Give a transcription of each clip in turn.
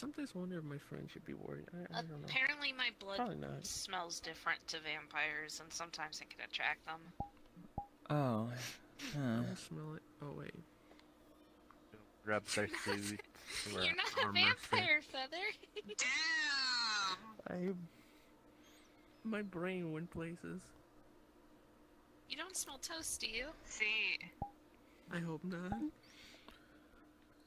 sometimes wonder if my friend should be worried. I don't know. Apparently my blood Probably not. smells different to vampires, and sometimes it can attract them. Oh. I don't smell it. Oh wait. Rub their suits. You're not a vampire, Feather. Damn! My brain went places. You don't smell toast, do you? See. I hope not.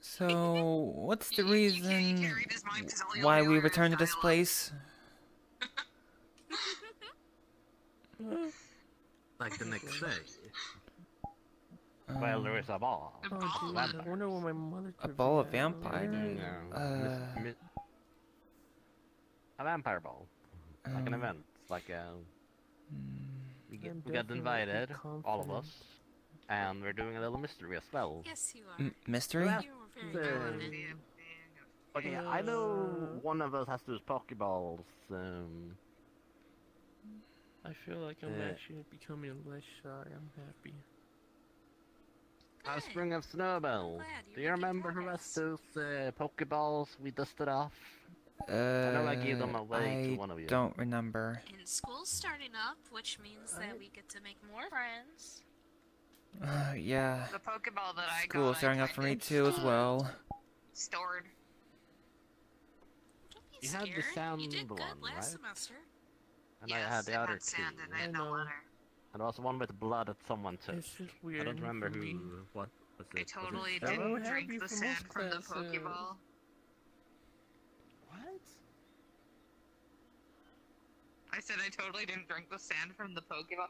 So, what's the You reason can't read his mind 'cause only why you'll we hear returned to this dialogue. place? Like the next day. Well, there is a ball. A Oh, ball? dude, I wonder what my mother A could ball be of at. I don't vampire? know. A vampire ball. Like an event. Like a... We I'm got definitely invited, all of confident. us. And we're doing a little mystery as well. Yes, you are. Mystery? Yeah. You were very good at it. Okay, I know one of us has those Pokeballs. I feel like I'm Yeah. actually becoming less shy. I'm happy. Our Spring of Snowball. glad Do you're you making remember who has those Pokeballs we dusted off? I know I gave them away to one of you. I don't remember. And school's starting up, which means that we get to make more friends. Yeah. The Pokeball that I got. School's starting up for me too as well. Stored. Don't be You scared. had the sound you did good one, last right? semester. And Yes, I had the it other had two. sand in it, I no know. water. And also one with blood that someone took. It's just weird. I don't remember for me. who. What was it? I totally Was it didn't Fellow drink Happy the for sand most from the classes? Pokeball. What? I said I totally didn't drink the sand from the Pokeball.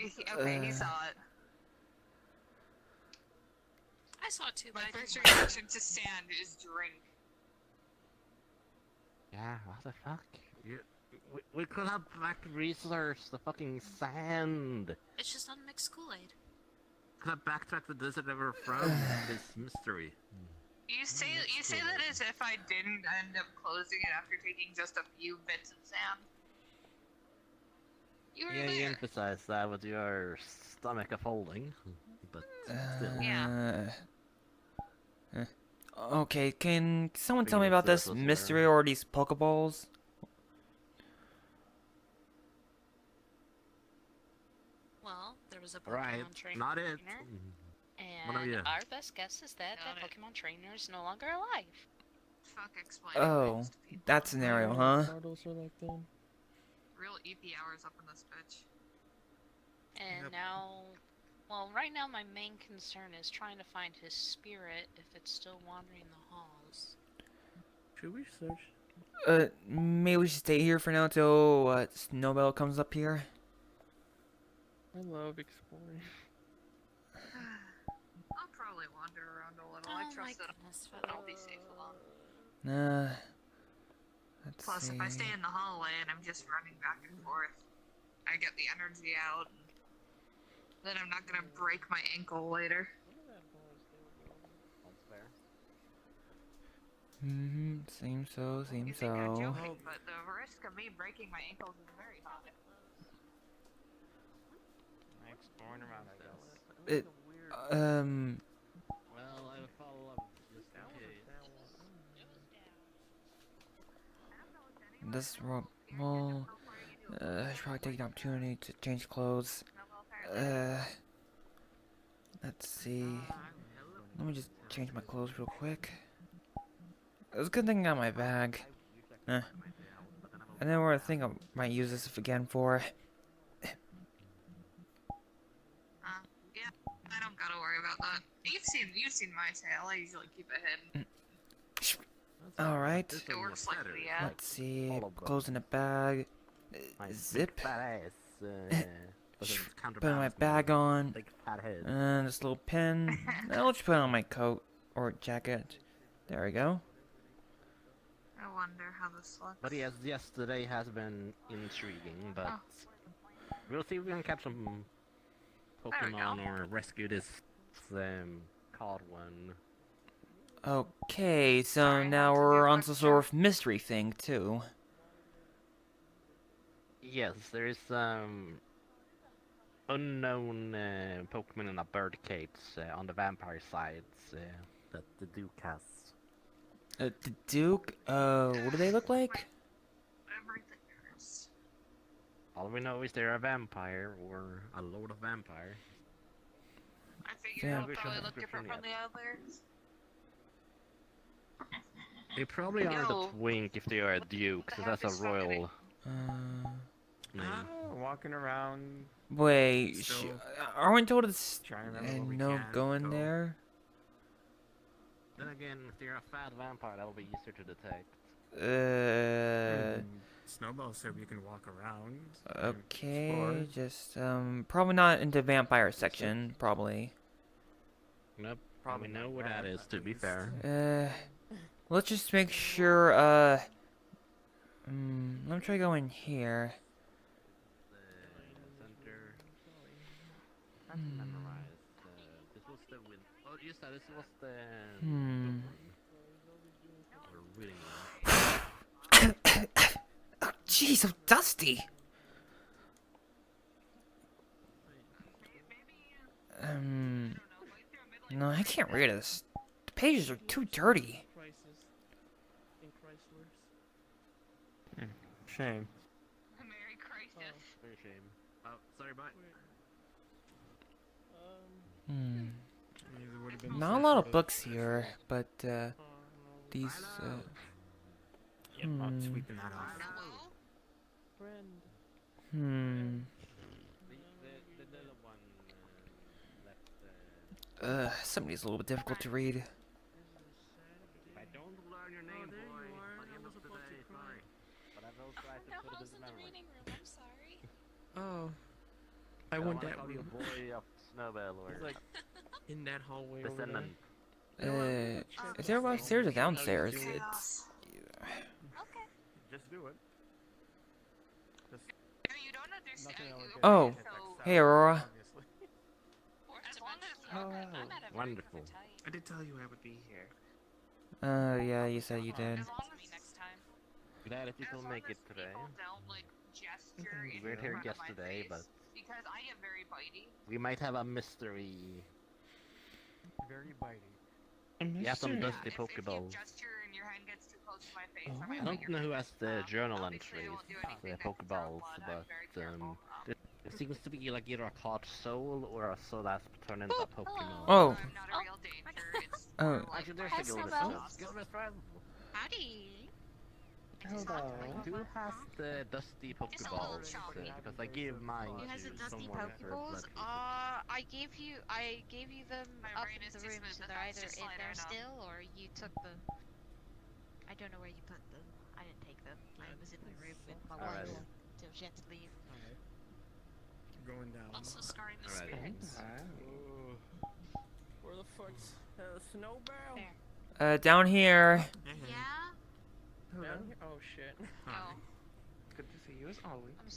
Okay, he saw it. I saw it too, but My I didn't first like it. reaction to sand is drink. Yeah, what the fuck? We could have back researched the fucking sand. It's just unmixed Kool-Aid. Could have backtracked the desert ever from this mystery. You say that as if I didn't end up closing it after taking just a few bits of sand. You were Yeah, you there. emphasized that with your stomach folding, but still. Yeah. Okay, can someone tell me Fingers about this circles mystery there. or these Pokeballs? Well, there was a Pokemon Right, trainer, not it. One of and you. our best guess is that Got that it. Pokemon trainer is no longer alive. Fuck explaining Oh, things to people. that scenario, Oh, huh? Turtles are like them. Real EP hours up in this bitch. And Yep. now, well, right now my main concern is trying to find his spirit if it's still wandering the halls. Should we search? Maybe we should stay here for now till Snowbell comes up here. I love exploring. I'll probably wander around a little. Oh I my trust that goodness, Feather. I'll be safe alone. Let's Plus, see. if I stay in the hallway and I'm just running back and forth, I get the energy out. And then I'm not gonna break my ankle later. That's fair. Seems so, You seems think I'm so. joking, but the risk of me breaking my ankles is very high. Exploring around, I guess. It, Well, I will follow up just in case. this well, I should probably take the opportunity to change clothes. Let's see. Let me just change my clothes real quick. It was a good thing I got my bag. And then what I think I might use this again for. Yeah, I don't gotta worry about that. You've seen my tail. I usually keep it hidden. Alright. This It one works was like better. the Let's see. All of them. Clothes in a bag. My Zip. big fat ass. Doesn't Put my counterbalance bag me. on. Big fat head. And this little pin. I'll just put it on my coat or jacket. There we go. I wonder how this looks. But yes, yesterday has been intriguing, but Oh. we'll see if we can catch some There we go. Pokemon or rescue this card one. Okay, so Sorry, now had to do we're a on quick some sort check. of mystery thing, too. Yes, there is some unknown Pokemon in a bird cage on the vampire sides that the Duke has. The Duke? What do they look like? Everything hurts. All we know is they're a vampire or a load of vampires. I figured Yeah. it'll probably look different from the others. They probably aren't Yo. a twink if they are a duke, so that's a royal name. Walking around, Wait, Still aren't we told it's trying to remember what we no can going go. there? Then again, if they're a fat vampire, that'll be easier to detect. Snowball said we can walk around. Okay, explore. just probably not into vampire section, probably. Nope, Probably we know not what that that, is, at to be least. fair. Let's just make sure, let me try going here. The center. I have to memorize. This was the win. Oh, you said this was the. Or reading one. Oh, jeez, so dusty. No, I can't read this. The pages are too dirty. Crisis in Chryslers. Shame. Merry Crisis. Very shame. Oh, sorry, bye. It would've been Not a nice lot if of books here, but these. Yep, I'm sweeping that off. Hello? Friend. The little one left. Somebody's a little bit difficult to read. If I don't learn your name, there boy, you are. by the end I of was about today, to cry. sorry. But I will try to No, put I it was in in the memory. reading room. I'm sorry. Oh. I I went wanna that call you room. boy of Snowbell or It's like in that hallway over there. descendant. Is there upstairs or downstairs? Chaos. Okay. Just do it. Just No, you don't understand. nothing You- Oh. okay, so- Hey, Aurora. obviously. Fourth As long as- dimension. Oh, I'm at a very wonderful. perfect height. I did tell you I would be here. Yeah, you said you did. As long To me as- next time. Glad if you as can long make as it today. people don't, like, gesture Okay. in We weren't here front of my yesterday, face, but because I get very bitey. we might have a mystery. Very bitey. You have some Yeah, dusty if you Pokeballs. gesture and your hand gets too close to my face, Oh. I might I bite don't your know who face. has the journal Obviously, I entries, won't do the anything that can draw Pokeballs, blood. I'm but very careful. it seems to be like either a caught soul or a soul that's turned into a Pokemon. Oh. I'm not a real danger. It's Oh. more like Actually, there's Hi, a Gilbert Snowbell. friend. Gilbert friend. Howdy. Hello. Who has the dusty Just a little Pokeballs? choppy. Because I gave mine Who has the to dusty someone for Pokeballs? blood. I gave you them My up brain in is the too room, smooth, so but they're that's either just in later there now. still, or you took them. I don't know where you put them. I didn't take them. I was in my room with my Alright. wife till she had to leave. Going down. Also scarring the Alright. spirits. Where the fuck's Snowbell? There. Down here. Yeah, Down here? Oh shit. Oh. Good to see you as always. I'm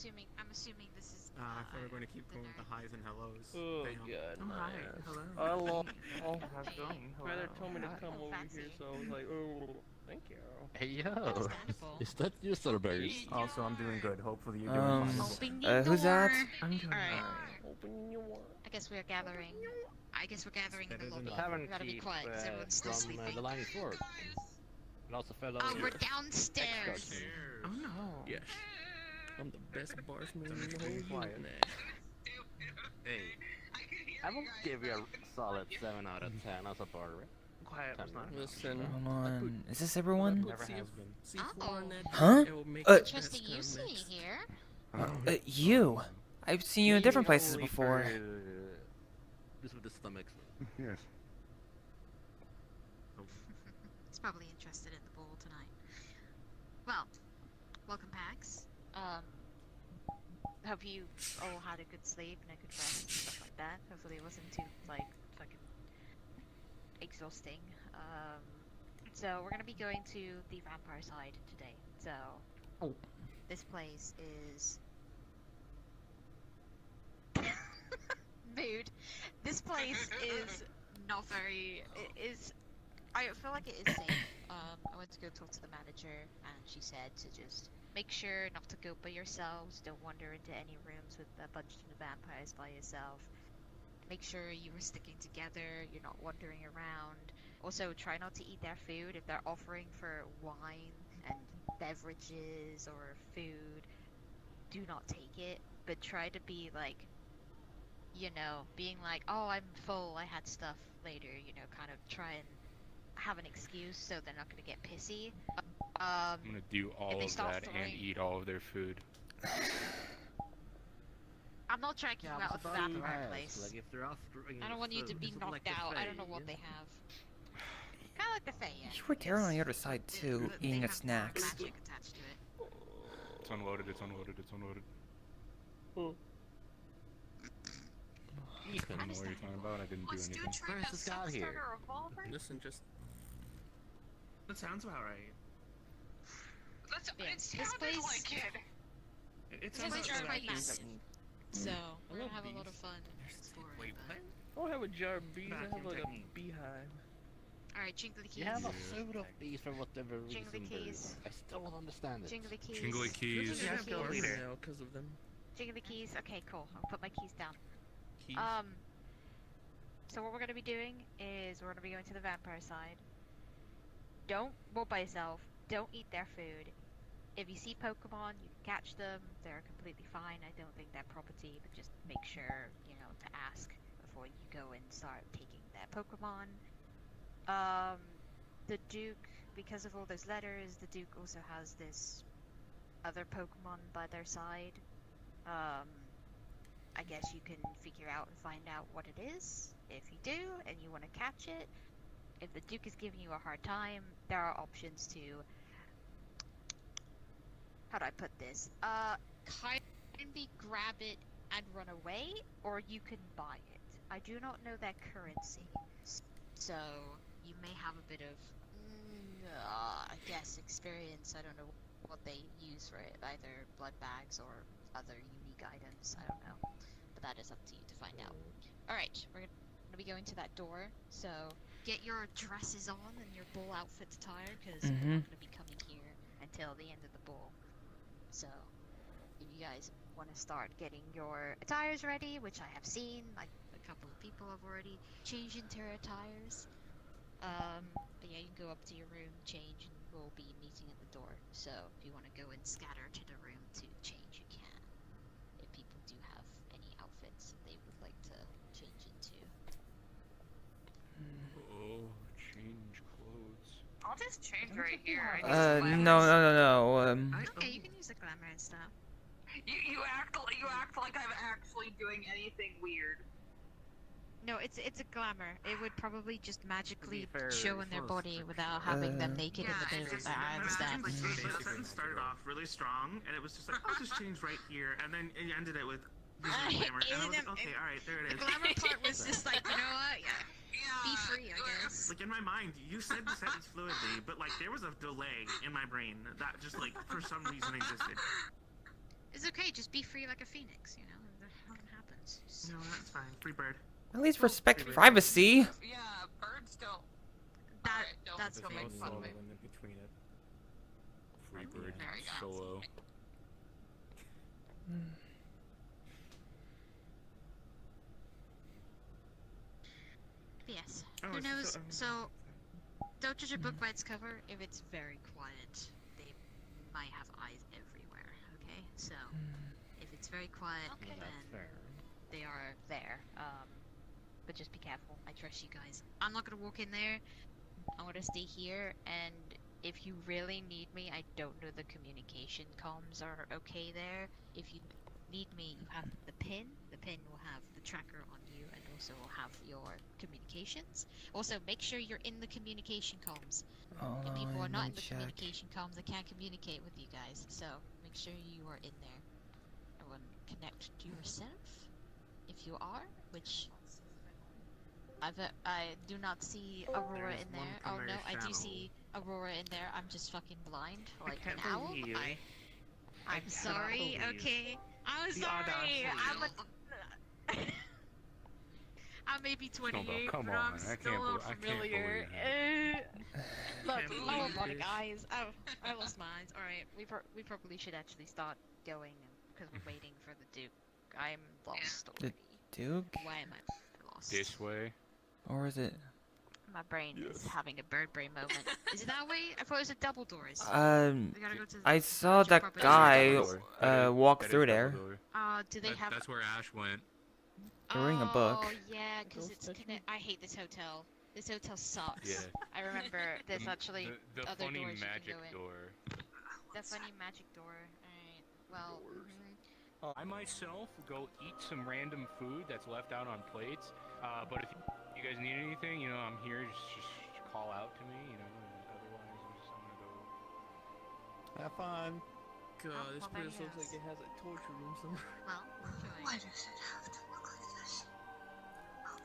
assuming this is. I thought we were going to keep going with the highs and hellos. Oh Damn. god. Oh, hi. man. Hello. Hello. How's it going? Father told me to Hi. come Oh, over fancy. here, so I was like, oh, thank you. Hey yo! Understandable. Is that you, Strawberries? Also, I'm doing good. Hopefully, you're doing fine. as well. Open the Who's that? door. I'm doing Alright. fine. Open your I guess we're gathering. I guess we're gathering in Better the than lobby. Tavern We gotta be keep quiet because everyone's still from sleeping. the line is forward. And also fellow. We're downstairs. Oh no. Yes. I'm the best barsman Don't in need the to whole be quiet. unit. Hey, I could hear I you will guys give you a laughing. solid 7 out of 10 as a bar. Quiet was not. Listen. Hold on. Is this everyone? Never has been. C4 on that Huh? it will make Uh, the best Interesting you kind of see mix. here. You. I've seen you in different places Only before. for, this with the stomach. Yes. He's probably interested in the bowl tonight. Well, welcome, Pax. Hope you all had a good sleep and a good rest and stuff like that. Hopefully it wasn't too, like, fucking exhausting. So we're gonna be going to the vampire side today. So, this place is... Mood. This place is not very... It is... I feel like it is safe. I went to go talk to the manager, and she said to just make sure not to go by yourselves. Don't wander into any rooms with a bunch of vampires by yourself. Make sure you are sticking together. You're not wandering around. Also, try not to eat their food. If they're offering for wine and beverages or food, do not take it. But try to be like, being like, oh, I'm full, I had stuff later, kind of try and have an excuse so they're not going to get pissy. I'm gonna do all they of start that and throwing- eat all of their food. I'm not trying to keep you out of the vampire place. Like if they're offering I don't want you to be food, knocked like the out. I don't know Fae, what you they know? have. Kind of like the Fae, yeah. You were there on the other side too, They eating have at snacks. magic attached to it. It's unloaded, it's unloaded, it's unloaded. Ethan, I don't know what you're talking about, I didn't do Was anything. dude trying Where's to this guy here? start a revolver? Listen, just That sounds about right. Yeah, It this sounded place- like it. It This sounds is like quite that. massive. So, we're gonna love have a lot bees. of fun exploring. Wait, but- what? I don't have a jar of bees. I have Vacuum like technique. a beehive. Alright, jingle the keys. You have a Yeah. food of these for whatever reason. Jingle the but keys. I still don't understand it. Jingle the keys. Jingly keys. Yeah, I feel keys. later now because of them. Jingle the keys. Okay, cool. I'll put my keys down. Keys. So what we're gonna be doing is we're gonna be going to the vampire side. Don't walk by yourself. Don't eat their food. If you see Pokemon, you can catch them. They're completely fine. I don't think they're property, but just make sure, to ask before you go and start taking their Pokemon. The Duke, because of all those letters, the Duke also has this other Pokemon by their side. I guess you can figure out and find out what it is. If you do, and you want to catch it, if the Duke is giving you a hard time, there are options to... How do I put this? Kindly grab it and run away, or you can buy it. I do not know their currency, so you may have a bit of, I guess, experience. I don't know what they use for it, either blood bags or other unique items. I don't know, but that is up to you to find out. Alright, we're gonna be going to that door, so get your dresses on and your bull outfits attired, because we're not gonna be coming here until the end of the bull. So, if you guys want to start getting your attires ready, which I have seen, like a couple of people have already changed into their attires. But yeah, you can go up to your room, change, and we'll be meeting at the door. So, if you want to go and scatter to the room to change, you can. If people do have any outfits that they would like to change into. Oh, change clothes. I'll just change right here. I need No, some no, glamour. no, Okay, you can use the glamour and stuff. You act like I'm actually doing anything weird. No, it's a glamour. It would probably just magically fair, show in their it's body without having them naked in the Yeah, middle. it's I understand. The sentence started off really strong, and it was just like, I'll just change right here, and then it ended it with using glamour, and I was like, okay, alright, there it The is. glamour part was just like, you know what? Yeah, Yeah. be free, I guess. Like, in my mind, you said the sentence fluidly, but, like, there was a delay in my brain that just, like, for some reason existed. It's okay, just be free like a phoenix, Nothing happens. No, that's fine. Free bird. At least respect privacy. Yeah, birds don't. That, Alright, don't that's don't good. make fun of me. in between it. Free I'm bird, very solo. Yes. Oh, Who it's knows? so- So, don't judge a book by its cover. If it's very quiet, they might have eyes everywhere. Okay, so if it's very quiet, Okay. then That's fair. they are there. But just be careful. I trust you guys. I'm not gonna walk in there. I want to stay here, and if you really need me, I don't know the communication comms are okay there. If you need me, you have the pin. The pin will have the tracker on you, and also will have your communications. Also, make sure you're in the communication comms. Oh, If people are let not me in the check. communication comms, I can't communicate with you guys. So make sure you are in there. Everyone connect to yourself. If you are, which I do not see Aurora There's in one there. Oh no, primary I do channel. see Aurora in there. I'm just fucking blind, like can't an owl. believe I'm cannot sorry. believe Okay, I'm the sorry. audacity. I may be 28, come but I'm on, I can't still believe- I can't unfamiliar. Look, Can't oh believe my this. guys, I lost my eyes. All right, we probably should actually start going because we're waiting for the Duke. I'm lost already. Duke? Why am I lost? This way. Or is it? My brain is having a bird brain moment. Is it that way? I thought it was a double doors. Um, We gotta go to the I saw larger that property. guy walk through there. Do they have? That's where Ash went. Carrying a book. Oh yeah, because it's connect. I hate this hotel. This hotel sucks. Yeah. I remember there's actually the other funny doors magic you can go in. door. The funny magic door. Alright. Well. I myself go eat some random food that's left out on plates. But if you guys need anything, you know, I'm here. Just call out to me. You know. Otherwise, I'm gonna go. Have fun. God, Oh, this well, place then looks like it has a torture room somewhere. Well, Why enjoy. does it have to look like this? Oh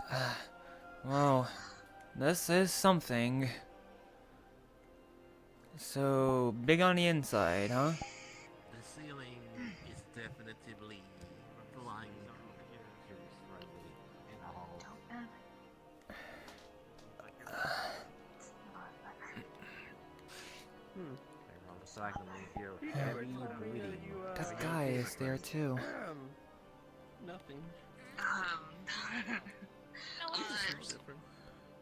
god. Well, this is something. So, big on the inside, huh? The ceiling is definitively flying. Don't panic. That guy is there too. Nothing. No, You it's smell different.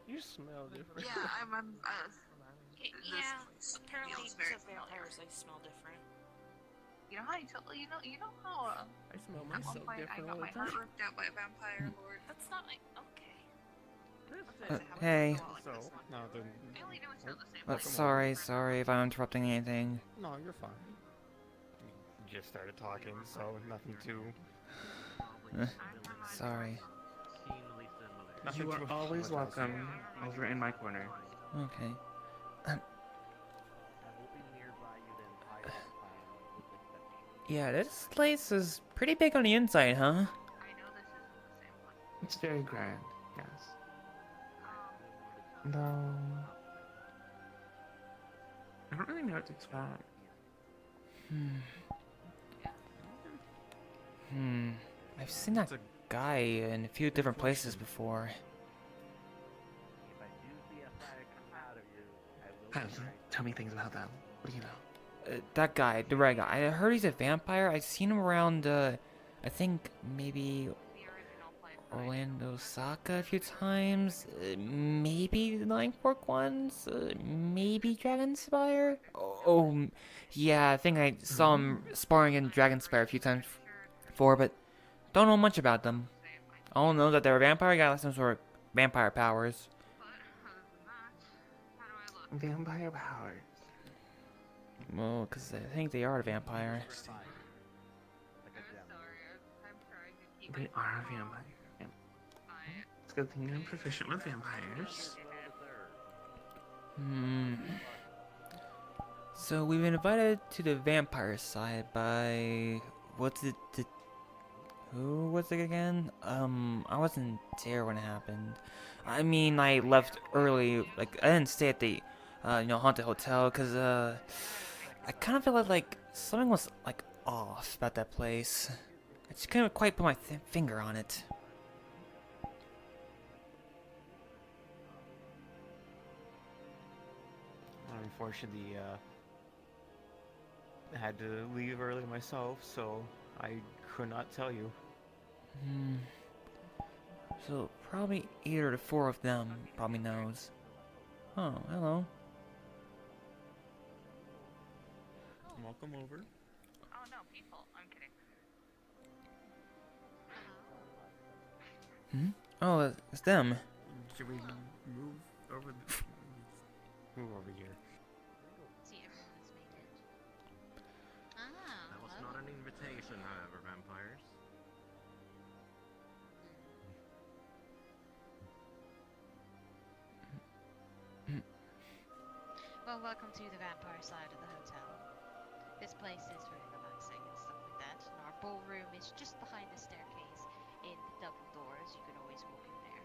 You smell different. Yeah, I'm yeah. this Apparently, feels to very familiar. vampires, they smell different. You know how you know how I smell at one myself point I different got all my the heart time. ripped out by a vampire lord. That's not like okay. Hey. So, no, then. I only know it's not the same But place. sorry if I'm interrupting anything. No, you're fine. You just started talking, so nothing too. Sorry. You are always welcome over in my corner. Okay. Yeah, this place is pretty big on the inside, huh? I know this isn't the same one. It's very grand, yes. Though I don't really know what to expect. I've seen that guy in a few different places before. Tell me things about them. What do you know? That guy, the red guy. I heard he's a vampire. I've seen him around, I think maybe Orlando Saka a few times. Maybe the Nine Fork ones. Maybe Dragonspire. Yeah, I think I saw him sparring in Dragonspire a few times before, but don't know much about them. I don't know that they're a vampire. Got like some sort of vampire powers. Vampire powers. Well, because I think they are a vampire. They are a vampire. Yeah. It's a good thing I'm proficient with vampires. So we've been invited to the vampire side by who was it again? I wasn't there when it happened. I mean, I left early. Like I didn't stay at the haunted hotel because I kind of felt like something was like off about that place. I just couldn't quite put my finger on it. Unfortunately, I had to leave early myself, so I could not tell you. So probably either the four of them probably knows. Oh, hello. Welcome over. Oh no, people. I'm kidding. Oh, it's them. Should we move over? Move over here. See, everyone has made it. That was not an invitation, however, vampires. Well, welcome to the vampire side of the hotel. This place is very relaxing and stuff like that. And our ballroom is just behind the staircase in the double doors. You can always walk in there.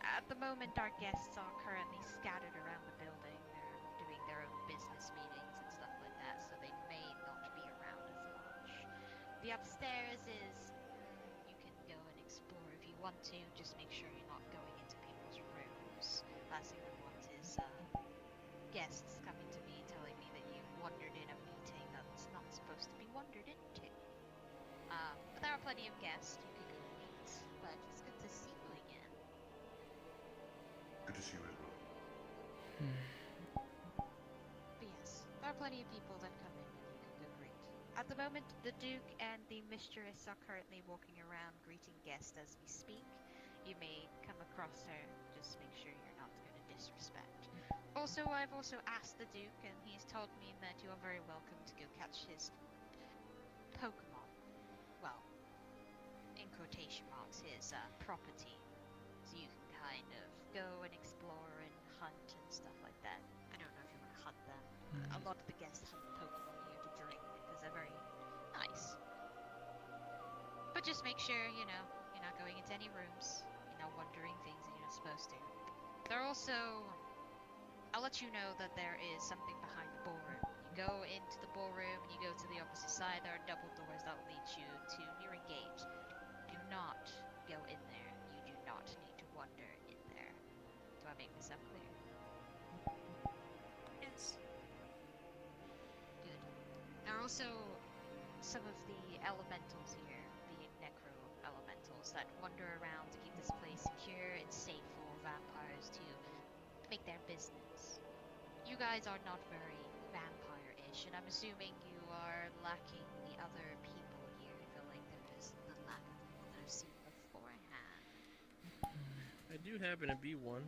At the moment, our guests are currently scattered around the building. They're doing their own business meetings and stuff like that, so they may not be around as much. The upstairs is, you can go and explore if you want to. Just make sure you're not going into people's rooms. Last thing we want is guests coming to me telling me that you wandered in a meeting that's not supposed to be wandered into. But there are plenty of guests you could go meet, but it's good to see you again. miss you as well. But yes, there are plenty of people that come in and you can go greet. At the moment, the Duke and the Mistress are currently walking around greeting guests as we speak. You may come across her, just make sure you're not going to disrespect. Also, I've also asked the Duke, and he's told me that you are very welcome to go catch his Pokemon. Well, in quotation marks, his property. So you can kind of go and explore and hunt and stuff like that. I don't know if you want to hunt them. A lot of the guests hunt Pokemon here to drink because they're very nice. But just make sure, you know, you're not going into any rooms. You're not wandering things that you're not supposed to. There are also... I'll let you know that there is something behind the ballroom. You go into the ballroom and you go to the opposite side. There are double doors that will lead you to near a gate. Do not go in there. You do not need to wander in there. Do I make myself clear? Yes. Good. There are also some of the elementals here, the necro elementals, that wander around to keep this place secure and safe for vampires to make their business. You guys are not very vampire-ish, and I'm assuming you are lacking the other people here. I feel like there is a lack of people that I've seen beforehand. I do happen to be one.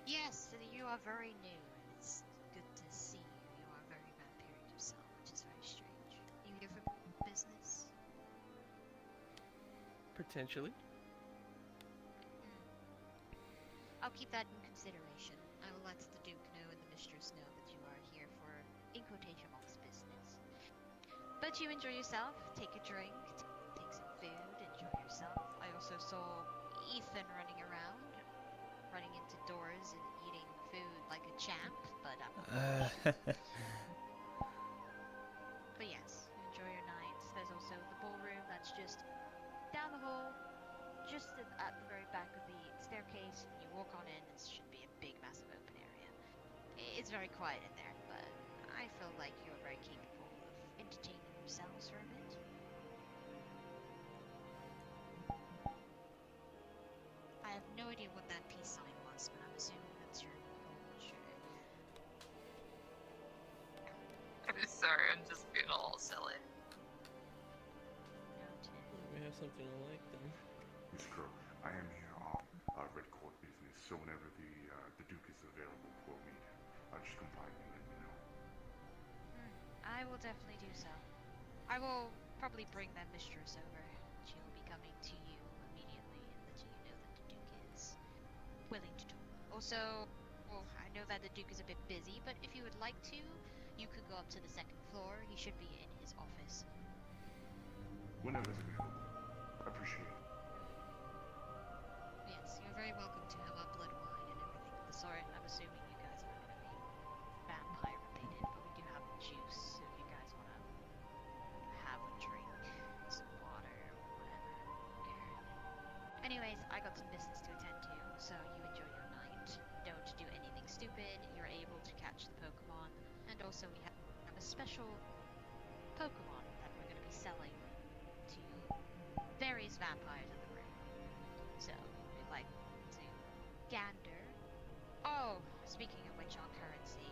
Yes, you are very new, and it's good to see you. You are very vampiric yourself, which is very strange. You here for business? Potentially. I'll keep that in consideration. I will let the Duke know and the Mistress know that you are here for, in quotation marks, business. But you enjoy yourself, take a drink, take some food, enjoy yourself. I also saw Ethan running around, running into doors and eating food like a champ, but but yes, you enjoy your night. There's also the ballroom that's just down the hall, just at the very back of the staircase. You walk on in, it should be a big, massive open area. It's very quiet in there, but I feel like you're very capable of entertaining yourselves for a bit. I have no idea what that peace sign was, but I'm assuming that's your culture. I'm sorry, I'm just being all silly. Noted. We have something to like then. Miss Crow, I am here on Red Court business, so whenever the Duke is available for me, just come find me and let me know. I will definitely do so. I will probably bring that mistress over. She will be coming to you immediately and letting you know that the Duke is willing to talk. Also, well, I know that the Duke is a bit busy, but if you would like to, you could go up to the second floor. He should be in his office. Whenever's available. I appreciate it. Yes, you're very welcome to have our blood wine and everything of the sort. I'm assuming you guys aren't going to be vampire related, but we do have juice, so if you guys want to have a drink, some water, or whatever. Okay. Anyways, I got some business to attend to, so you enjoy your night. Don't do anything stupid. You're able to catch the Pokemon, and also we have a special Pokemon that we're going to be selling to various vampires in the room. So, we'd like to gander. Oh, speaking of which, our currency.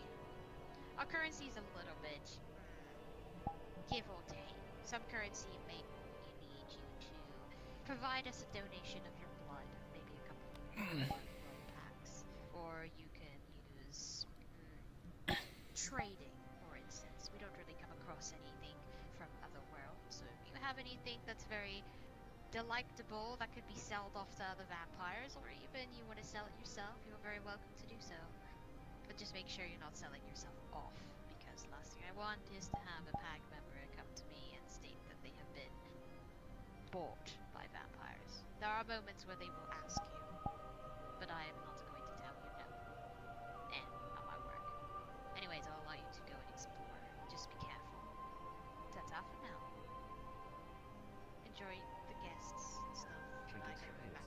Our currency is a little bit give or take. Some currency may need you to provide us a donation of your blood, maybe a couple of blood packs, or you can use trading, for instance. We don't really come across anything from other worlds, so if you have anything that's very delectable that could be sold off to other vampires, or even you want to sell it yourself, you're very welcome to do so. But just make sure you're not selling yourself off, because last thing I want is to have a PAG member come to me and state that they have been bought by vampires. There are moments where they will ask you, but I am not going to tell you no. And not my work. Anyways, I'll allow you to go and explore. Just be careful. Ta-ta for now. Enjoy the guests and stuff. I go back.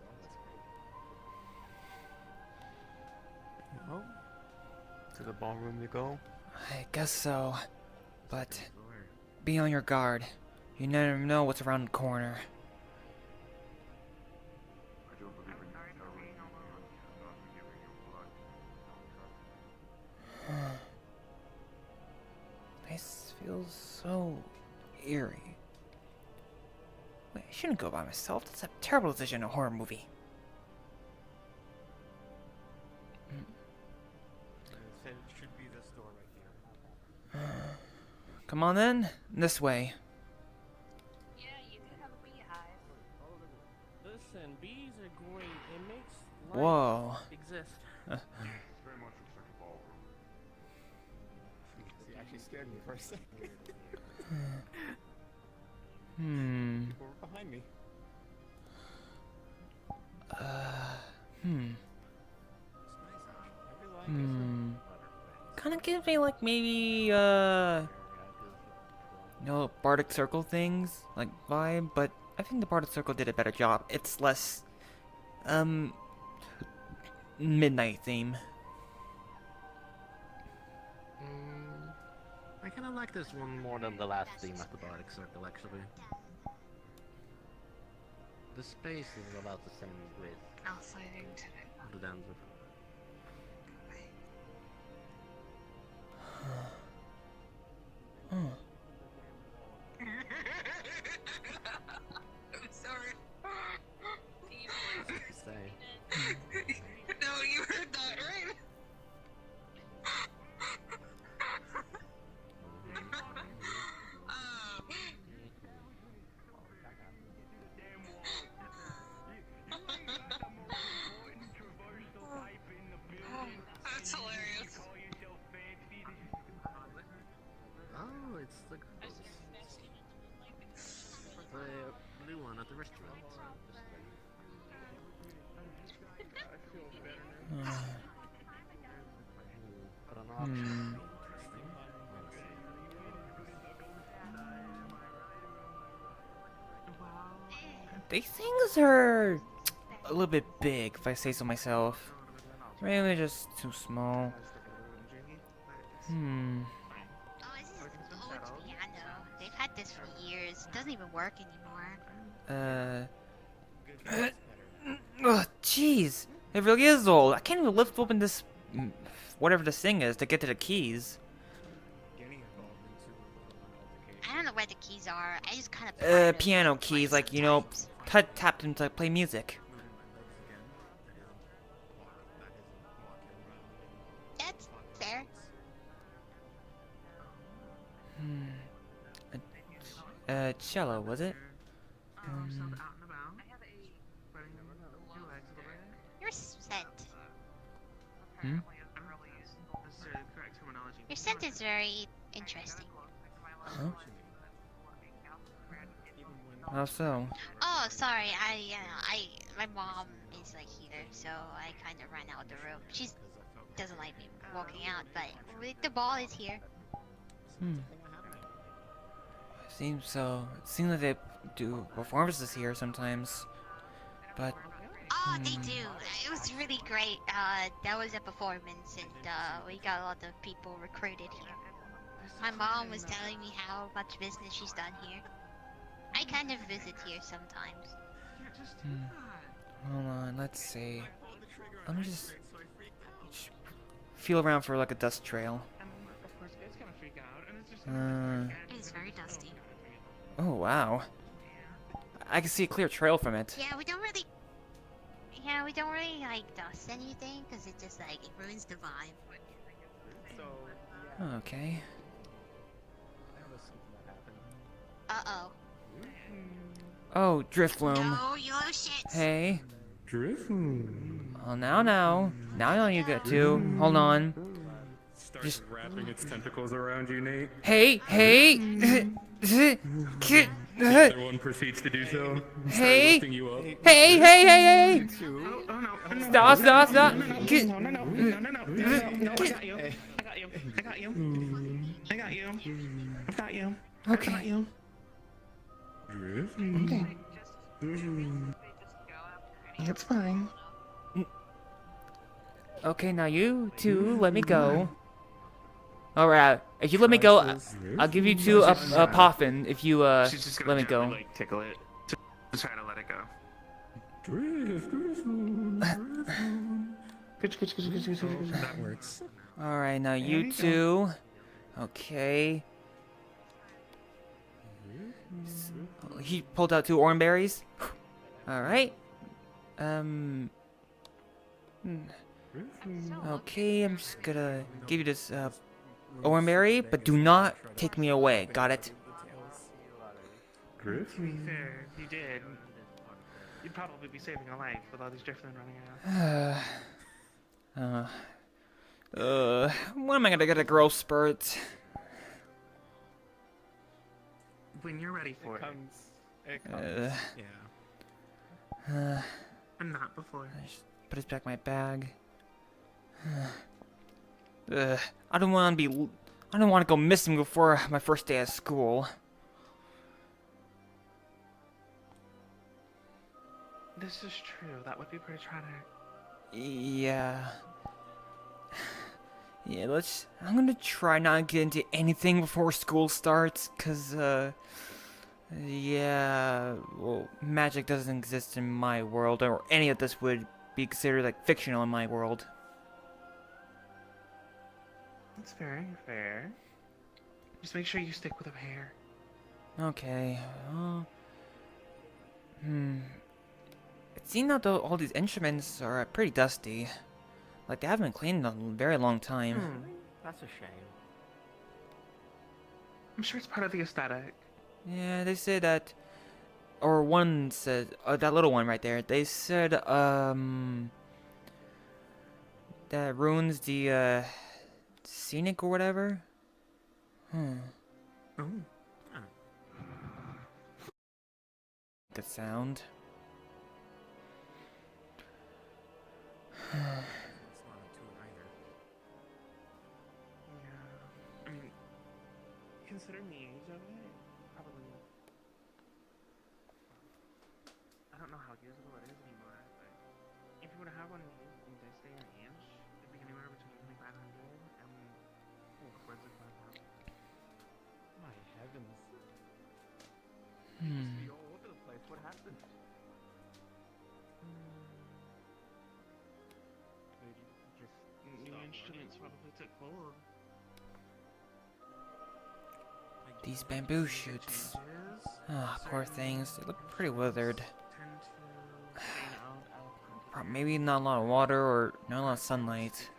Well, to the ballroom you go. I guess so. But be on your guard. You never know what's around the corner. I don't believe in terrorism. I'm not feels so eerie. Wait, I shouldn't go by myself. That's a terrible decision in a horror movie. Said it should be this door right here. Come on then. This way. Yeah, you do have a beehive. Listen, bees are great. It makes life Whoa. exist. Very much looks like a ballroom. He actually scared me for a second. People were behind me. Kind of gives me like maybe Bardic Circle things like vibe, but I think the Bardic Circle did a better job. It's less midnight theme. I kind of like this one more than the last theme at the Bardic Circle, actually. The space is about the same width. Outside today. The dance of I'm sorry. say. No, you heard that, right? That's hilarious. Oh, it's the blue one at the restaurant. But an option. These things are a little bit big, if I say so myself. Maybe just too small. Oh, this is an old piano. They've had this for years. It doesn't even work anymore. Ugh, jeez. It really is old. I can't even lift open this, whatever this thing is, to get to the keys. I don't know where the keys are. I just kind of Piano keys, like, you know, tap them to play music. That's fair. Cello, was it? Your scent. Correct terminology. Your scent is very interesting. Huh? How so? Oh, sorry. My mom is like here, so I kind of ran out of the room. She doesn't like me walking out, but the ball is here. Seems so. It seems like they do performances here sometimes, but. Oh, they do. It was really great. That was a performance, and we got a lot of people recruited here. My mom was telling me how much business she's done here. I kind of visit here sometimes. Hold on, let's see. Let me just feel around for like a dust trail. It's very dusty. Oh wow. I can see a clear trail from it. Yeah, we don't really like dust anything because it just like it ruins the vibe. Okay. Uh-oh. Oh, drift loom. No, yellow shit. Hey. Drift. Oh, now I know you get to. Hold on. Starts wrapping its tentacles around you, Nate. Hey. The other one proceeds to do so. Hey. Lifting you up. Hey. Oh no. Stop. No. I got you. Okay. Drift. Okay. It's fine. Okay, now you two, let me go. Alright, if you let me go, I'll give you two a poffin if you She's just let gonna me go. gently, like, tickle it. Just try to let it go. That works. Alright, now you two. Okay. He pulled out 2 orange berries. Alright. Okay, I'm just gonna give you this orange berry, but do not take me away. Got it? To be fair, if you did, you'd probably be saving a life with all these driftmen running around. When am I gonna get a growth spurt? When you're ready for it. It comes. Yeah. And not before. I just put this back in my bag. I don't want to go missing before my first day of school. This is true. That would be pretty tragic. Yeah. Yeah, I'm gonna try not to get into anything before school starts, cause, yeah, well, magic doesn't exist in my world, or any of this would be considered, like, fictional in my world. That's very fair. Just make sure you stick with the hair. Okay, It seems that all these instruments are pretty dusty. Like, they haven't been cleaned in a very long time. That's a shame. I'm sure it's part of the aesthetic. Yeah, they said that, or one said, that little one right there, they said, that ruins the, scenic or whatever? Oh. Good sound. Yeah. I mean, considering the age of it, probably. I don't know how usable it is anymore, but if you were to have one in this day and age, it'd be anywhere between 2,500 and upwards of 5,000. My heavens. Hmm. Be all over the place. What happened? New instruments probably took hold. These bamboo shoots. Ah, poor things. They look pretty withered. Maybe not a lot of water or not a lot of sunlight.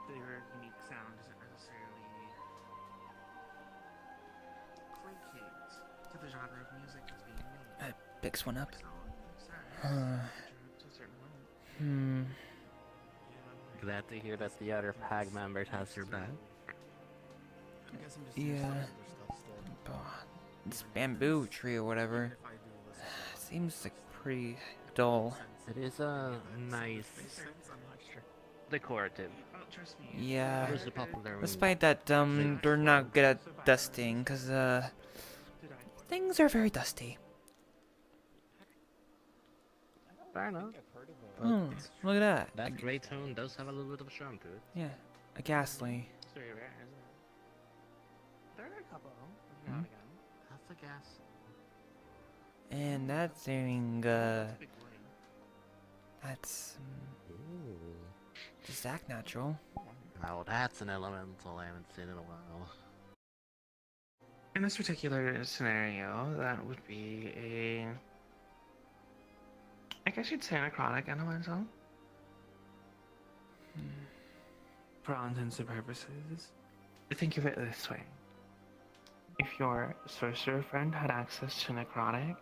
Their unique sound doesn't necessarily placate to the genre of music that's being made. Picks one up. To a certain level. Glad to hear that the other PAG members has your back. Yeah. This bamboo tree or whatever seems like pretty dull. It is a nice decorative. Trust me. Yeah. It is a popular Despite that, they're not good at dusting, cause things are very dusty. Fair enough. Look at that. That gray tone does have a little bit of a charm to it. Yeah, a ghastly. It's very rare, isn't it? There are a couple. Now and again. That's a gas. And that thing, Big boy. that's just act natural. Now that's an elemental I haven't seen in a while. In this particular scenario, that would be a... I guess you'd say necrotic elemental. For all intents and purposes. Think of it this way. If your sorcerer friend had access to necrotic,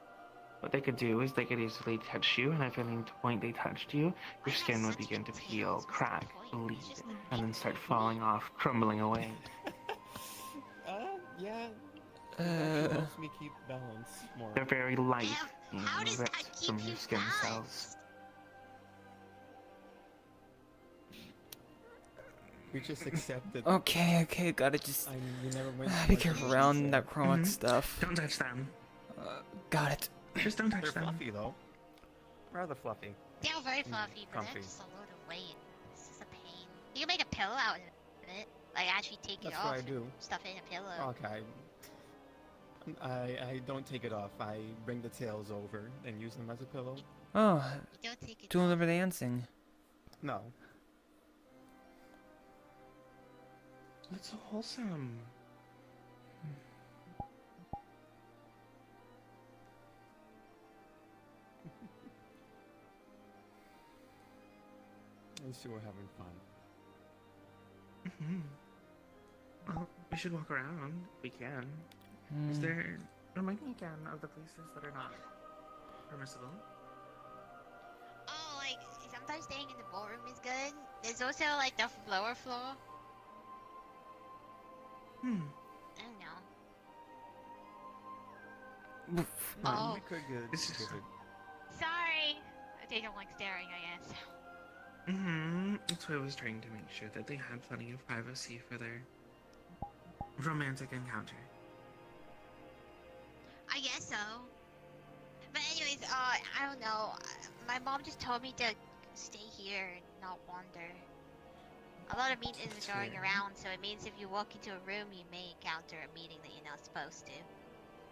what they could do is they could easily touch you, and if at any point they touched you, your skin would begin to peel, crack, bleed, and then start falling off, crumbling away. Yeah. It helps me keep balance more. Their very life being ripped from your skin cells. We just accepted. Okay, gotta just You never went be careful around that chronic stuff. Don't touch them. Got it. Just don't touch They're them. fluffy though. Rather fluffy. They're very fluffy, but Comfy. they're just a load of weight. It's just a pain. You can make a pillow out of it. Like, actually take it That's off what I and do. stuff it in a pillow. Okay. I don't take it off. I bring the tails over and use them as a pillow. Oh, You don't take it doing a off. little bit of dancing. No. That's so wholesome. two are having fun. Well, we should walk around. We can. Is there... Remind me again of the places that are not permissible. Oh, like, sometimes staying in the ballroom is good. There's also, like, the lower floor. I don't know. Oh. We could get Sorry! They don't like staring, I guess. That's why I was trying to make sure that they had plenty of privacy for their romantic encounter. I guess so. But anyways, I don't know. My mom just told me to stay here and not wander. A lot of meetings are going around, so it means if you walk into a room, you may encounter a meeting that you're not supposed to.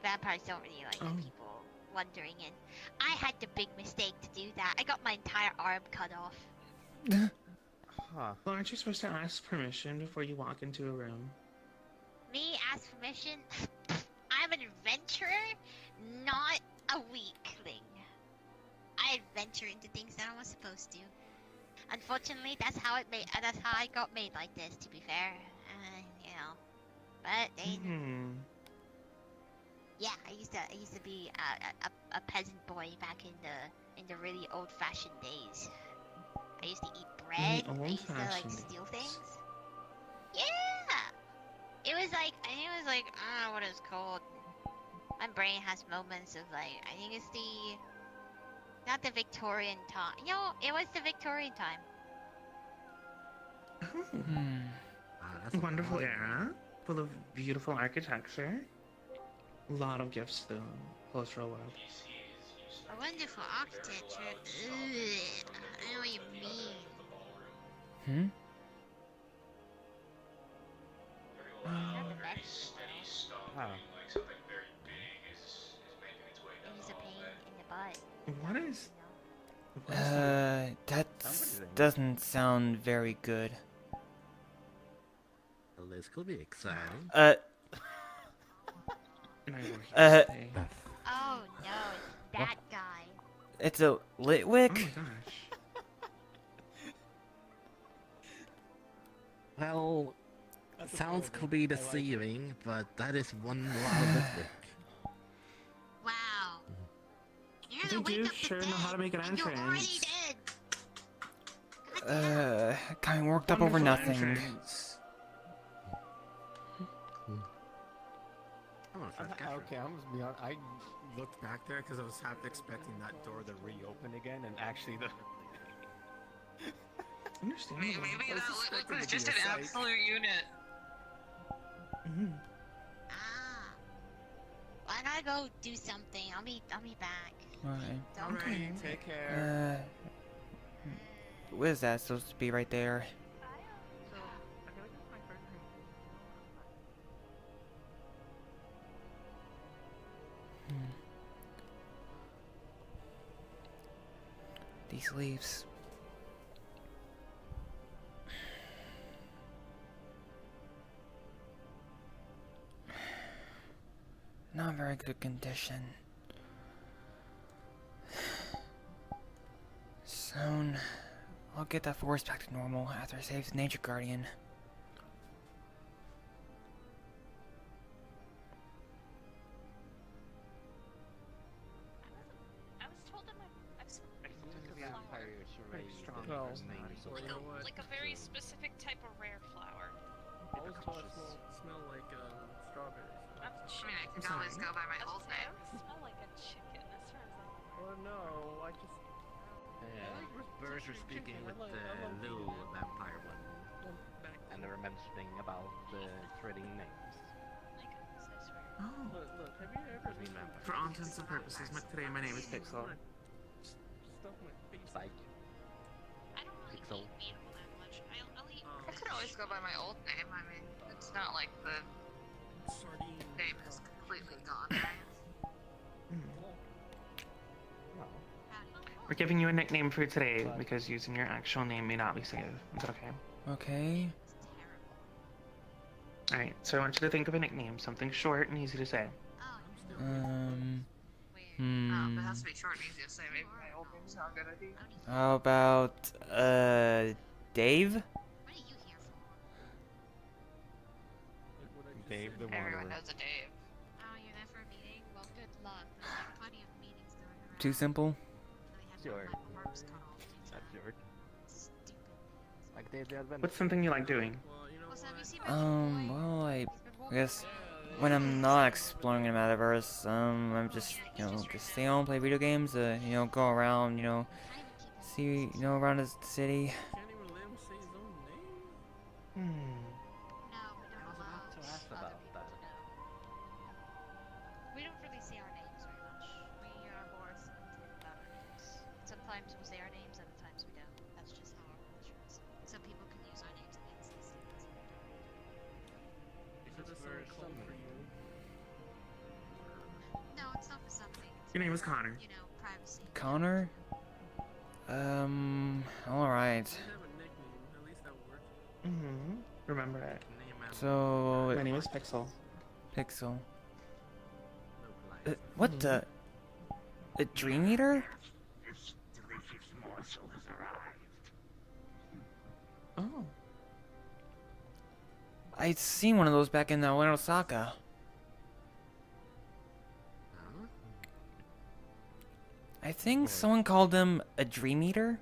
Vampires don't really like people wandering in. I had the big mistake to do that. I got my entire arm cut off. Well, aren't you supposed to ask permission before you walk into a room? Me ask permission? I'm an adventurer, not a weakling. I adventure into things that I was supposed to. Unfortunately, that's how I got made like this. To be fair, you know. But yeah, I used to be a peasant boy back in the really old-fashioned days. I used to eat bread. I used to like steal things. Yeah. It was like I think it was like I don't know what it's called. My brain has moments of like I think it's not the Victorian time. You know, it was the Victorian time. That's a wonderful era, full of beautiful architecture. A lot of gifts to the cultural world. A wonderful architecture. Ugh, I know what you mean. Not the best, though. It is a pain in the butt. What is? That doesn't sound very good. Well, this could be exciting. Oh no, it's that guy. It's a Litwick? Oh my gosh. Well, sounds could be deceiving, but that is one lot of lipstick. Wow. You're They do sure know how to make an entrance. You're already dead. Kind of worked up over nothing. Entrance. Okay, I'm just be honest. I looked back there because I was half expecting that door to reopen again, and actually the. Maybe that was just an absolute unit. Why don't I go do something? I'll be back. Alright. Take care. What is that supposed to be right there? These leaves. Not very good condition. Soon, I'll get that forest back to normal after I save the nature guardian. I was told that like a very specific type of rare flower. I was told it smell like strawberries. I mean, I can always go by my old name. Smell like a chicken. That turns out. Oh no, I just. Birds are speaking with the little vampire one, and they were mentioning about trading names. Look, have you ever seen For all intents and purposes, today my name is Pixel. stuff my face? Psych. I don't really Pixel. eat meat all that much. I'll eat. I could always go by my old name. I mean, it's not like the name is completely gone, right? We're giving you a nickname for today because using your actual name may not be safe. Is that okay? Okay. Alright, so I want you to think of a nickname, something short and easy to say. But it has to be short and easy to say. Maybe my old name's not a good idea. How about, Dave? What are you here for? Dave the Everyone Wanderer. knows a Dave. Oh, you're there for a meeting? Well, good luck. There's like plenty of meetings going around. Too simple? I had Sure. my arms cut off due to That's your stupid names. like Dave the Adventure. What's something you like doing? Well, you know Also, have you what? seen my little boy? Well, I He's been walking guess around. when I'm not exploring the metaverse, I'm just, just stay home, play video games, go around, see, around the city. Can't even let him say his own name? No, Hmm. we I don't was allow about to ask other about people that. to know. We don't really say our names very much. We are more selective about our names. Sometimes we'll say our names, other times we don't. That's just how our culture is. Some people can use our names against us. Is it a song called for you? No, it's not for something. It's Your name is for, Connor. Privacy. Connor? Alright. You have a nickname. At least that works. Mm-hmm. Remember it. Name and So, My name is Pixel. Pixel. localize. What the? A Dream Eater? This delicious morsel has arrived. Oh. I'd seen one of those back in Osaka. Huh? I think someone called him a Dream Eater.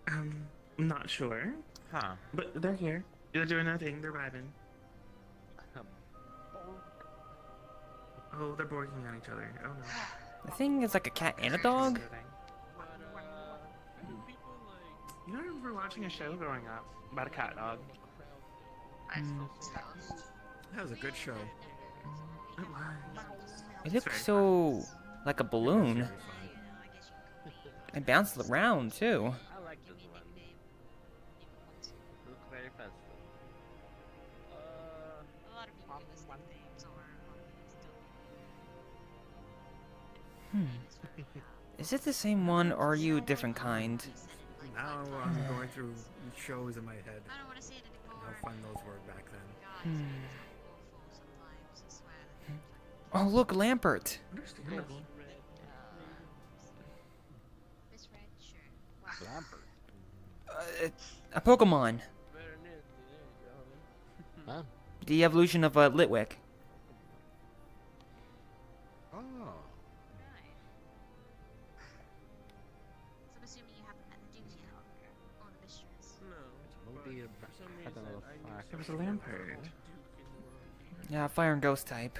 I'm not sure. Huh. But they're here. They're doing their thing. They're vibing. Oh, they're barking at each other. Oh no. I think it's like a cat and a dog. But, few people like. You know, I remember watching a show growing up about a cat dog. That was a good show. It was. It looks so like a balloon. Very fun. It bounced around too. I like this one. Look very festive. A lot of people give us nicknames, or a lot of people don't. Is it the same one, or are you a different kind? Now I'm going through shows in my head. I don't want to say it anymore. How fun those were back then. God, it's awful sometimes. I swear. Oh, look, Lampert. Understandable. Miss Red, sure. Wow. Lampert. A Pokemon. Better than it. There you go. Huh? The evolution of Litwick. Oh. Right. So I'm assuming you haven't met the Duke yet, or the mistress. No. Movie but for some had a reason, little I knew flash. There was a something Lampert. about Duke in the world. Yeah, Fire and Ghost type.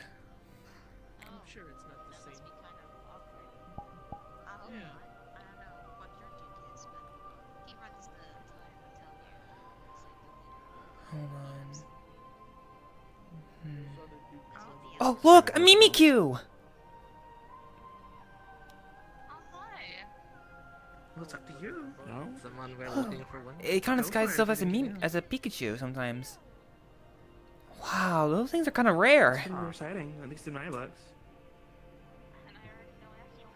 I'm sure it's not the That same. must be kind of awkward. I hope Yeah. not. I don't know what your Duke is, but he runs the entire hotel here. It's like the leader. Hold on. Those other Dukes Oh, don't- the Oh, other look, a side. Mimikyu! Oh, hi. Well, it's up to you. No? Someone we're looking for one. It kind of Go disguises for it, itself as a you meme, can. as a Pikachu sometimes. Wow, those things are kind of rare. It's pretty exciting, at least in my books. And I already know Astro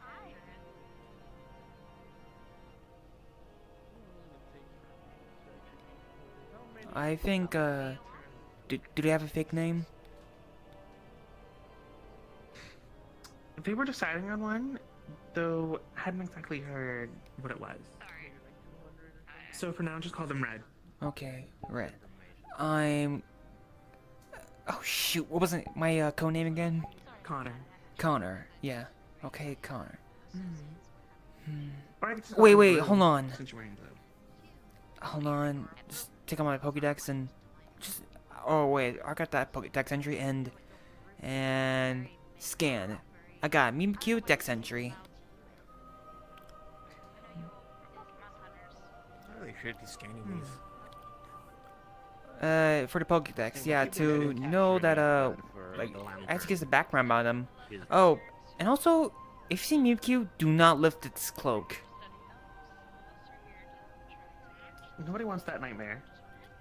Hi. I think, do they have a fake name? They were deciding on one, though I hadn't exactly heard what it was. Sorry. So for now, just call them Red. Okay, Red. I'm... Oh shoot, what was my codename again? Connor. Connor, yeah. Okay, Connor. Or I could just call Wait, them wait, Blue, hold on. Since you're wearing blue. Hold on, just take out my Pokédex and just... Oh wait, I got that Pokédex entry and scan. I got Mimikyu Dex entry. I really should be scanning these. For the Pokédex, yeah, to know that, like, I have to get the background about them. Oh, and also, if you see Mimikyu, do not lift its cloak. Nobody wants that nightmare.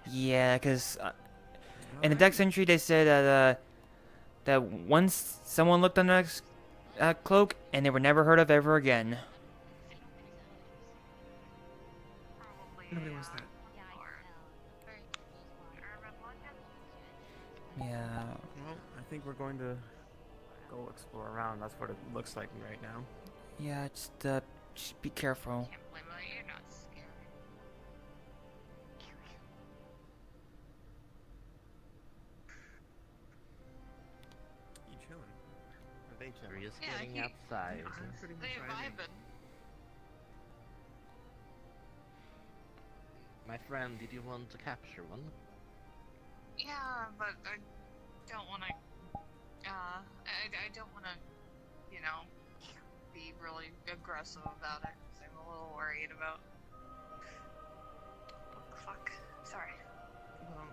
Yeah, because in the Dex entry they said that that once someone looked under its cloak and they were never heard of ever again. Nobody wants that. Yeah. Well, I think we're going to go explore around. That's what it looks like right now. Yeah, just be careful. Can't blame you. VRChat. We're just Yeah, getting he- outside. They're vibing. My friend, did you want to capture one? Yeah, but I don't want to. I don't want to, you know, be really aggressive about it. 'Cause I'm a little worried about. Fuck. Sorry. Well,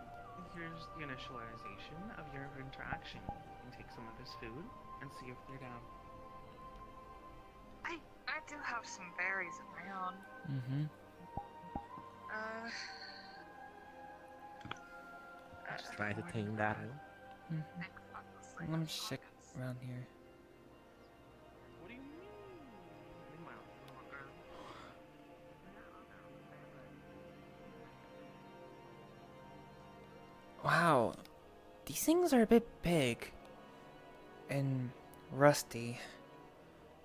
here's the initialization of your interaction. You can take some of this food and see if they're down. I do have some berries of my own. Mm-hmm. Just try to tame that out. Let me just check around here. What do you mean? Wow, these things are a bit big and rusty.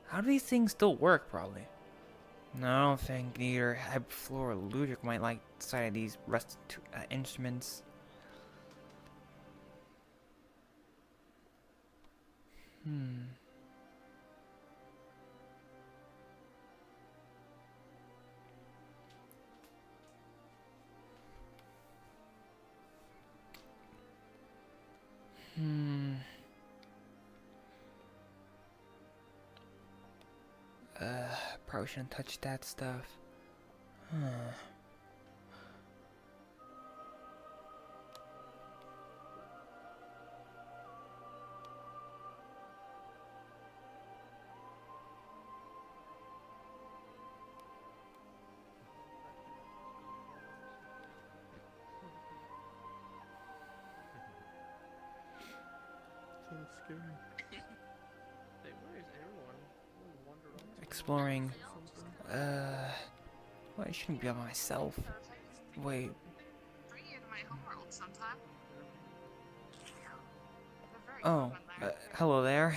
How do these things still work, probably? No, I don't think neither Hebfloor or Ludwig might like the sight of these rusted instruments. Probably shouldn't touch that stuff. So scary. Hey, where is everyone? Exploring. Well, I shouldn't be by myself. Wait. Bring you to my homeworld sometime. They're very Oh, common there. hello there.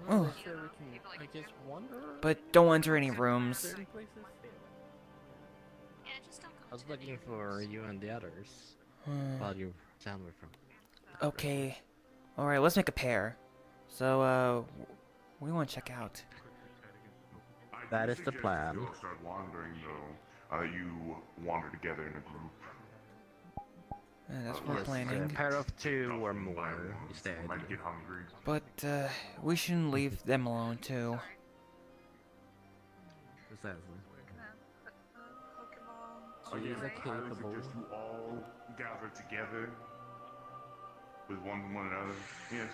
Oh, So we can, I guess, wander. but don't enter any rooms. Certain places. Yeah, just don't I go was to the looking big for rooms. you and the others. While you down with from. Okay. Alright, let's make a pair. So, we want to check out. That is the plan. Don't start wandering though. You wander together in a group. That's what we're Yes, planning. a pair of two Nothing or by more one. instead. You might get hungry. But, we shouldn't leave them alone, too. Precisely. Pokeball. So these are I highly capable. suggest you all gather together with one another. Yes.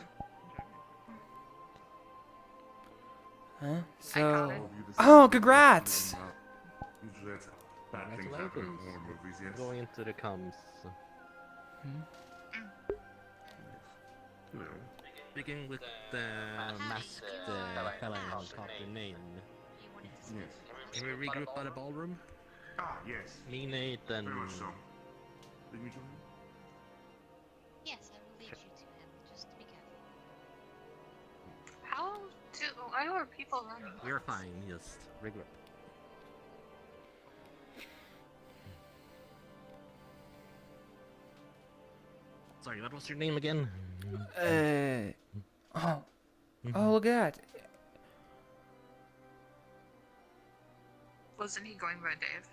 Huh? So... All of you the same Oh, group, congrats! Usually that's bad things happen in Congratulations. horror movies, yes. Going into the comms. Hello. Begin with the masked fella on top of the name. Yes. Can we regroup by the ballroom? Ah, yes. Me, Nate, and... Very much so. Lead me to him? Yes, I will lead you to him. Just be careful. Why are people running? We're fine, just regroup. Sorry, what was your name again? Oh, look at that. Wasn't he going by Dave?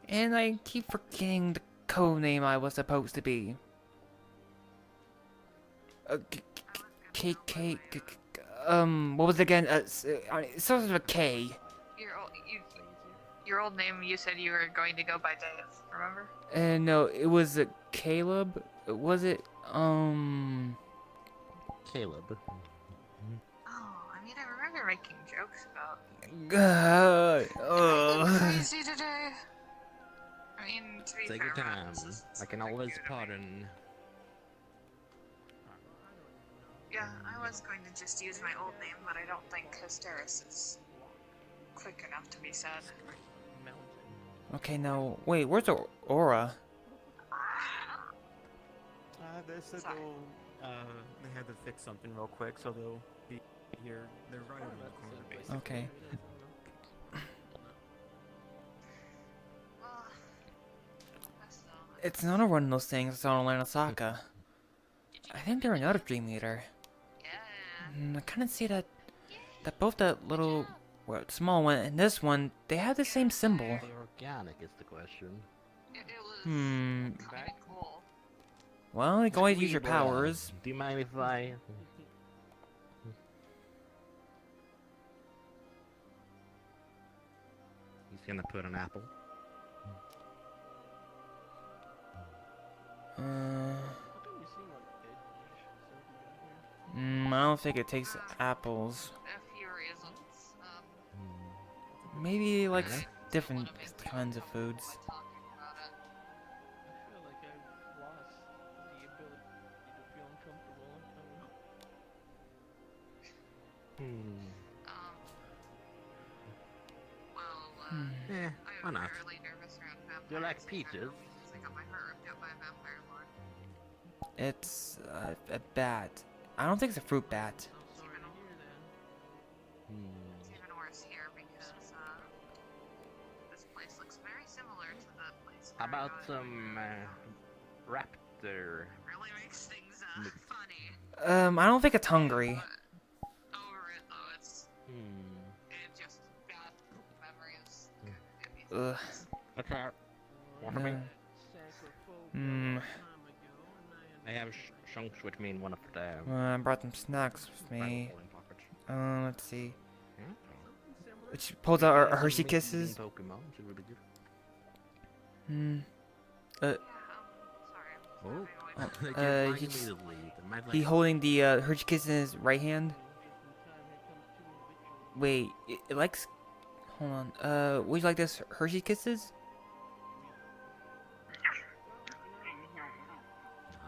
And I keep forgetting the code name I was supposed to be. What was it again? It starts with a K. Your old name. You said you were going to go by Dave. Remember? No, it was Caleb. Was it? Caleb. Oh, I mean, I remember making jokes about. Crazy today. I mean, to be Take fair, your time. this is I can something always new to me. pardon. Yeah, I was going to just use my old name, but I don't think Hysteris is quick enough to be said. Okay, now wait. Where's Aura? They said they had to fix something real quick, so they'll be here. They're right around the corner, basically. Okay. It's not a one of those things that's on Osaka. I think they're another Dream Eater. Yeah. I kind of see that both the little, well, small one and this one, they have the same symbol. The organic is the question. It was Hmm. kind of cool. Well, you can always use your Squeeb, powers. Do you mind if I... He's gonna put an apple. I don't think it takes apples. A few reasons. Maybe he likes Alright. different kinds of foods. By talking about it. I feel like I've lost the ability to feel uncomfortable. Yeah, I why was not? really nervous around vampires. Do you like and peaches? I got my heart ripped out by a vampire lord. It's a bat. I don't think it's a fruit bat. It's even worse here because this place looks very similar to the place. How where I about got it. some raptor? Really makes things funny. I don't think it's hungry. Over it though, it's it just bad memories. Ugh. What's that? What for me? I have chunks with me in one of the... I brought some snacks with me. Let's see. She pulls out her Hershey Kisses. Pokemon, so really good. He holding the Hershey Kisses in his right hand. Wait, it likes. Hold on. Would you like this Hershey Kisses?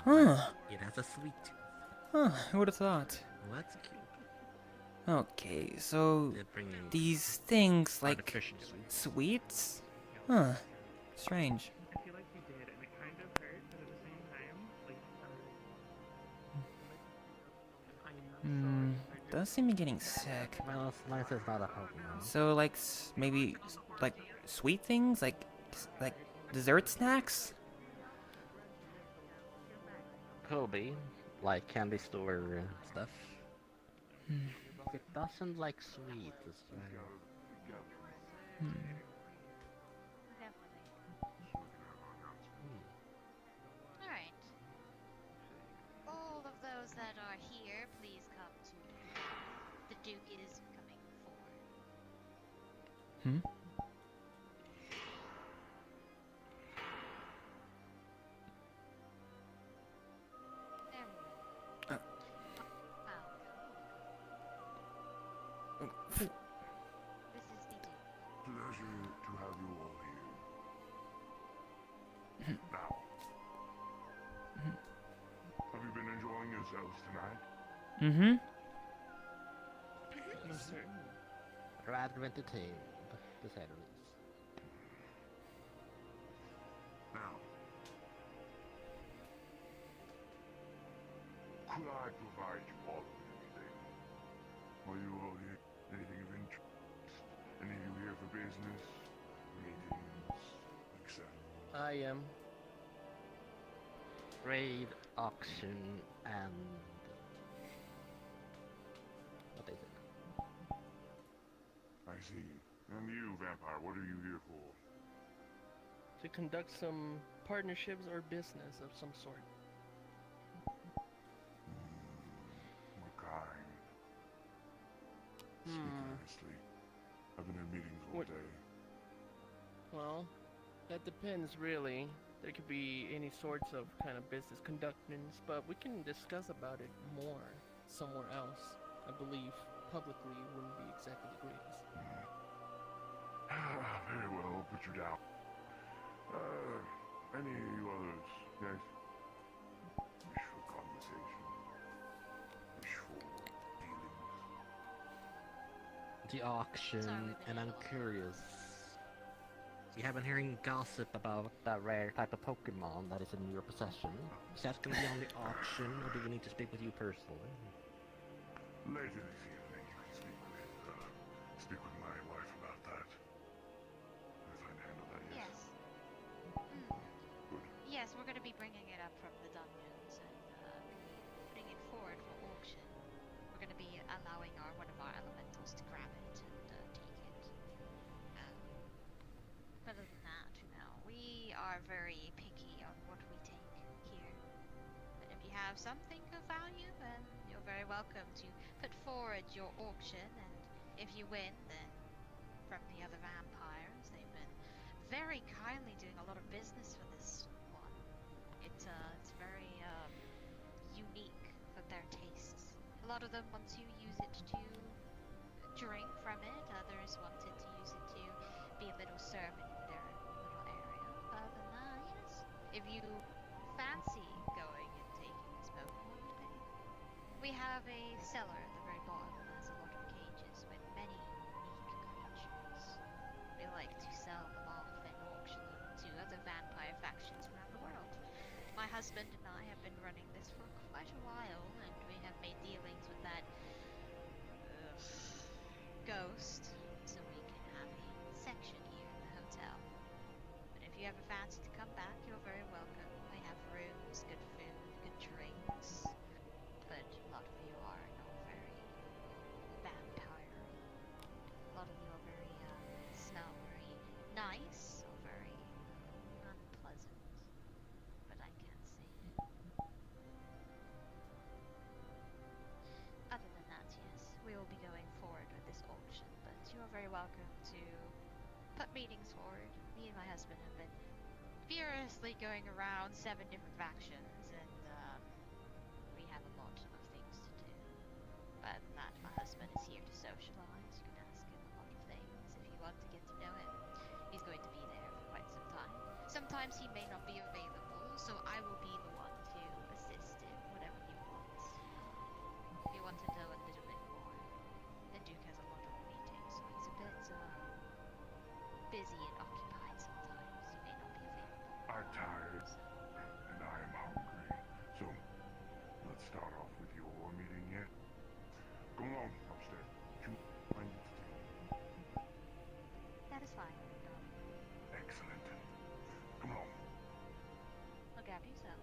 Huh. It has a sweet. Huh. Who would have thought? Well, that's cute. Okay, so They're bringing these things like artificial sweets. sweets? Huh. Strange. I feel like you did, and it kind of hurt, but at the same time, like, Does seem to be getting sick. Well, it's nice it's not a Pokemon. So like maybe like sweet things like dessert snacks? Could be. Like candy store stuff. It doesn't like sweet. It's Alright. All of those that are here, please come to the Duke is coming forward. There we go. This is the Duke. Pleasure to have you all here. Now, have you been enjoying yourselves tonight? rather entertained, to say the least. Now, could I provide you all with anything? Are you all here? Anything of interest? Any of you here for business, meetings, etc.? I am. Trade, auction, and... what is it? I see. And you, vampire, what are you here for? To conduct some partnerships or business of some sort. What kind? Speak honestly. I've been in meetings all day. Well, that depends really. There could be any sorts of kind of business conductments, but we can discuss about it more somewhere else. I believe publicly wouldn't be exactly the greatest. Very well, I'll put you down. Any of you others? Yes? Wish for conversation. Wish for dealings. The auction, and I'm curious. You have been hearing gossip about that rare type of Pokemon that is in your possession. Is that going to be on the auction, or do we need to speak with you personally? Later this evening, you can speak with my wife about that. If I can handle that, yes. Yes. Yes, going to be bringing it up from the dungeons and putting it forward for auction. We're going to be allowing one of our elementals to grab it and take it. But other than that, we are very picky on what we take here. But if you have something of value, then you're very welcome to put forward your auction, and if you win, then from the other vampires, they've been very kindly doing a lot of business for this one. It's very unique for their tastes. A lot of them want to use it to drink from it, others wanted to use it to be a little servant in their little area. Other than that, yes, if you fancy going and taking this Pokemon, then we have a cellar at the very bottom that has a lot of cages with many unique creatures. We like to sell them off and auction them to other vampire factions around the world. My husband and I have been running this for quite a while, and we have made dealings with that ghost, so we can have a section here in the hotel. But if you ever fancy to come back, you're very welcome. We have rooms, good food, good drinks. But a lot of you are not very vampire-y. A lot of you are very, smell very nice or very unpleasant. But I can't say it. Other than that, yes, we will be going forward with this auction, but you are very welcome to put meetings forward. Me and my husband have been furiously going around 7 different factions, and we have a lot of things to do. But other than that, my husband is here to socialize. You can ask him a lot of things if you want to get to know him. He's going to be there for quite some time. Sometimes he may not be available, so I will be the one to assist in whatever you want. If you want to know a little bit more, the Duke has a lot of meetings, so he's a bit busy and occupied sometimes. He may not be available. I'm tired, and I am hungry. So, let's start off with your meeting yet. Come along upstairs. I need to take you. That is fine, darling. Excellent. Come along. I'll grab you so.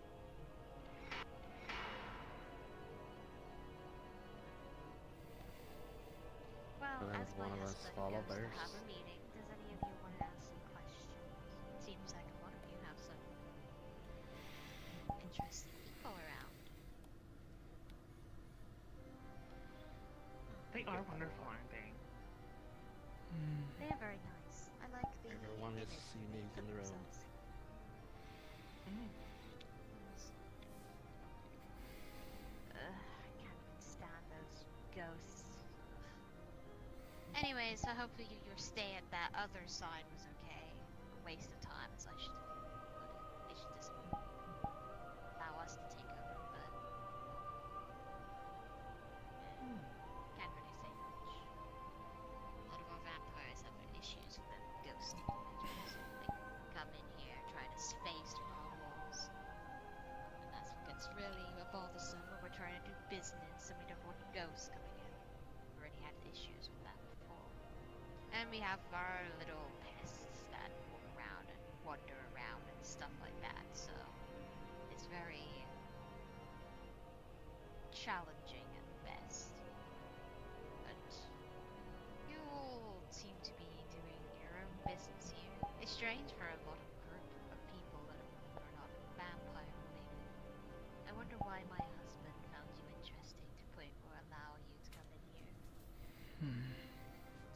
Well, And then as my one of us husband follow goes to theirs. have a meeting, does any of you want to ask some questions? Seems like a lot of you have some interesting people around. They are wonderful, aren't they? They are very nice. I like the Everyone is image they unique make in of their own. themselves. I can't even stand those ghosts. Anyways, so hopefully your stay at that other side was okay. A waste of time, as I should have put it. They should just allow us to take over, but can't really say much. A lot of our vampires have issues with the ghost individuals. They come in here, try to space through our walls. And that's what gets really bothersome when we're trying to do business and we don't want ghosts coming in. We already had issues with that before. And we have our little pests that walk around and wander around and stuff like that, so it's very challenging at best. But you all seem to be doing your own business here. It's strange for a lot of group of people that are not vampire related. I wonder why my husband found you interesting to point or allow you to come in here.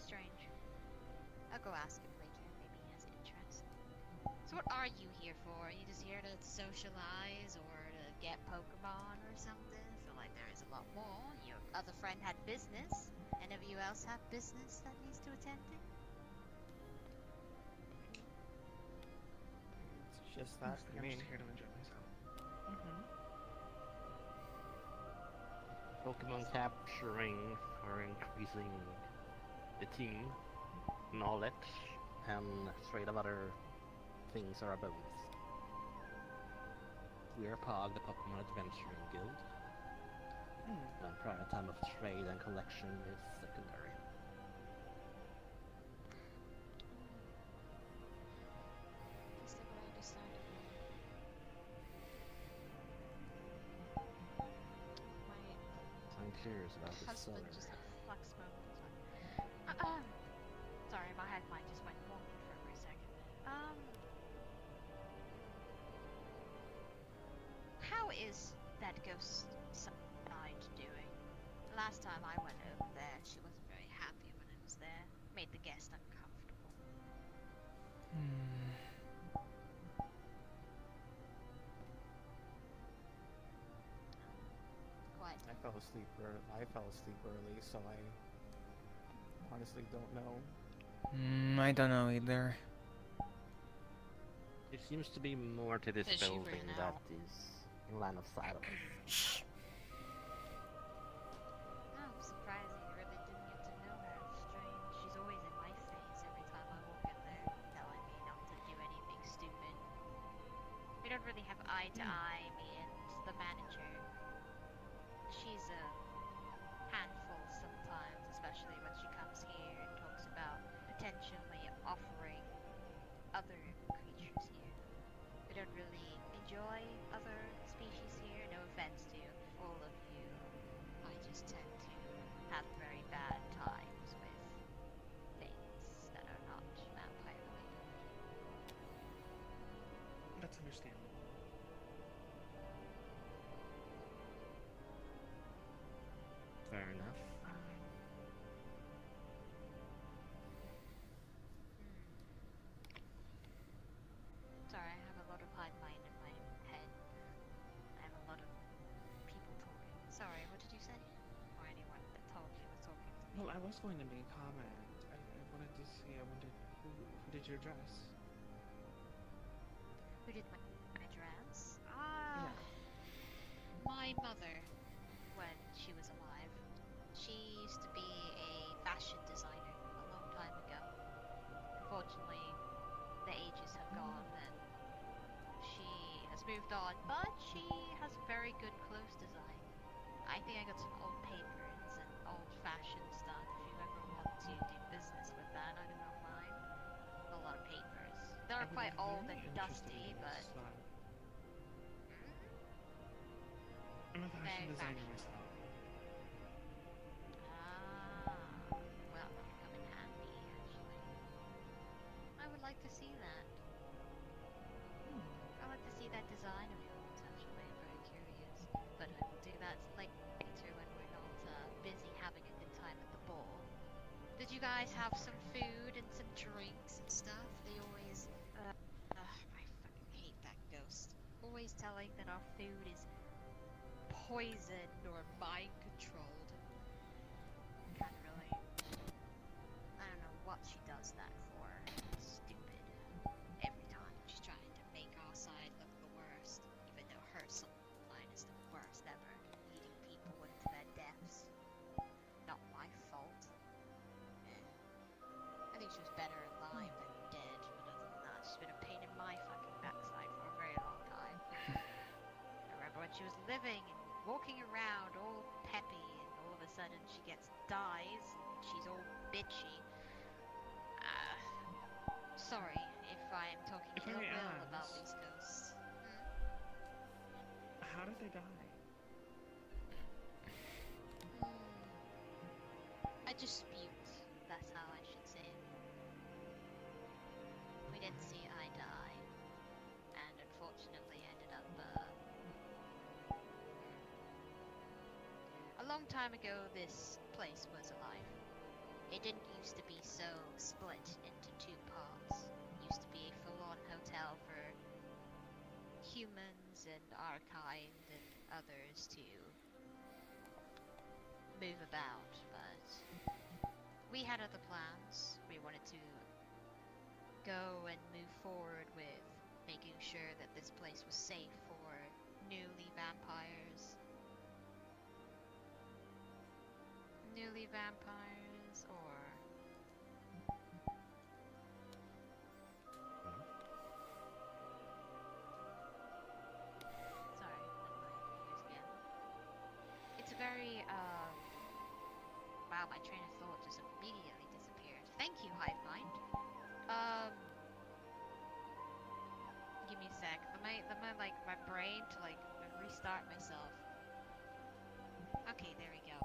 Strange. I'll go ask him later. Maybe he has interest. So what are you here for? Are you just here to socialize or to get Pokemon or something? I feel like there is a lot more. Your other friend had business. Any of you else have business that needs to attend to? It's just that Honestly, for I'm me. just here to enjoy myself. Pokemon capturing are increasing the team knowledge and straight of other things are above us. We are POG, the Pokemon Adventuring Guild. And private time of trade and collection is secondary. Guess they're very understandable. curious about this husband cellar. just like flex moment. Sorry, my head might just went wonky for a brief second. How is that ghost side doing? Last time I went over there, she wasn't very happy when I was there. Made the guest uncomfortable. Quite. I fell asleep early, so I honestly don't know. I don't know either. There seems to be more to this That she building ran that out. is in line of sight of us. No, I'm surprised that you really didn't get to know her. Strange. She's always in my face every time I walk in there, telling me not to do anything stupid. We don't really have eye to eye, me and the manager. She's a handful sometimes, especially when she comes here and talks about potentially offering other creatures here. We don't really enjoy other species here, no offense to all of you. I just tend to have very bad times with things that are not vampire related. That's understandable. Fair enough. Sorry, I have a lot of hive mind in my head. I have a lot of people talking. Sorry, what did you say? Or anyone that told you was talking to me? Well, I was going to make a comment. I wanted to see, who did your dress? Who did my dress? Yeah. My mother, when she was alive. She used to be a fashion designer a long time ago. Unfortunately, the ages have gone and she has moved on, but she has very good clothes design. I think I got some old papers and old-fashioned stuff. If you ever want to do business with that, I do not mind. A lot of papers. They're I would quite be old very and interested dusty, in but this, I'm a fashion very designer fashionable. myself. Well, that would come in handy, actually. I would like to see that. I like to see that design of yours, actually. I'm very curious. But I will do that later when we're not busy having a good time at the ball. Did you guys have some food and some drinks and stuff? They always, I fucking hate that ghost. Always telling that our food is poisoned or mind controlled. Can't really. I don't know what she does that for. Stupid. Every time she's trying to make our side look the worst, even though her side is the worst ever, leading people into their deaths. Not my fault. I think she was better alive than dead, but other than that, she's been a pain in my fucking backside for a very long time. I remember when she was living and walking around all peppy, and all of a sudden she dies, and she's all bitchy. Sorry if I'm talking If I ill may will about ask, these ghosts. how did they die? A dispute, that's how I should say it. We didn't see eye to eye, and unfortunately ended up, A long time ago, this place was alive. It didn't used to be so split into two parts. It used to be a full-on hotel for humans and our kind and others to move about, but we had other plans. We wanted to go and move forward with making sure that this place was safe for newly vampires. Newly vampires, or... Sorry, my ears again. It's a very, Wow, my train of thought just immediately disappeared. Thank you, Hive Mind. Give me a sec. My brain to, restart myself. Okay, there we go.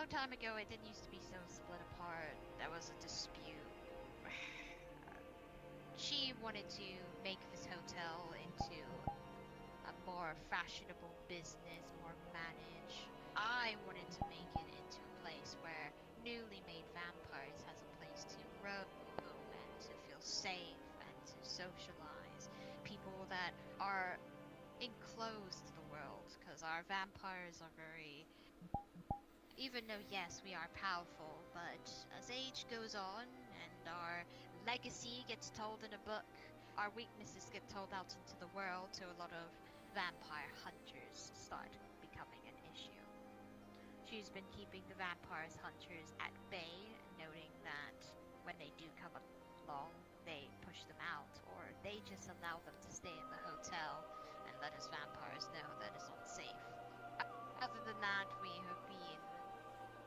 long time ago, it didn't used to be so split apart. There was a dispute. She wanted to make this hotel into a more fashionable business, more managed. I wanted to make it into a place where newly made vampires has a place to roam and to feel safe and to socialize. People that are enclosed to the world, because our vampires are very... Even though, yes, we are powerful, but as age goes on and our legacy gets told in a book, our weaknesses get told out into the world, so a lot of vampire hunters start becoming an issue. She's been keeping the vampires hunters at bay, noting that when they do come along, they push them out, or they just allow them to stay in the hotel and let us vampires know that it's unsafe. Other than that, we have been...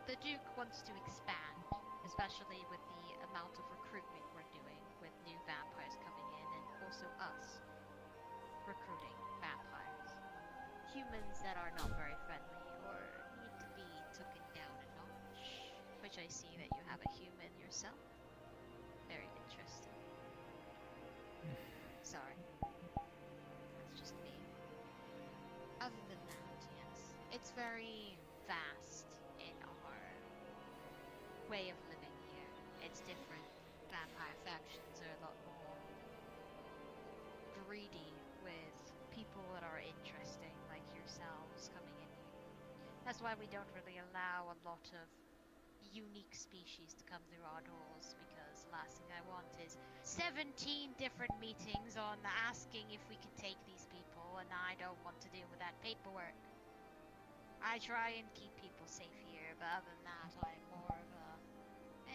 The Duke wants to expand, especially with the amount of recruitment we're doing, with new vampires coming in, and also us recruiting vampires. Humans that are not very friendly, or need to be taken down a notch, which I see that you have a human yourself. Very interesting. Sorry. That's just me. Other than that, yes. It's very vast in our way of living here. It's different. Vampire factions are a lot more greedy with people that are interesting, like yourselves, coming in here. That's why we don't really allow a lot of unique species to come through our doors, because last thing I want is 17 different meetings on asking if we can take these people, and I don't want to deal with that paperwork. I try and keep people safe here, but other than that, I'm more of a,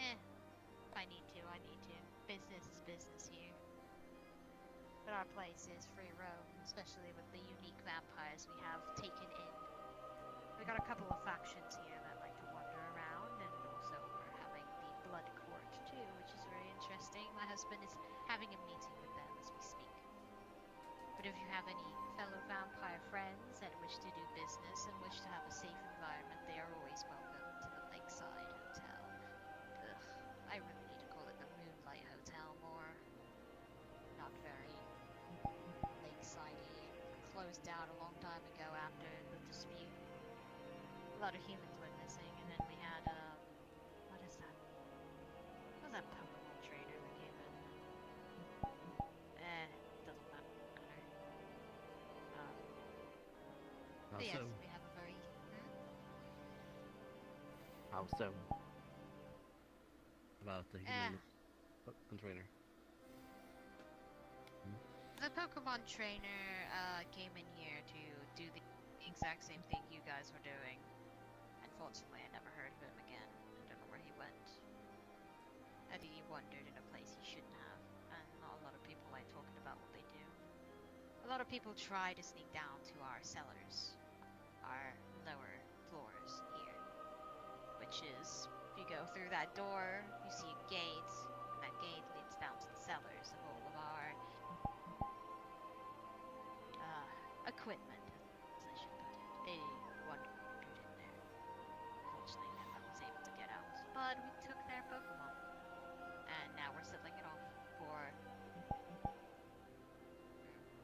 if I need to, I need to. Business is business here. But our place is free roam, especially with the unique vampires we have taken in. We got a couple of factions here that like to wander around, and also we're having the Blood Court too, which is very interesting. My husband is having a meeting with them as we speak. But if you have any fellow vampire friends that wish to do business and wish to have a safe environment, they are always welcome to the Lakeside Hotel. Ugh, I really need to call it the Moonlight Hotel more. Not very lakeside-y. Closed down a long time ago after the dispute. A lot of humans went missing, and then we had, what is that? What was that Pokemon trainer that came in? Doesn't matter. How But yes, so? we have a very... How so? About the human Pokemon trainer. The Pokemon trainer came in here to do the exact same thing you guys were doing. Unfortunately, I never heard of him again. I don't know where he went. I think he wandered in a place he shouldn't have, and not a lot of people like talking about what they do. A lot of people try to sneak down to our cellars, our lower floors here, which is, if you go through that door, you see a gate, and that gate leads down to the cellars of all of our equipment, as I should put it. They wandered in there. Unfortunately, no one was able to get out, but we took their Pokemon, and now we're selling it off for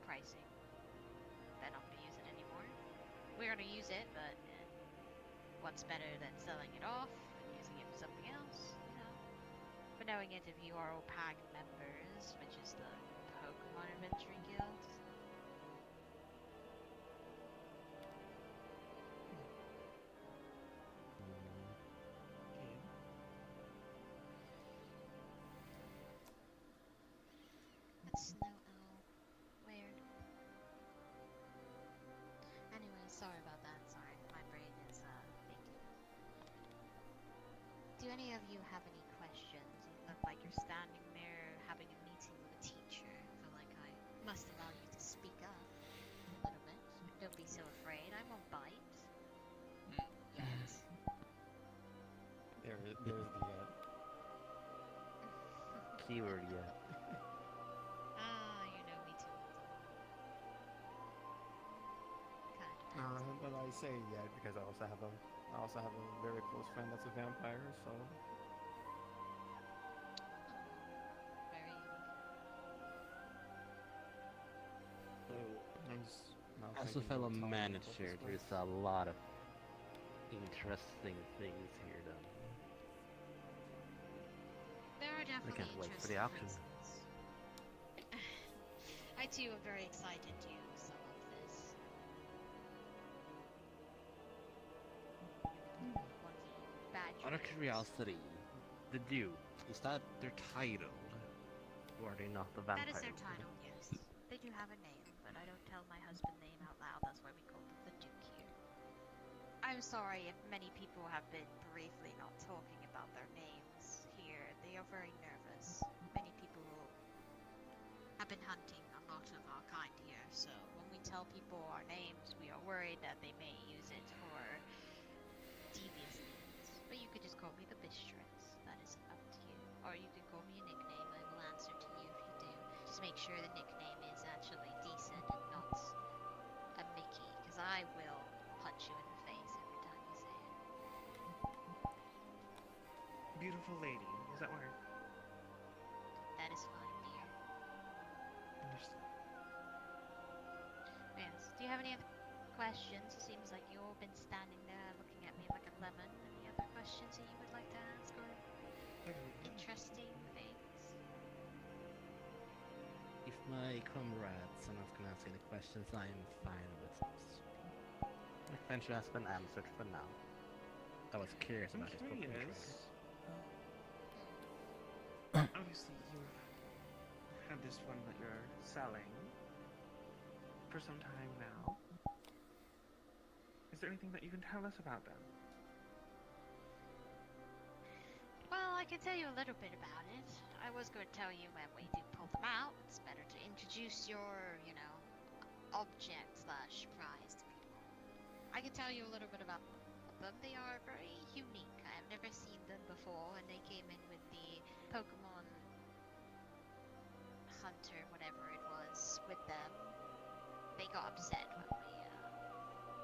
pricing. They're not going to use it anymore. We're going to use it, but what's better than selling it off and using it for something else, you know? But knowing it, if you are OPAG members, which is the Pokemon Adventuring Guild, that's Snow Owl. Weird. Anyway, sorry about that. Sorry, my brain is thinking. Do any of you have any questions? You look like you're standing there having a meeting with a teacher. I feel like I must allow you to speak up a little bit. Don't be so afraid. I won't bite. Yet. There's the Keyword yet. You know me too well. Kind of no, depends. but I say yet because I also have a very close friend that's a vampire, so Very unique. I'm just now As a thinking fellow about telling them about manager, this there's a lot of interesting things here, though. There are I definitely can't wait for the interesting auction. reasons. I too am very excited to sum up this. One of the badge Out of raiders. curiosity, the Duke, is that their title? Or are they not the vampire? That is their title, yes. They do have a name, but I don't tell my husband name out loud. That's why we call them the Duke here. I'm sorry if many people have been briefly not talking about their names here. They are very nervous. Many people have been hunting a lot of our kind here, so when we tell people our names, we are worried that they may use it for devious things. But you could just call me the Mistress. That is up to you. Or you can call me a nickname. I will answer to you if you do. Just make sure the nickname is actually decent and not a Mickey, because I will punch you in the face every time you say it. Beautiful lady. Does that work? That is fine, dear. Understood. Yes. Do you have any other questions? It seems like you've all been standing there looking at me like a lemon. Any other questions that you would like to ask or interesting things? If my comrades are not gonna ask any questions, I am fine with this. My question has been answered for now. I was curious I'm about his Pokemon trader. curious. Obviously, you have this one that you're selling for some time now. Is there anything that you can tell us about them? Well, I can tell you a little bit about it. I was going to tell you when we do pull them out, it's better to introduce your, object slash prize to people. I can tell you a little bit about them. They are very unique. I have never seen them before, and they came in with the Pokemon Hunter, whatever it was, with them. They got upset when we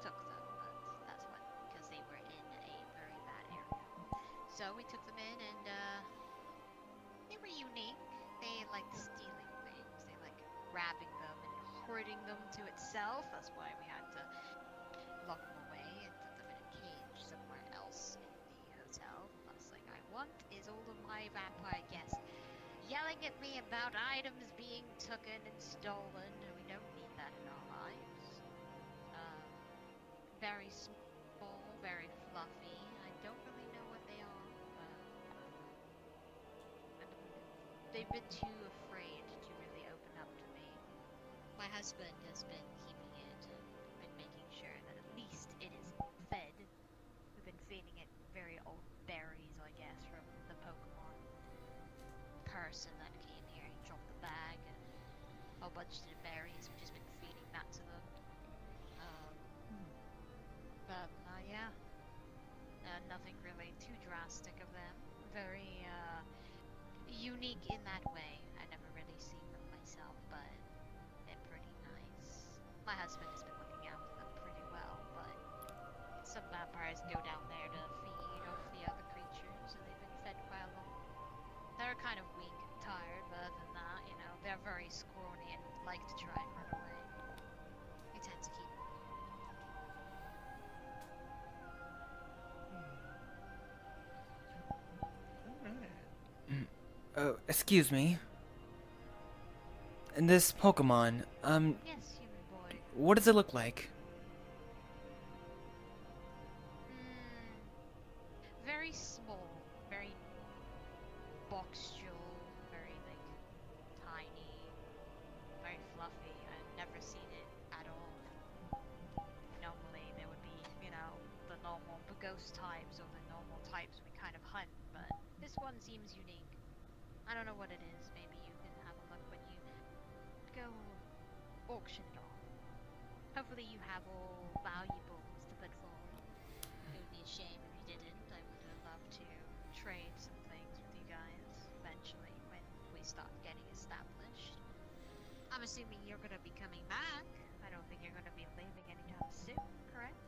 took them, but that's what, because they were in a very bad area. So we took them in, and they were unique. They liked stealing things. They liked grabbing them and hoarding them to itself. That's why we had to lock them away and put them in a cage somewhere else in the hotel. Last thing I want is all of my vampire guests yelling at me about items being taken and stolen. We don't need that in our lives. Very small, very fluffy. I don't really know what they are, but they've been too afraid to really open up to me. My husband has been keeping it and been making sure that at least it is fed. We've been feeding it very old berries, I guess, from the Pokemon person that came here. He dropped the bag and a whole bunch of the berries. We've just been feeding that to them. But yeah, nothing really too drastic of them. Very unique in that way. I never really seen them myself, but they're pretty nice. My husband has been looking out for them pretty well, but some vampires go down there to feed off the other creatures, and they've been fed quite a lot. They're kind of weak and tired, but other than that, they're very scrawny and like to try and run away. We tend to keep them. Excuse me. And this Pokemon, Yes, human boy. what does it look like? Very small, very boxual, very tiny, very fluffy. I've never seen it at all. Normally there would be, the normal ghost types or the normal types we kind of hunt, but this one seems unique. I don't know what it is. Maybe you can have a look when you go auction it off. Hopefully you have all valuables to put forward. It would be a shame if you didn't. I would have loved to trade some things with you guys eventually when we start getting established. I'm assuming you're going to be coming back. I don't think you're going to be leaving anytime soon, correct?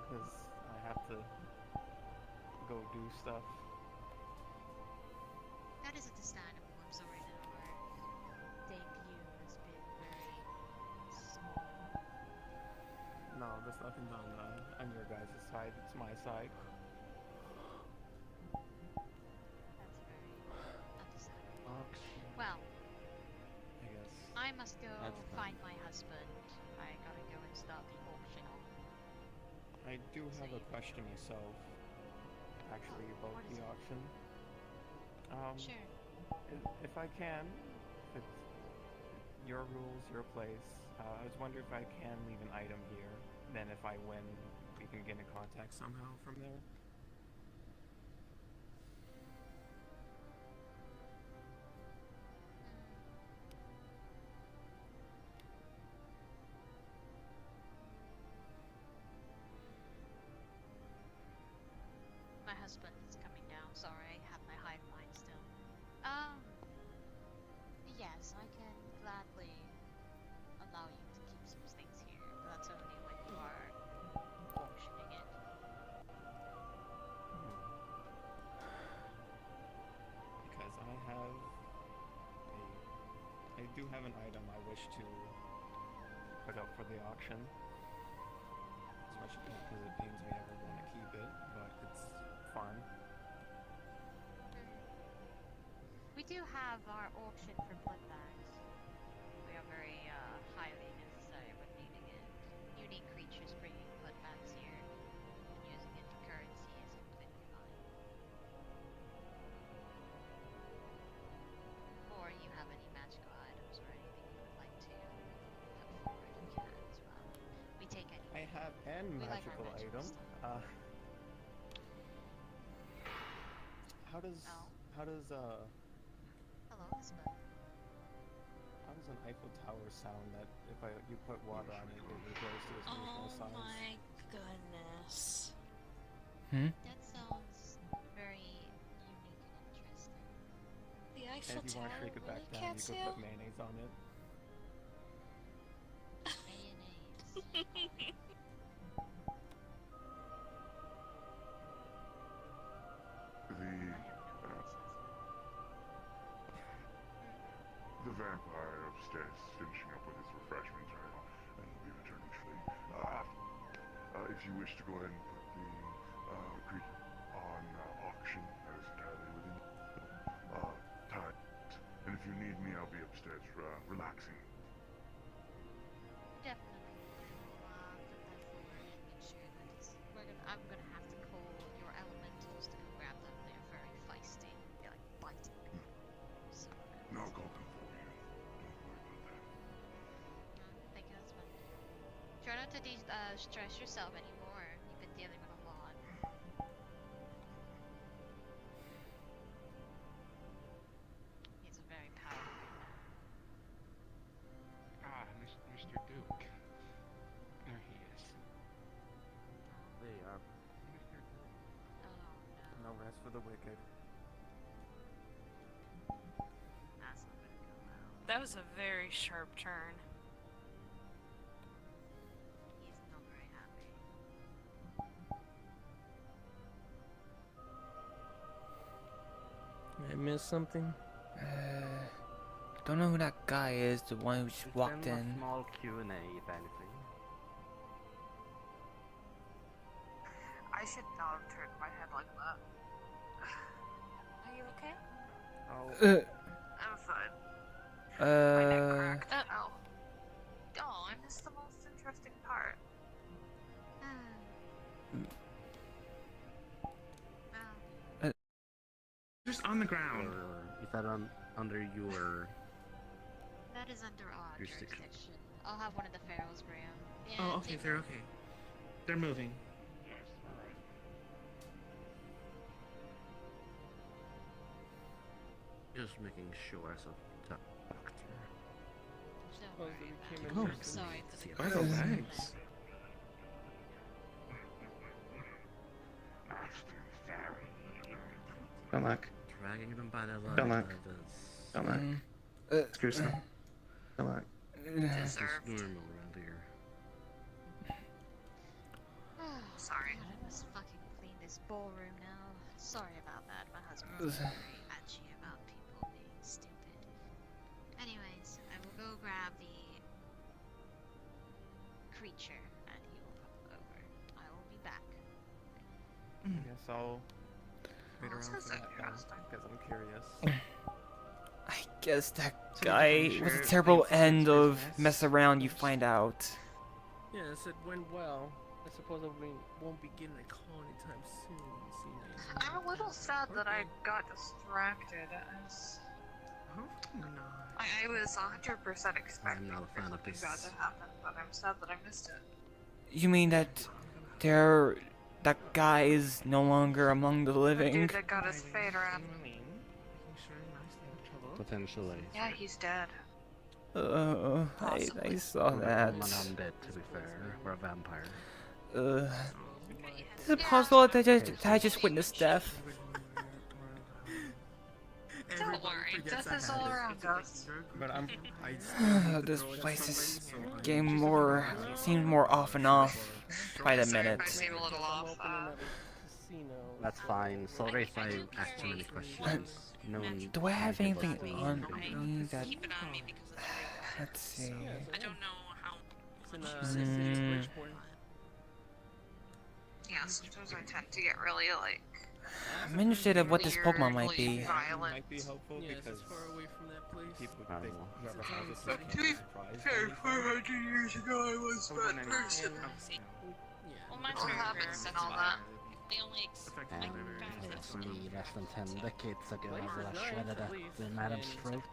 because I have to go do stuff. That is understandable. I'm sorry that our debut has been very small. No, there's nothing on your guys' side. It's my side. That's very understandable. Auction. Well, I guess. I must go That's find fine. my husband. I gotta go and start the auction off. I do have a question myself, actually, about what is the it? auction. Sure. If I can, if it's your rules, your place, I was wondering if I can leave an item here. Then if I win, we can get in contact somehow from there. My husband is coming down. Sorry, I have my hive mind still. Yes, I can gladly allow you to keep some things here, but that's only when you are auctioning it. Because I do have an item I wish to put up for the auction. As much as it pains me, I would want to keep it, but it's fun. We do have our auction for blood bags. We are very highly necessary when needing it. Unique creatures bringing blood bags here and using it for currency is completely fine. Or you have any magical items or anything you would like to put forward, you can as well. We take any. I have an We like our magical magical item. stuff. How does Oh. Hello, husband. how does an Eiffel Tower sound that if you put water on it, it grows to its original Oh size? my goodness. That sounds very unique and interesting. The And Eiffel if you want to Tower shrink it back really, down, you could Catsio? put mayonnaise on it. Mayonnaise. The vampire upstairs is finishing up with his refreshments right now, and will be returning shortly. If you wish to go ahead and put the creature on auction, that is entirely within time. And if you need me, I'll be upstairs relaxing. Definitely. We'll put that forward and make sure that it's, I'm gonna have to call your elementals to go grab them. They're very feisty. They're like biting. So No, I'll call them for you. Don't worry about that. thank you, husband. Try not to stress yourself anymore. You've been dealing with a lot. He's very powerful right now. Ah, Mr. Duke. There he is. They are. Oh No rest for the wicked. That's not gonna go well. That was a very sharp turn. He's not very happy. I missed something? Don't know who that guy is, the one who just Send walked them a in. small Q&A, if anything. I should not have turned my head like that. Are you okay? Oh, I'm fine. My neck Uh, cracked. Ow. Oh, I missed the most interesting part. Just on the ground. Or is that under your... That is under our Jurisdiction. jurisdiction. I'll have one of the pharaohs bring him. Yeah, Oh, okay, take they're him. okay. They're moving. Just making sure as a doctor. Don't Oh, worry they about came it. in I'm first. sorry for the Why are those bags? Don't look. Dragging them by the leg. Don't look. That is Don't look. Screw some. Don't look. Deserved. normal around here. sorry. I must fucking clean this ballroom now. Sorry about that. My husband's very edgy about people being stupid. Anyways, I will go grab the creature and he will come over. I will be back. I guess I'll wait Well, around sounds for that then, interesting. because I'm curious. I guess that So guy you was a sure terrible things end fits of business? mess around, you find out. Yes, it went well. I suppose we won't be getting a call anytime soon. I'm a little sad that I got distracted. I was 100% expecting not a fan of something this. bad to happen, but I'm sad that I missed it. You mean that that guy is no longer among the The living? dude that got his fade around. Potentially. Yeah, he's dead. I saw that. I'm an undead, to be fair. We're a vampire. Is it possible that I just witnessed death? Don't worry, death is all around us. But This place is getting more, seems more off and off by the minute. I seem a little off. That's fine. Sorry if I ask too many questions. No one Do I have can give us anything the on information. me that? Keep it on me because of the Let's see. I don't know how Yeah, sometimes I tend to get really, like, I'm interested in what this Pokemon might weirdly be. violent. might be helpful Yes, because it's far away from that place. people I think don't know. whoever has this But can't to be be surprised. fair, by 400 years ago I was anything. that person. Well, mine's All very habits rare. and all that. They only expect And it's me less than 10 decades ago, I was shredded up in Madam's throat.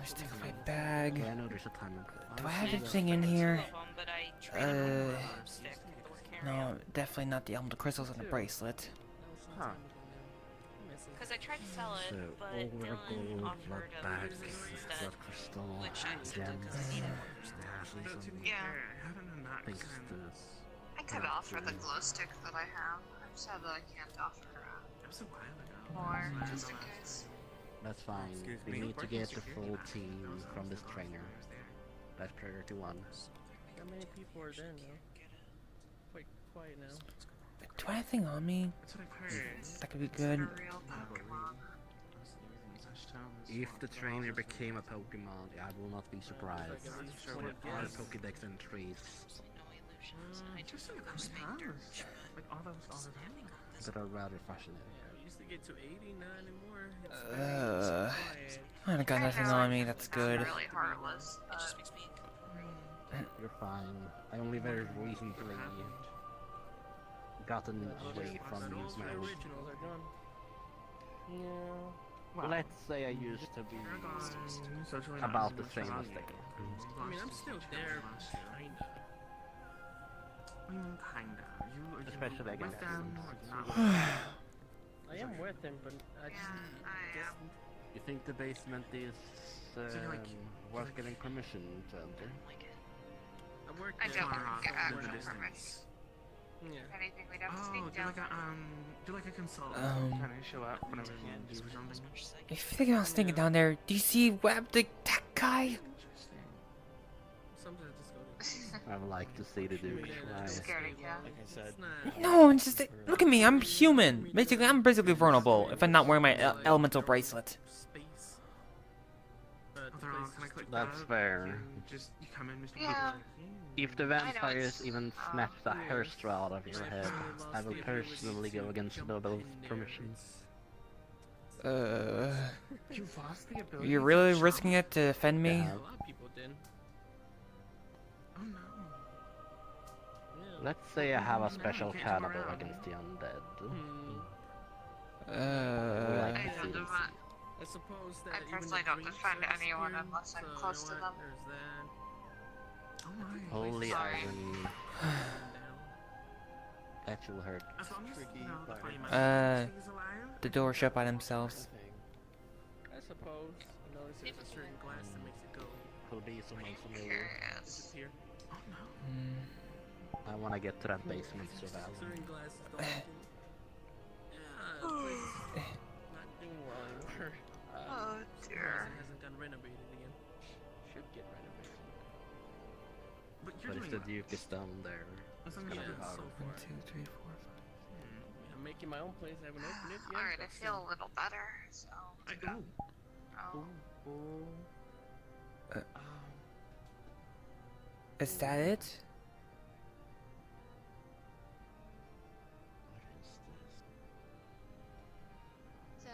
Let's take my bag. Yeah, I know there's a time limit. Do I have anything in here? but I traded Uh, stick with No, definitely not the emerald crystals and the bracelet. Huh. Because I tried to sell it, So, but all the Dylan gold, offered blood a bags, loser instead, blood crystal, which I accepted gems, because I needed Yeah. things to... I could offer the glow stick that I have. I'm sad that I can't offer more, just in case. That's fine. Excuse We me? need to get the full team from this trainer. That's priority 1. How many people are there now? Quite quiet now. Do I have anything on me? That could be good. A real Pokemon. If the trainer became a Pokemon, I will not be surprised. Our Pokédex entries that are rather fascinating. We used to get to 89 and more. I got nothing on me, that's good. Really heartless, but You're fine. I only very recently gotten away from my originals are gone. Yeah. Let's say I used to be about the same as they. I mean, I'm still there, kinda. Especially against I am with him, but I just. You think the basement is worth getting permission to enter? I work I there. don't get I'm actual working. permits. Yeah. If anything, we'd have to Oh, sneak down. do like a consultant Um, kind of show up whenever you do something? If you think about sneaking down there, do you see Web the tech guy? Sometimes I just go to. I would like to see the Duke try. Scared of cat. Like I said, No, it's just look at me. I'm human. I'm basically vulnerable if I'm not wearing my elemental bracelet. Space. That's fair. Just you come in, Mr. Yeah. If the vampires it's, even snatch the hair straw out of your head, I will personally go against Nobel's permission. You lost the ability You're to really jump? risking it to defend me? Yeah. A lot of people did. Oh no. Yeah. Let's say I have a special cannibal against the undead. I Like don't to know. I suppose that I even personally the don't drinks defend are anyone skewed, unless I'm so close to you know them. what, There's that. Oh my. Holy Sorry. irony. Down. That will hurt. As long as Tricky, you know the but- party Uh, member stays alive. The door shut by themselves. I suppose. I notice there's a certain glass that makes it go Could be someone familiar. Curious. disappear. Oh no. Hmm. I wanna get to that basement so bad. Certain glasses don't make it. Yeah, the place is not doing well anymore. Oh dear. It hasn't gotten renovated again. Should get renovated. But you're But if doing the Duke is down there, As long as Yeah. you're good so 1, far. 2, 3, 4, 5. I'm making my own place. I haven't opened it yet. Alright, I but feel still. a little better, so. Ooh. Oh. Ooh. Uh. Um, Is that it? What is this? So,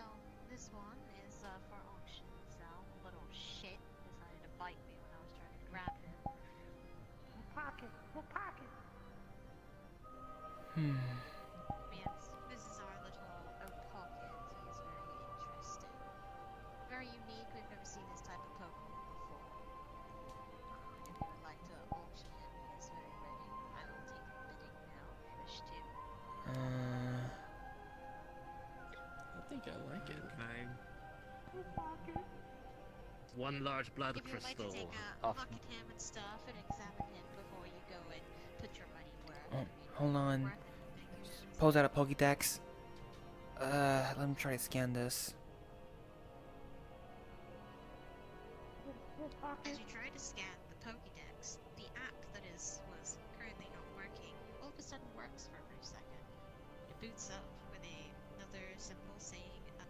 this one is for auction. So, little shit decided to bite me when I was trying to grab him. Hmm. Yes, this is our little oak pocket. He's very interesting. Very unique. We've never seen this type of Pokemon before. If you would like to auction him, he is very ready. I will take the bidding now if you wish to. I think I like it. Okay. One large blood If you would like to crystal. take a look at him and stuff and examine him before you go and put your money where Oh, you mean hold on. worth anything, you can easily- Pulls out a Pokédex. Let me try to scan this. As you try to scan the Pokédex, the app that was currently not working all of a sudden works for a brief second. It boots up with another symbol saying a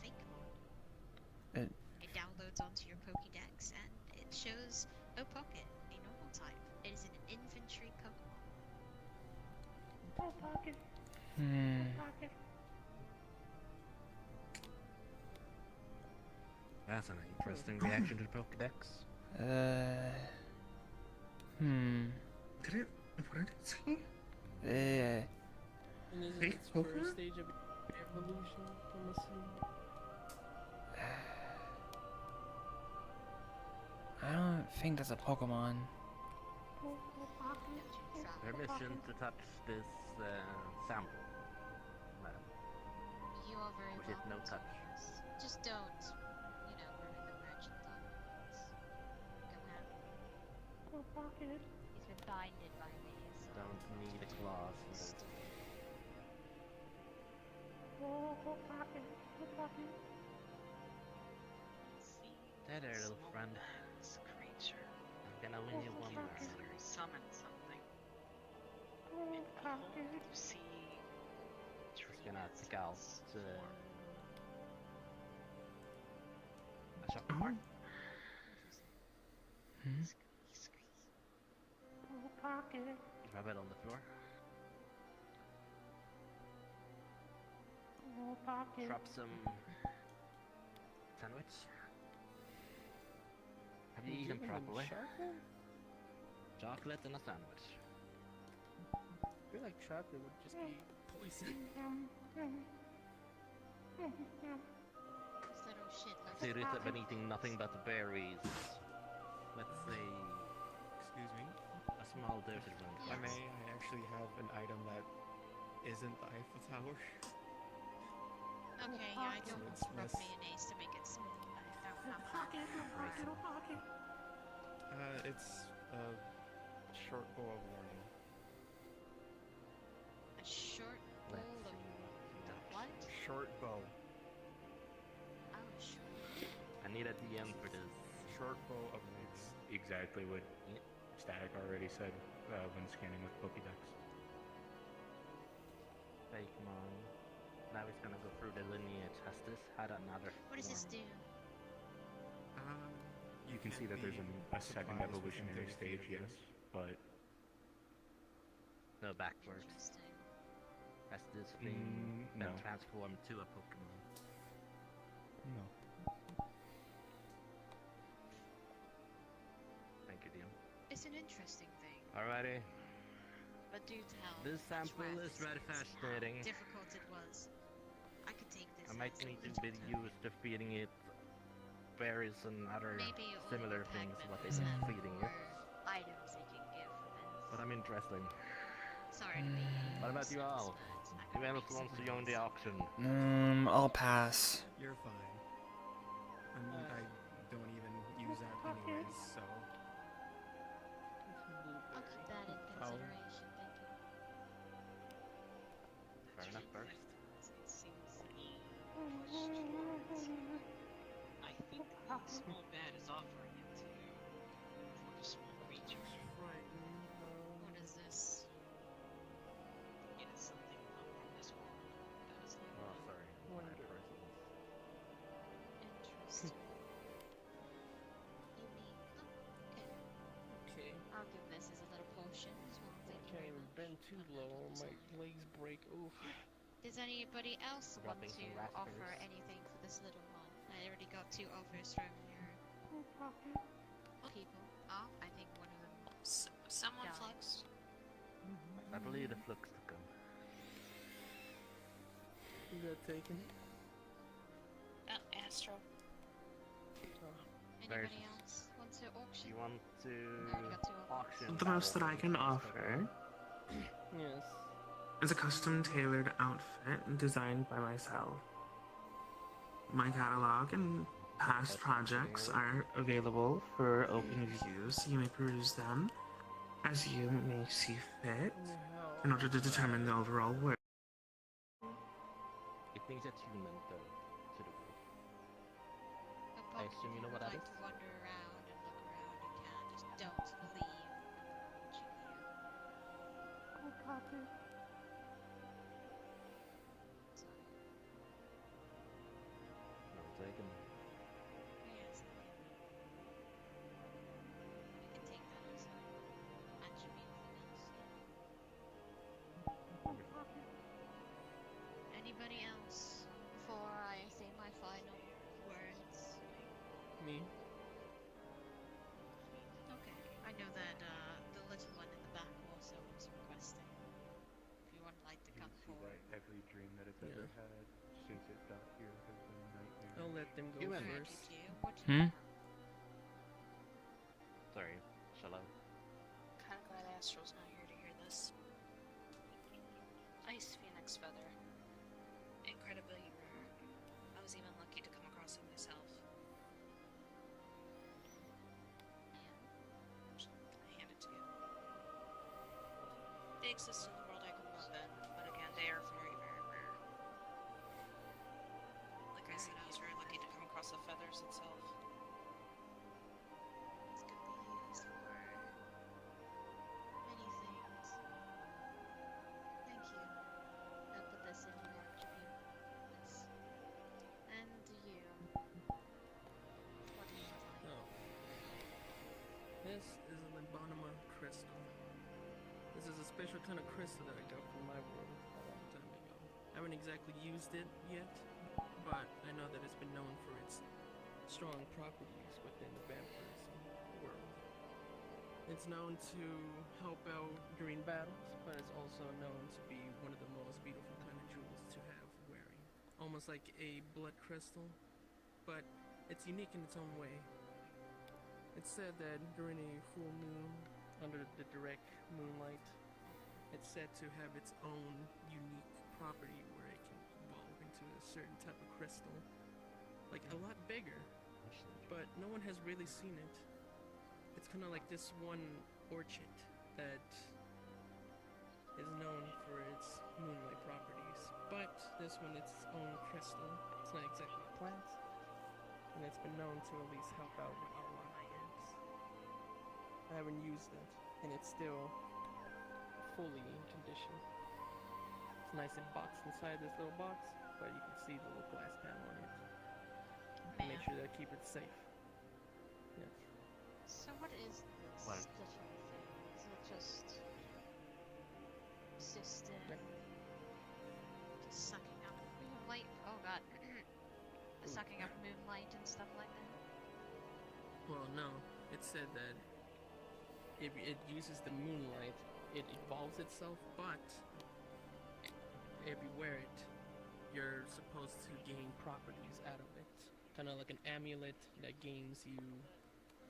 fake mon. It downloads onto your Pokédex and it shows Pocket, a normal type. It is an infantry Pokemon. Hmm. That's an interesting reaction to the Pokedex. Hmm. Did it? What did it say? And this is Fake its first Pokemon? stage of evolution, I'm assuming. I don't think that's a Pokemon. Permission to touch this sample, madam. You are very Which is welcome no to, touch. yes. Just don't, ruin the merchandise. Go ahead. He's been binded by me, so... Don't need a claws. There, little friend. This creature I'm gonna win you one more. summon something. And behold, you see Just gonna pick out a shopping cart. Hmm? Drop it on the floor. Drop some sandwich. Have you eaten Giving them properly? chocolate? Chocolate and a sandwich. I feel like chocolate would just be poison. This little shit likes Serious to have been eating nothing but berries. Let's say Excuse me. a small dosage If one. I may, I actually have an item that isn't the Eiffel Tower. Okay, yeah, I don't It's rub less- mayonnaise to make it smooth. I don't have It's a short bow of warning. a short Let's bowl of see. the what? Short bow. Oh, short. I need a DM for this. Short bow of warning. Exactly what Static already said when scanning with Pokédex. Fake mom. Now he's gonna go through the lineage. Has this had another What does this form? do? You can see that there's a second supplies evolutionary within 30 stage, feet of yes, but No, backwards. Interesting. Has this thing no. been transformed to a Pokemon? no. Thank you, DM. It's an interesting thing, Alrighty. but do tell This much sample worth is very how fascinating. difficult it was. I could take this. I might as a need to little be token. used to feeding it berries and other Maybe all similar the pack things what members it's have feeding more it. items they can give for this. But I'm interested. Sorry to be. What about you all? Who else wants to join the auction? I'll pass. You're fine. I mean, I don't even use that anyways, so. I'll keep that in consideration. Thank you. Fair enough first. it seems he pushed towards. I think the small bat is offering it to you for the small creature. What is this? I'll give this as a little portion as well. I Thank you can't very even much. bend too Put that low, to the my side. legs break. Oof. Does anybody else want Rubbing to some offer raspberries. anything for this little one? I already got 2 offers from your people. Oh, I think one of them. Someone Died. flexed. I believe the flux took him. Is that taken? Astro. Anybody There's- else want to Do auction? you want to I already got 2 offers. auction? The most that I battle can for offer Yes. is a custom tailored outfit designed by myself. My catalog and past projects are available for open views. You may peruse them as you may see fit in order to determine the overall work. It means attunement though to the world. But I Pocket, assume if you know would what that like is? to wander around and look around, you can. Just don't leave when we're watching you. Sorry. No taken. Yes, I can. We can take that as an attribute for this. Anybody else before I say my final words? Me? Okay. I know that the little one in the back also was requesting. If you would like to come See forward. that every dream that it's Yeah. ever had since it got here has been nightmares. I'll let them go You win. Alright, first. you do. What do you have? Sorry. Shalom. Kind of glad Astro's not here to hear this. Ice Phoenix Feather. Incredibly rare. I was even lucky to come across it myself. I hand it to you. They exist in the world I grew up in, but again, they are very, very rare. Like I said, I was very lucky to come across the feathers itself. This could be used for many things. Thank you. I'll put this in my attribute list. And you. What do you would like? Oh. This is a Libonima crystal. This is a special kind of crystal that I got from my world a long time ago. I haven't exactly used it yet, but I know that it's been known for its strong properties within the vampirism world. It's known to help out during battles, but it's also known to be one of the most beautiful kind of jewels to have wearing. Almost like a blood crystal, but it's unique in its own way. It's said that during a full moon, under the direct moonlight, it's said to have its own unique property where it can evolve into a certain type of crystal. Like a lot bigger, but no one has really seen it. It's kind of like this one orchid that is known for its moonlight properties, but this one it's its own crystal. It's not exactly a plant, and it's been known to at least help out with a lot of things. I haven't used it, and it's still fully in condition. It's nice and boxed inside this little box, but you can see the little glass panel on it. Make sure that I keep it safe. Yes. So what is this What? little thing? Is it just system just sucking up moonlight? Oh god. Sucking up moonlight and stuff like that? Well, no. It said that if it uses the moonlight, it evolves itself, but if you wear it, you're supposed to gain properties out of it. Kind of like an amulet that gains you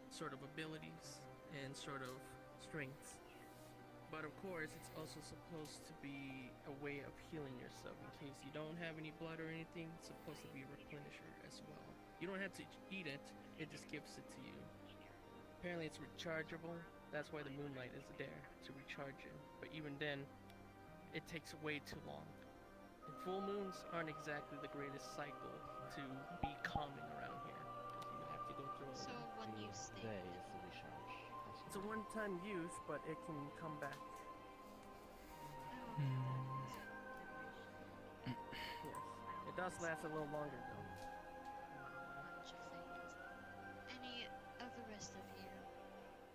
sort of abilities and sort of strengths. But of course, it's also supposed to be a way of healing yourself in case you don't have any blood or anything. It's supposed to be a replenisher as well. You don't have to eat it, it just gives it to you. Apparently it's rechargeable, that's why the moonlight is there, to recharge you. But even then, it takes way too long. And full moons aren't exactly the greatest cycle to be common around here. 'Cause you have to go through So it. when you stay Day with is the recharge. It's a one-time use, but it can come back. Oh, okay, that is a liberation. Yes. It does last a little longer though. Bunch of things. Any of the rest of you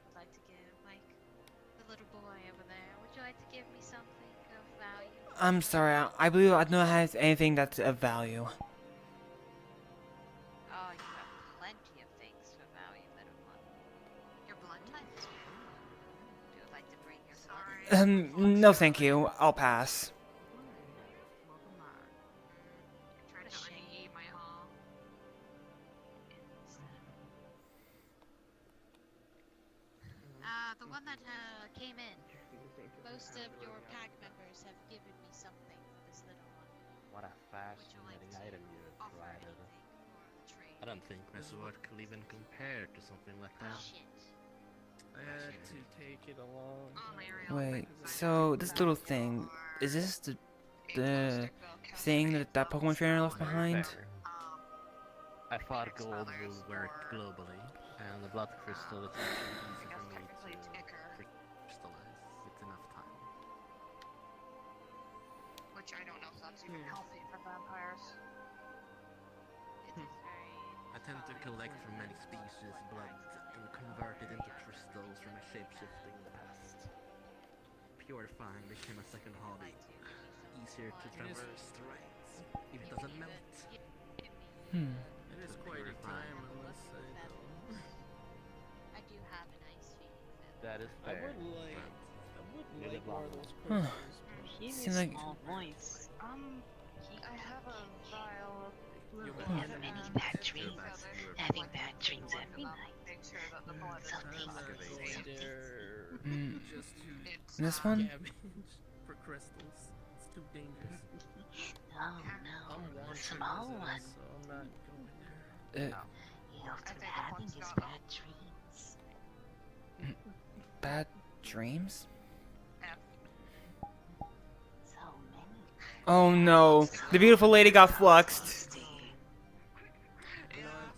would like to give Mike boy over there, would you like to give me something of value? I'm sorry, I believe I don't have anything that's of value. Oh, you have plenty of things for value, little one. Your blood type is good. Would you like to bring your blood? No thank you. I'll pass. Tried to uneat my haul. The one that came in. Most of your pack members have given me something for this little one. What a fascinating item you have provided. I don't think my sword could even compare to something like that. Shit. I had to take it along. Wait, so this little thing, is this the thing that that Pokemon trainer left behind? I thought gold will work globally, and the blood crystal is actually easy for me to crystallize with enough time. Which I don't know if that's even healthy for vampires. It is very. I tend to collect from many species blood and convert it into crystals from my shapeshifting in the past. Purifying became a second hobby. Easier to traverse terrains, if it doesn't melt. It is quite a time, I must say, though. I do have a nice feeling for that. That is I fair. would like more of those Huh. crystals. He's Seems like- small voice. I have a vial of You fluid. have in many it. bad dreams. Having bad dreams every night. Make sure that the blood is Something I'm not safe. going there just to It's, This one? scavenge for crystals. It's too dangerous. Oh I'm no, the wanted small as it one. is, so I'm not going there. He'll I be think having it's his not- bad dreams. Bad dreams? So many. Oh no, the beautiful lady got fluxed.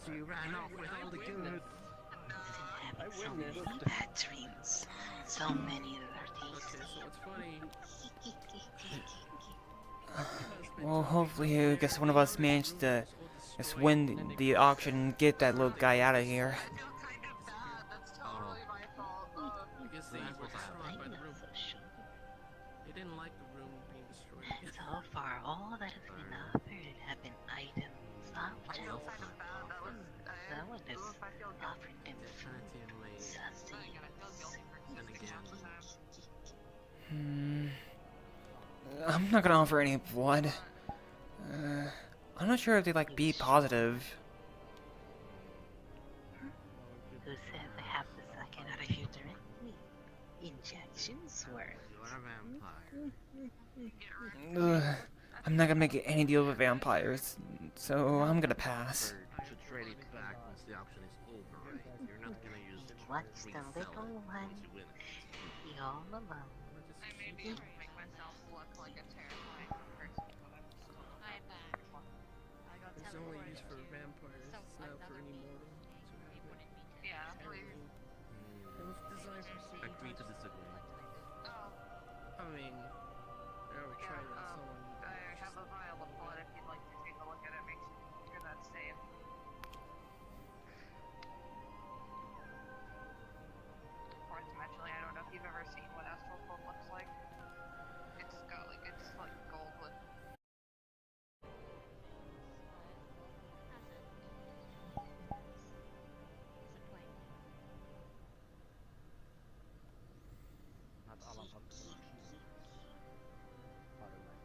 She ran off with all the goods. Having so many bad dreams. So many that are Okay, tasty. so it's funny. Well, hopefully, I guess one of us managed to just win the auction and get that little guy out of here. I feel kind of bad. That's totally my fault. I guess they were destroyed by the room. So sure. They didn't like the room being destroyed. I guess. So far, all that has been offered have been items, I feel objects. kind of bad. That was. No one has I feel guilty. offered them food, sustenance. I feel guilty for And choosing again. half the time. I'm not gonna offer any blood. I'm not sure if they like B positive. Who says I have to suck it out of you directly? Injections work. You're a vampire. Ugh, I'm not gonna make any deal with vampires, so I'm gonna pass. To trade it back once the auction is over, right? You're not gonna use it to Watch the resell little it one once you win it. be all alone. I may be trying to make myself look like a terrifying person, but I'm still. I'm back. I got It's only teleported used for to vampires. some It's not for another any being. mortal. They wanted me to. Yeah, Apparently, it was designed for super. Agree to disagree. Oh, I mean, I already yeah, tried it on someone. I have a vial of blood if you'd like to take a look at it. Make sure that's safe. Fourth-dimensionally, I don't know if you've ever seen what astral cold looks like. It's got like gold with. Not all of us. Pardon me.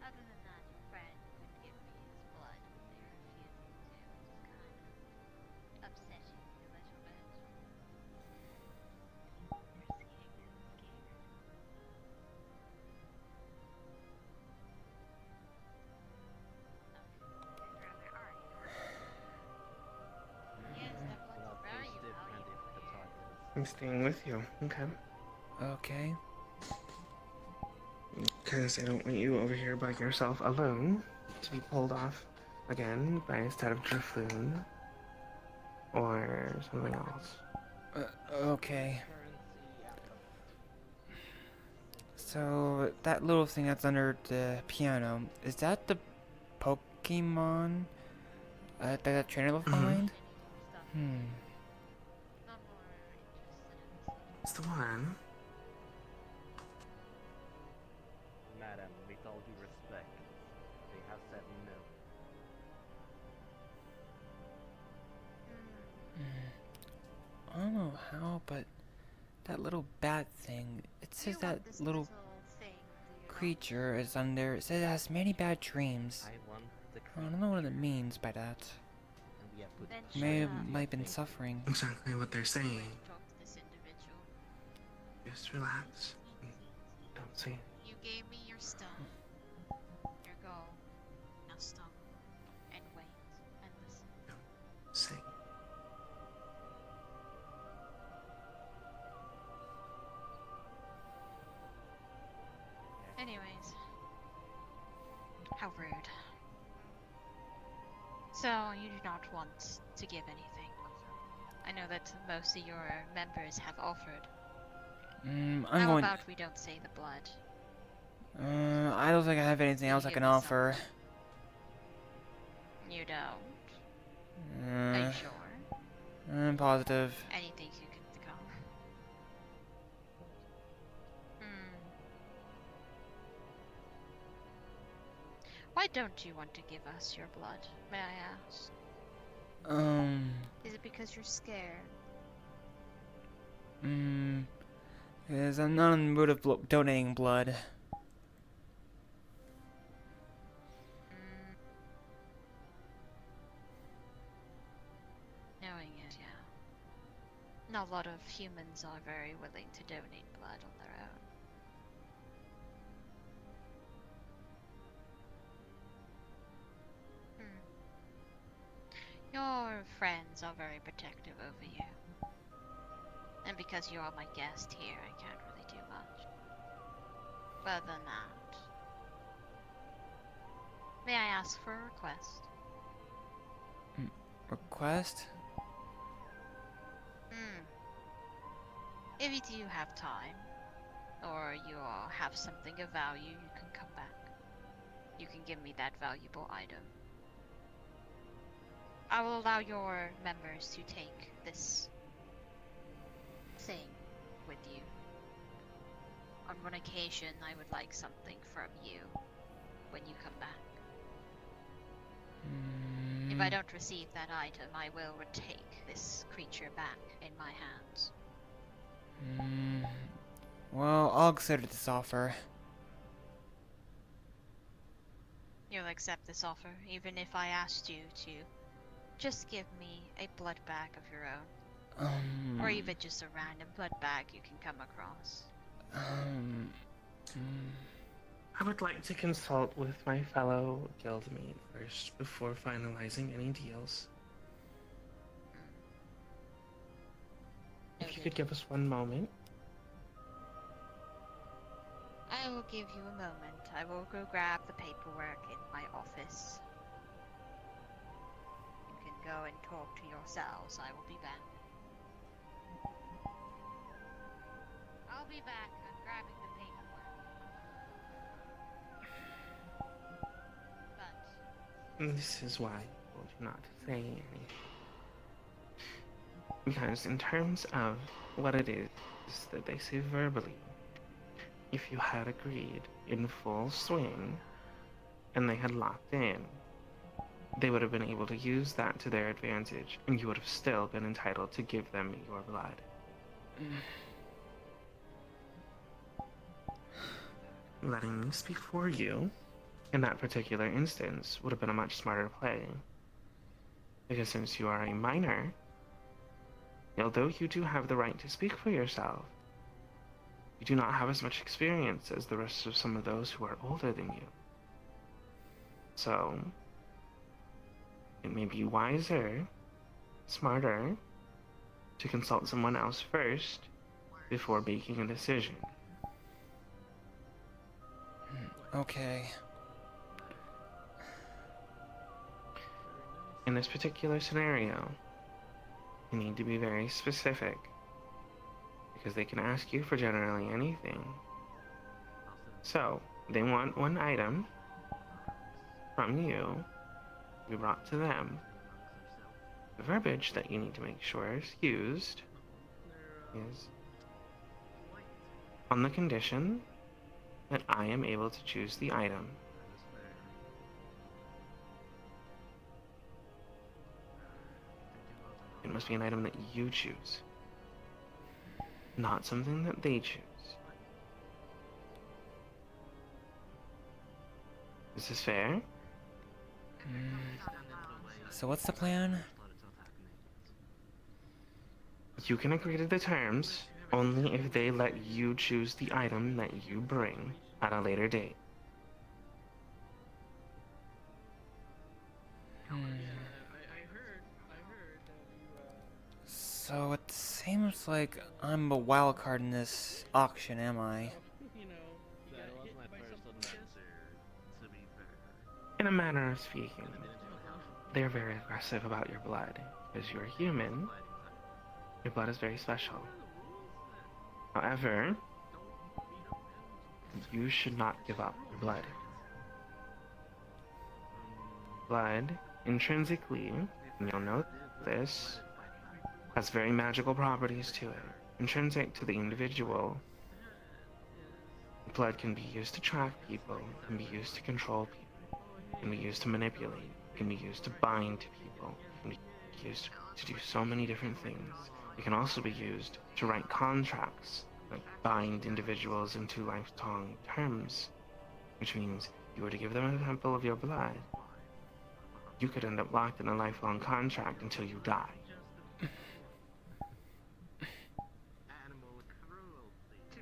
Other than that, your friend would give me his blood, but they refused to, which is kind of upsetting me a little bit. You're scared. Yes, that blood's very valuable. I'm staying with you. Okay. Okay. Because I don't want you over here by yourself alone to be pulled off again by a set of Drifloon or something else. Okay. So, that little thing that's under the piano, is that the Pokemon that trainer left behind? Stuff. Hmm. Not more interesting. It's the one. Madam, with all due respect, they have said no. I don't know how, but that little bat thing, it says that little thing, creature is under. It says it has many bad dreams. I want the I don't know what it means by that. and we have put Then Might have been suffering. Exactly what they're saying. talk to this individual. Just relax. Don't say it. You gave me your stuff. Your goal. Now stop and wait and listen. Say. Anyways. How rude. So, you do not want to give anything. I know that most of your members have offered. I'm How going. about we don't say the blood? I don't think I have anything else I can offer. You don't? Are you sure? I'm positive. Anything you can think of? Why don't you want to give us your blood, may I ask? Is it because you're scared? Because I'm not in the mood of donating blood. Knowing it, yeah. Not a lot of humans are very willing to donate blood on their own. Your friends are very protective over you. And because you are my guest here, I can't really do much. Further than that, may I ask for a request? Request? If you do have time, or you have something of value, you can come back. You can give me that valuable item. I will allow your members to take this thing with you. On one occasion, I would like something from you when you come back. If I don't receive that item, I will retake this creature back in my hands. Well, I'll consider this offer. You'll accept this offer, even if I asked you to just give me a blood bag of your own. Or even just a random blood bag you can come across. I would like to consult with my fellow guildmate first before finalizing any deals. If you could give us one moment. I will give you a moment. I will go grab the paperwork in my office. You can go and talk to yourselves. I will be back. I'll be back. I'm grabbing the paperwork. But This is why I told you not to say anything. Because in terms of what it is that they say verbally, if you had agreed in full swing and they had locked in, they would have been able to use that to their advantage, and you would have still been entitled to give them your blood. Letting me speak for you, in that particular instance, would have been a much smarter play. Because since you are a minor, although you do have the right to speak for yourself, you do not have as much experience as the rest of some of those who are older than you. So, it may be wiser, smarter, to consult someone else first before making a decision. Okay. In this particular scenario, you need to be very specific, because they can ask you for generally anything. So, they want one item from you to be brought to them. The verbiage that you need to make sure is used is on the condition that I am able to choose the item. It must be an item that you choose, not something that they choose. Is this fair? So what's the plan? You can agree to the terms only if they let you choose the item that you bring at a later date. I heard that So it seems like I'm a wild card in this auction, am I? you know, you That got was hit my by first something just... answer, to be fair. In a manner of speaking, they're very aggressive about your blood. Because you're human, your blood is very special. However, you should not give up your blood. Blood, intrinsically, and you'll know this, has very magical properties to it. Intrinsic to the individual. Blood can be used to track people, can be used to control people, can be used to manipulate, can be used to bind to people, can be used to do so many different things. It can also be used to write contracts that bind individuals into lifelong terms, which means you were to give them a sample of your blood, you could end up locked in a lifelong contract until you die. To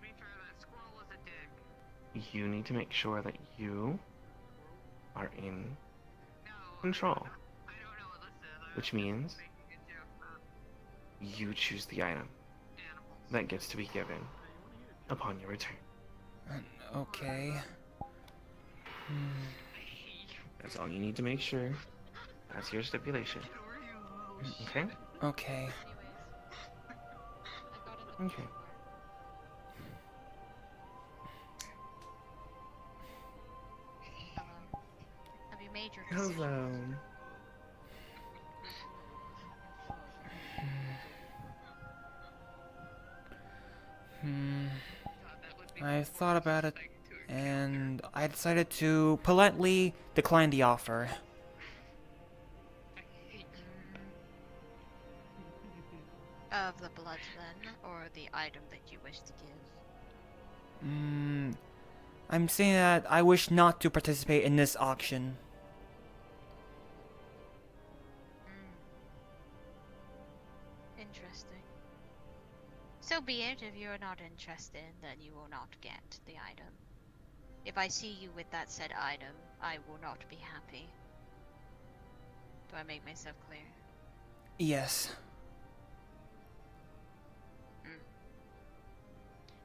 be fair, that squirrel was a dick. You need to make sure that you are in control, I don't know what this is. which means Making a joke for you choose the item animals. that gets to be given upon your return. Okay. That's all you need to make sure. That's your stipulation. Okay? Okay. Okay. Have you made your decision? Hello. I thought about it, and I decided to politely decline the offer. Of the blood, then, or the item that you wish to give? I'm saying that I wish not to participate in this auction. Interesting. So be it. If you're not interested, then you will not get the item. If I see you with that said item, I will not be happy. Do I make myself clear? Yes.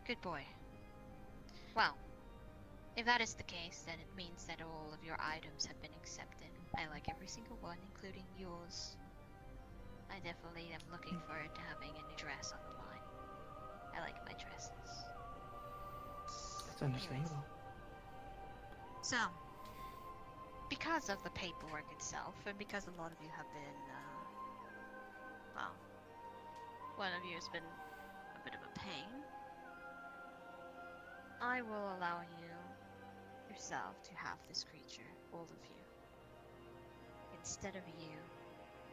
Good boy. Well, if that is the case, then it means that all of your items have been accepted. I like every single one, including yours. I definitely am looking forward to having a new dress on the line. I like my dresses. That's understandable. So, because of the paperwork itself, and because a lot of you have been, well, one of you has been a bit of a pain, I will allow you yourself to have this creature, all of you. Instead of you,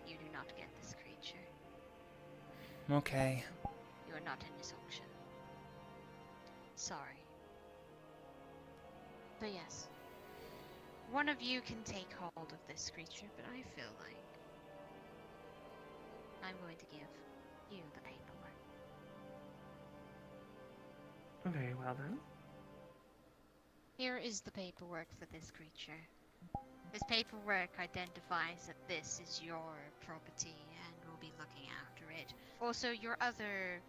you do not get this creature. Okay. You are not in this auction. Sorry. But yes, one of you can take hold of this creature, but I feel like I'm going to give you the paperwork. Very well then. Here is the paperwork for this creature. This paperwork identifies that this is your property and will be looking after it. Also, your other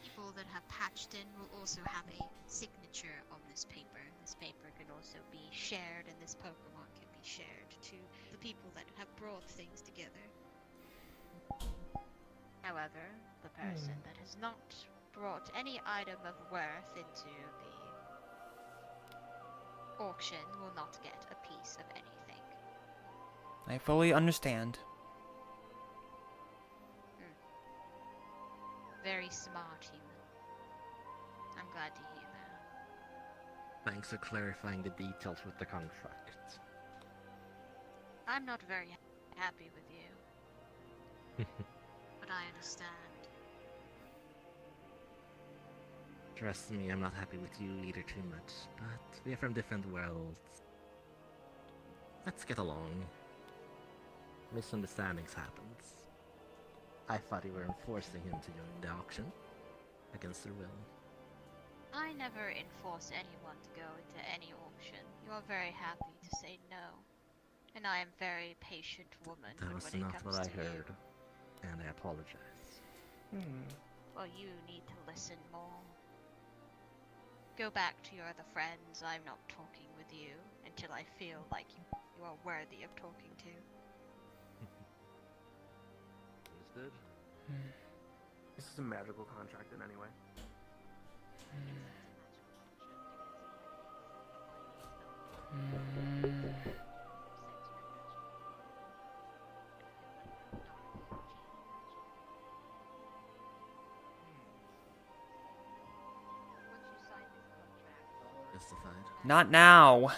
people that have patched in will also have a signature on this paper. This paper can also be shared, and this Pokemon can be shared to the people that have brought things together. However, the person that has not brought any item of worth into the auction will not get a piece of anything. I fully understand. Very smart human. I'm glad to hear Thanks for clarifying the details with the contract. I'm not very happy with you, but I understand. Trust me, I'm not happy with you either too much, but we are from different worlds. Let's get along. Misunderstandings happens. I thought you were enforcing him to join the auction against their will. I never enforce anyone to go into any auction. You are very happy to say no. And I am very patient woman That was when it not comes what I to heard, you. and I apologize. Well, you need to listen more. Go back to your other friends. I'm not talking with you until I feel like you are worthy of talking to. Understood? This is a magical contract in any way. Justified. Not now. I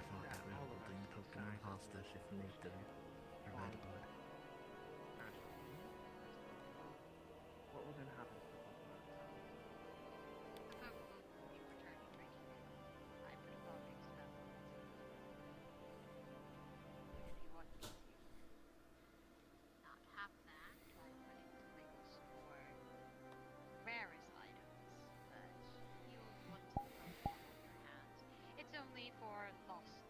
thought that we were holding Pokemon hostage if need to. Right about. What will then happen to the Pokemon? It's only for lost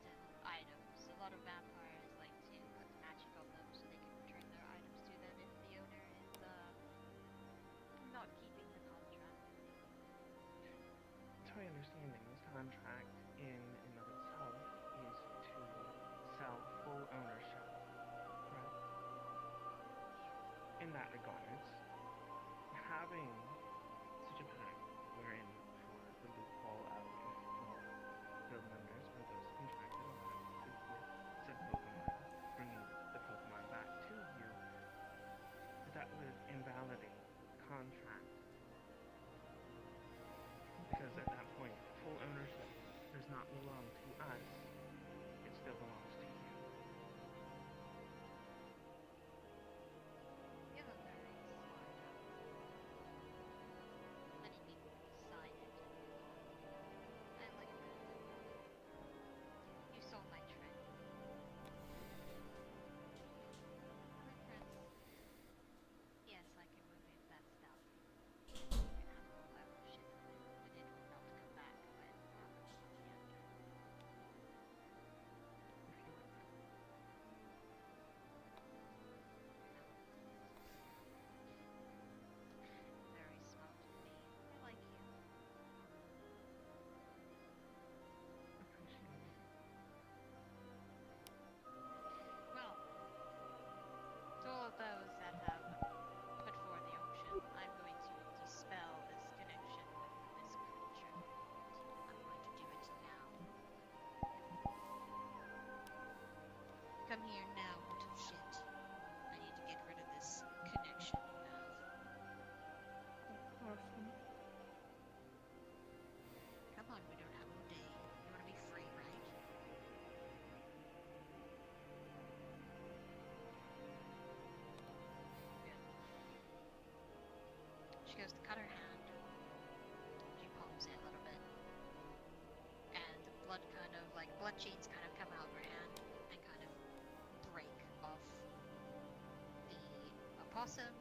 items. A lot of vampires like to put magic on them so they can return their items to them if the owner is not keeping the contract. To my understanding, this contract in and of itself is to sell full ownership, correct? In that regards, having such a pact wherein for the loophole of if all guild members or those contracted are with said Pokemon, bringing the Pokemon back to you, that would invalidate the contract. Because at that point, full ownership does not belong to us, it still belongs to you. You have a very smart Many people decide it. I like that. You saw my trick. My friends. Yes, I can remove that stuff. You can have full ownership of it, and it will not come back when happens to the owner. If you would like. Very smart of me. I like you. Appreciate it. Well, to all of those that have put forward the auction, I'm going to dispel this connection with this creature. I'm going to do it now. Come here now, little shit. I need to get rid of this connection you have. Awesome. Come on, we don't have all day. You want to be free, right? Good. She goes to cut her hand. She palms it a little bit. And the blood kind of, like, blood chains kind of come out of her hand and kind of break off the opossum,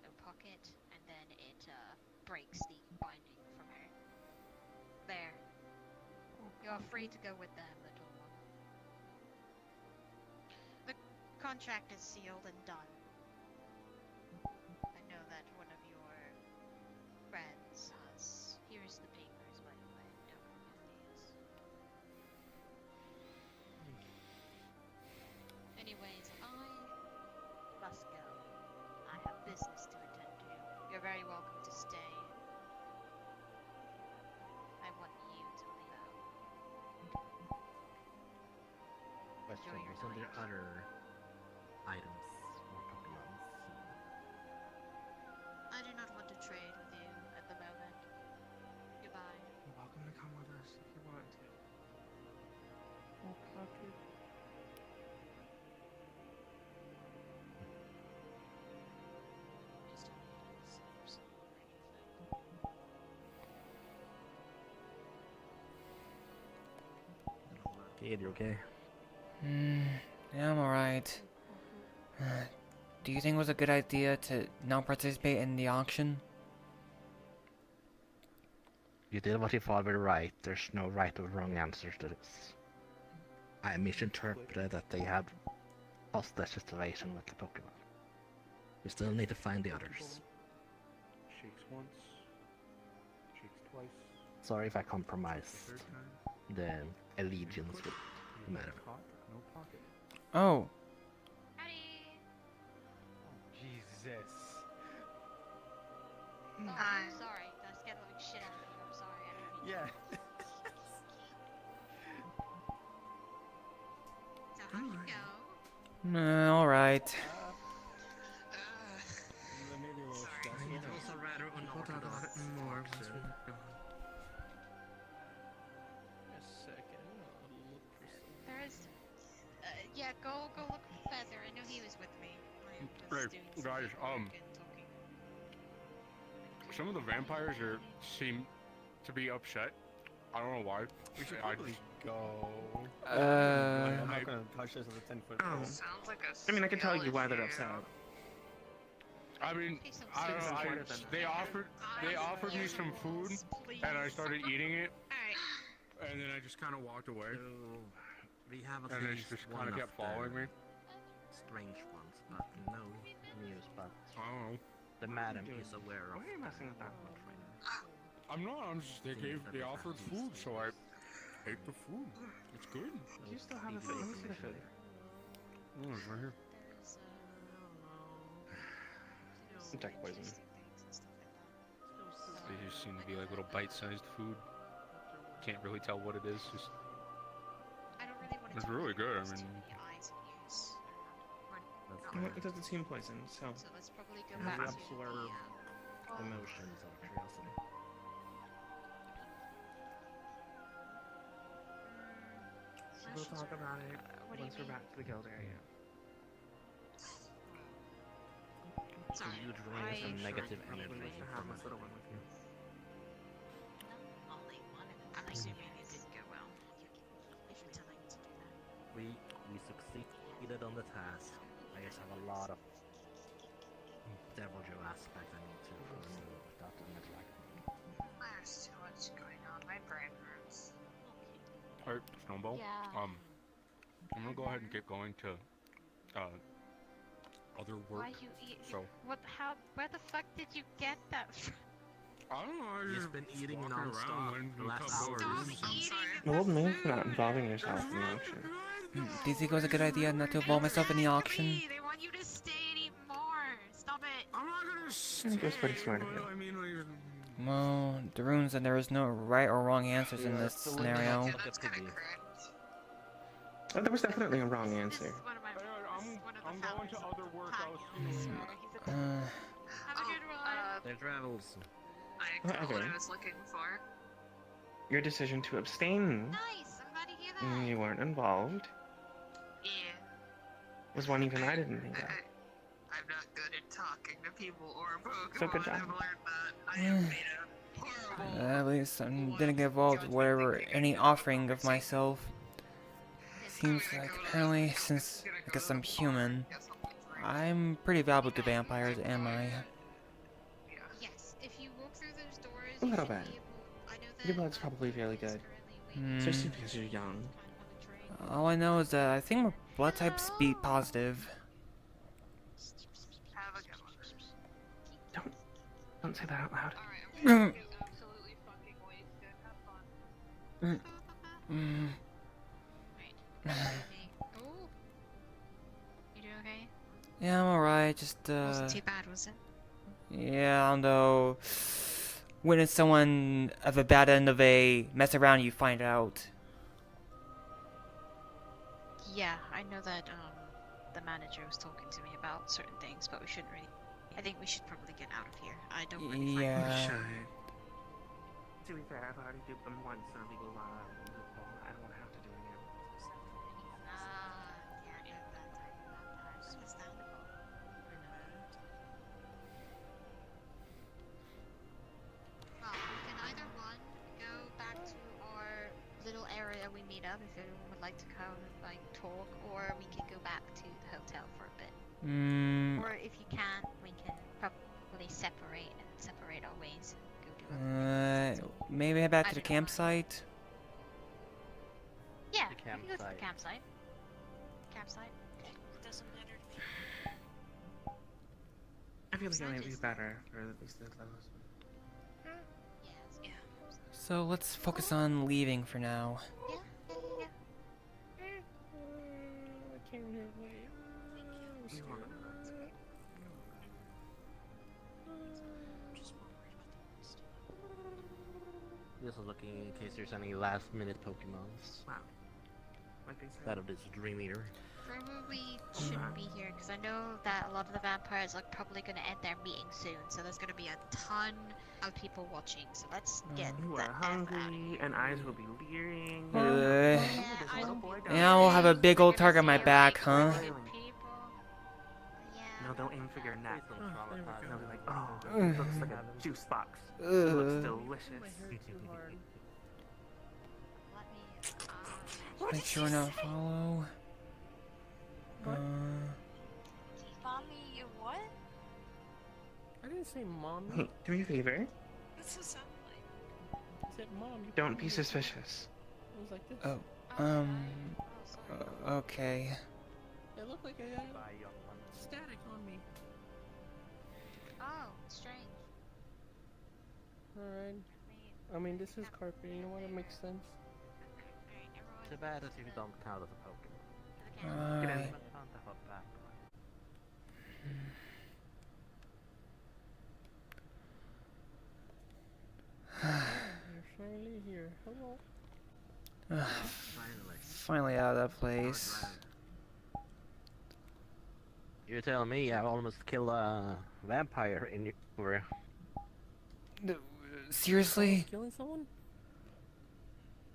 the pocket, and then it breaks the binding from her. There. You are free to go with them, little one. The contract is sealed and done. I know that one of your friends has... Here's the papers, by the way. Don't forget these. Anyways, I must go. I have business to attend to. You're very welcome to stay. question enjoy your is, are there night. other items or Pokemons? I do not want to trade with you at the moment. Goodbye. You're welcome to come with us if you want to. Oh, Pocket. Please don't need any silver soul or anything. Kid, you okay? Yeah, I'm alright. Do you think it was a good idea to not participate in the auction? You did what you thought were right. There's no right or wrong answers to this. I misinterpreted that they had hostage situation with the Pokemon. We still need to find the others. Shakes once. Shakes twice. Sorry if I compromised Third time. the allegiance with the You madam. got caught, no pocket. Oh, Howdy! Jesus. Oh, Hi. I'm sorry. That scared the living shit out of me. I'm sorry. I don't mean Yeah. So how'd you go? alright. Maybe a little Sorry. stressful. It was a rather We'll talk about it more once we function. go. A second. I'll look for some. There is. Yeah, go look for Feather. I know he was with me. I was Right, doing some guys, paperwork and talking. Some of the vampires seem to be upset. I don't know why. We should I probably just- go. Uh, I'm not gonna touch this with a 10-foot Oh. pole. Sounds like a I mean, I can tell you why they're skill upset. issue. I mean, Take some I don't know. Something I, better than they that. offered me some food, and I started eating it, Alright. and then I just kind of walked away, So, we have at and they least just one kind of of kept following the me. strange ones, but no news. But I don't know. the madam doing? is aware of. Why are you messing with that one one? trainer. I'm not. I'm just. They offered food, so I ate the food. It's good. You still have the food. Let me see the food. Oh, it's right here. There's, Detect poison. interesting things and stuff like that. They just seem to be like little bite-sized food. Can't really tell what it is. Just I don't really want to It's talk really good, I about too mean- many eyes and ears around. That's You know what? It doesn't seem poison, so. So let's probably go Yeah, back to absorb the, emotions of curiosity. We'll talk about it what do you once we're mean? back to the guild area. Sorry, You drain I- some negative Probably energy like to have from this it. little one with you. Only one of them. I'm assuming it didn't go well. If you're telling to do that. We succeeded on the task. I just have a lot of Devil Joe aspects I need to remove without the neglect. There's too much going on. My brain hurts. Alright, Snowball. Yeah. I'm gonna go ahead and get going to other work. Why you eat? So What? How? Where the fuck did you get that from? I don't know. I He's just been eating walking non-stop around when the we last come hour. doors. Stop eating An old the man for not food. involving yourself in the auction. do you think it was a good idea not to involve myself in the auction? Exactly. They want you to stay and eat more. Stop it. I'm not gonna I think it was pretty smart of you. I mean, like, Well, the runes said there is no right or wrong answers in this so scenario. look Yeah, at that's the kind of gift. correct. There was definitely a wrong This answer. is one of my. This is one of the I'm going to founders of other the work. pack. I'll see you. Uh, Have a good one. Their travels. I got what Okay. I was looking for. Your decision to abstain Nice. I'm glad to hear that. when you weren't involved Yeah. was one even I didn't think of. I'm not good at talking to people or Pokemon. So good job. I've learned that. I have made a horrible. at least I didn't get involved with whatever any offering of myself. Seems like apparently, since I guess I'm human, I'm pretty valuable to vampires, am I? Yes. If you walk through those doors, A you little should bit. be able. I know that. Your blood's probably fairly good. Especially because you're young. All I know is that I think my blood type's B positive. Have a good one. Don't say that out loud. Alright, I'm gonna get absolutely fucking wasted. Have fun. Mm. Oh. You doing okay? Yeah, I'm alright. Just Wasn't too bad, was it? yeah, although when it's someone of a bad end of a mess around, you find out. Yeah, I know that the manager was talking to me about certain things, but we shouldn't really. I think we should probably get out of here. I don't really find We it. Yeah. should. To be fair, I've already duped them once in a legal loophole. I don't want to have to do it again. Yeah, I know that type of vampires. Understandable. I know. Well, we can either one go back to our little area we meet up if anyone would like to come and like talk, or we can go back to the hotel for a bit. Or if you can't, we can probably separate our ways and go do other things. Maybe head back to Either the fine. campsite. Yeah, The we can go to the campsite. campsite. It doesn't matter to me. I feel like it might be Scientists. better for at least this level. Yeah. So let's focus on leaving for now. Yeah. I came here late. I'm You want scared. I'm just more worried about the rest. Just looking in case there's any last minute Pokemons Wow. Like they said. out of this Dream Eater. Probably shouldn't be here because I know that a lot of the vampires are probably going to end their meeting soon, so there's going to be a ton of people watching. So let's get You the are F out of hungry, here. and eyes will be leering. Uh, Yeah, This I little will boy be down Yeah, we'll have a worried. big They're old gonna target on my say, back, like, we're huh? good people. Yeah. No, don't aim for your neck. Please don't traumatize They'll be them. like, oh, it looks like a juice box. It looks delicious. My hair too hard. Let me. Make sure not follow. Mommy, you what? I didn't say mommy. Hey, do me a favor. What's it sound like? I said mom. You Don't called be me. suspicious. It was like this. Oh, Oh, sorry. okay. It looked like I got static on me. Oh, strange. Alright. I mean, this is carpet. You know what? It makes sense. Too bad that you don't count as a Pokemon. Alright. But count as a Vampire. You're finally here. Hello. Finally. Finally out of that place. You tell me I almost killed a vampire in your... Seriously? Killing someone?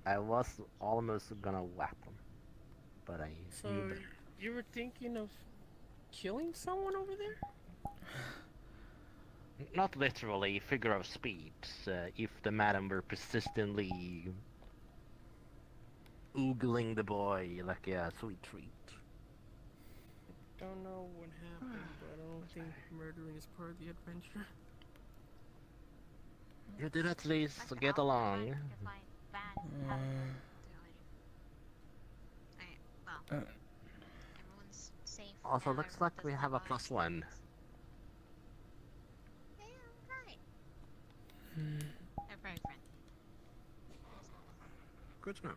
I was almost gonna whack him. But I So, knew better. you were thinking of killing someone over there? Not literally, figure of speech. If the madam were persistently oogling the boy like a sweet treat. Don't know what happened, but I don't think murdering is part of the adventure. You did at least get along. Everyone's safe. Also, now, looks everyone like we doesn't have a mind. +1. Yeah, right. Hmm. They're very friendly. Good to know.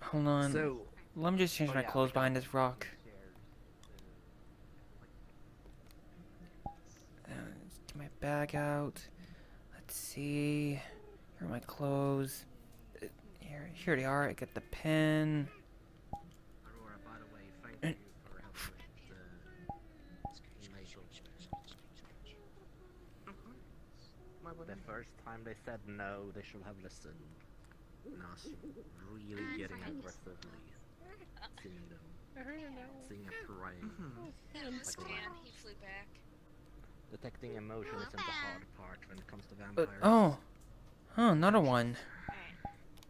Hold on. So, Let me just change my clothes behind this rock. Let's get my bag out. Let's see. Here are my clothes. Here they are. I get the pen. Aurora, by the way, thank you for helping with the first time they said no, they should have listened. Now she's really getting aggressively seeing them, I heard it now. seeing a prey. And this Like a man, rat. he flew back. Detecting emotion isn't the hard part when it comes to vampires. Oh. Huh, another one.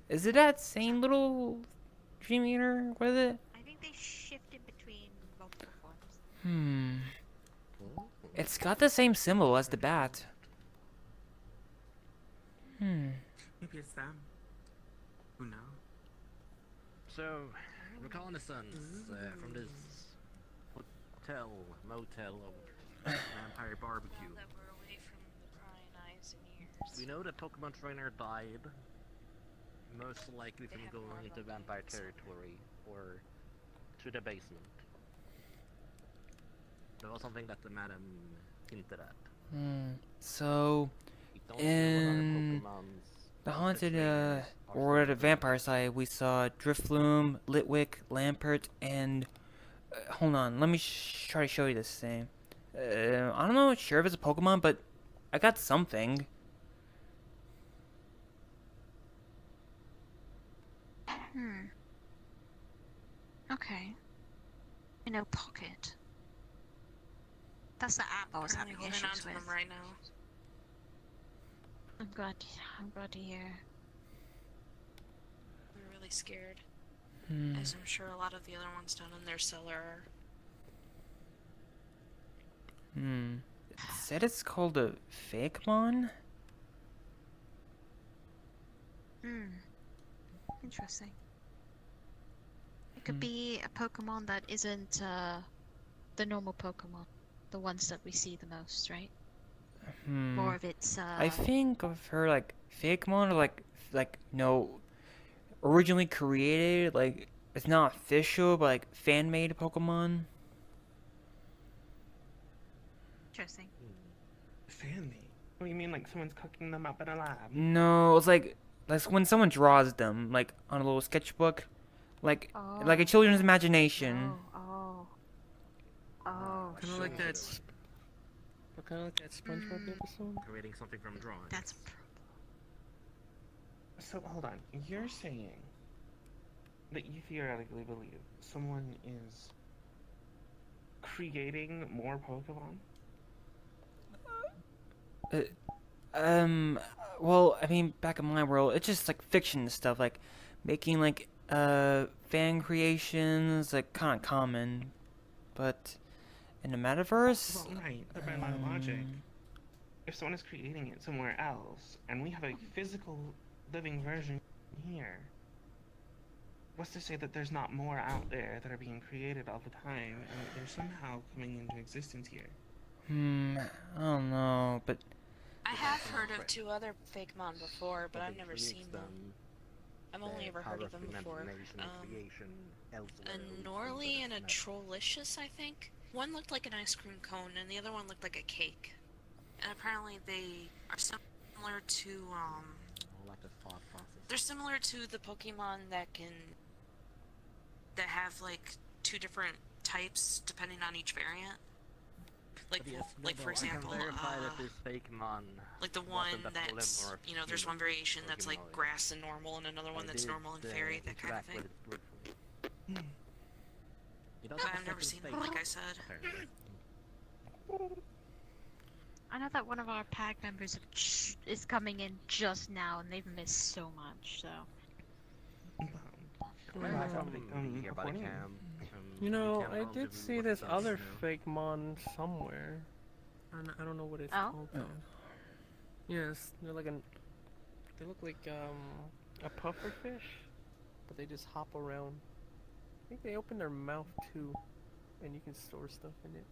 Is it that same little Dream Eater? What is it? I think they shifted between multiple forms. It's got the same symbol as the bat. Maybe it's them. Who knows? So, reconnaissance from this motel of vampire barbecue. Now that we're away from the prying eyes and ears. We know the Pokemon trainer died. Most likely They from have going more into luck vampire than something. territory or to the basement. That was something that the madam hinted at. So, We don't know what other in Pokemons The Well, haunted, Fitzraiders are or the still vampire side, we saw Drifloom, Litwick, Lampert, and hold on, let me try to show you this thing. I don't know, sure if it's a Pokemon, but I got something. Okay. I know Pocket. That's the app I was Apparently having holding on issues to with. them right now. I'm glad to hear. I'm really scared, Hmm. as I'm sure a lot of the other ones down in their cellar are. It said it's called a Fakemon? Interesting. It could be a Pokemon that isn't the normal Pokemon, the ones that we see the most, right? More of its I think of her like Fakemon, or like originally created, like it's not official, but like fan-made Pokemon. Interesting. Fan made? What do you mean, like someone's cooking them up in a lab? No, it's like when someone draws them, like on a little sketchbook, like a children's imagination. Kind of like that. Kind of like that SpongeBob episode. Creating something from drawing. That's. So hold on, you're saying that you theoretically believe someone is creating more Pokemon? Well, I mean, back in my world, it's just like fiction and stuff, like making like fan creations, like kind of common, but in the metaverse. Well, right, but by my logic, if someone is creating it somewhere else, and we have a physical living version here, what's to say that there's not more out there that are being created all the time, and that they're somehow coming into existence here? I don't know, but I have heard of 2 other Fakemon before, but I've never seen them. I've only ever heard of them before. A Norley and a Trollicious, I think. One looked like an ice cream cone, and the other one looked like a cake. And apparently they are similar to, they're similar to the Pokemon that have, like, 2 different types depending on each variant. Like for example, like the one that's, there's one variation that's like grass and normal, and another one that's normal and fairy, that kind of thing. But I've never seen them, like I said. I know that one of our PAG members is coming in just now, and they've missed so much, so. You know, I did see this other Fakemon somewhere. I don't know what it's called though. Yes, they're like they look like a puffer fish, but they just hop around. I think they open their mouth too, and you can store stuff in it.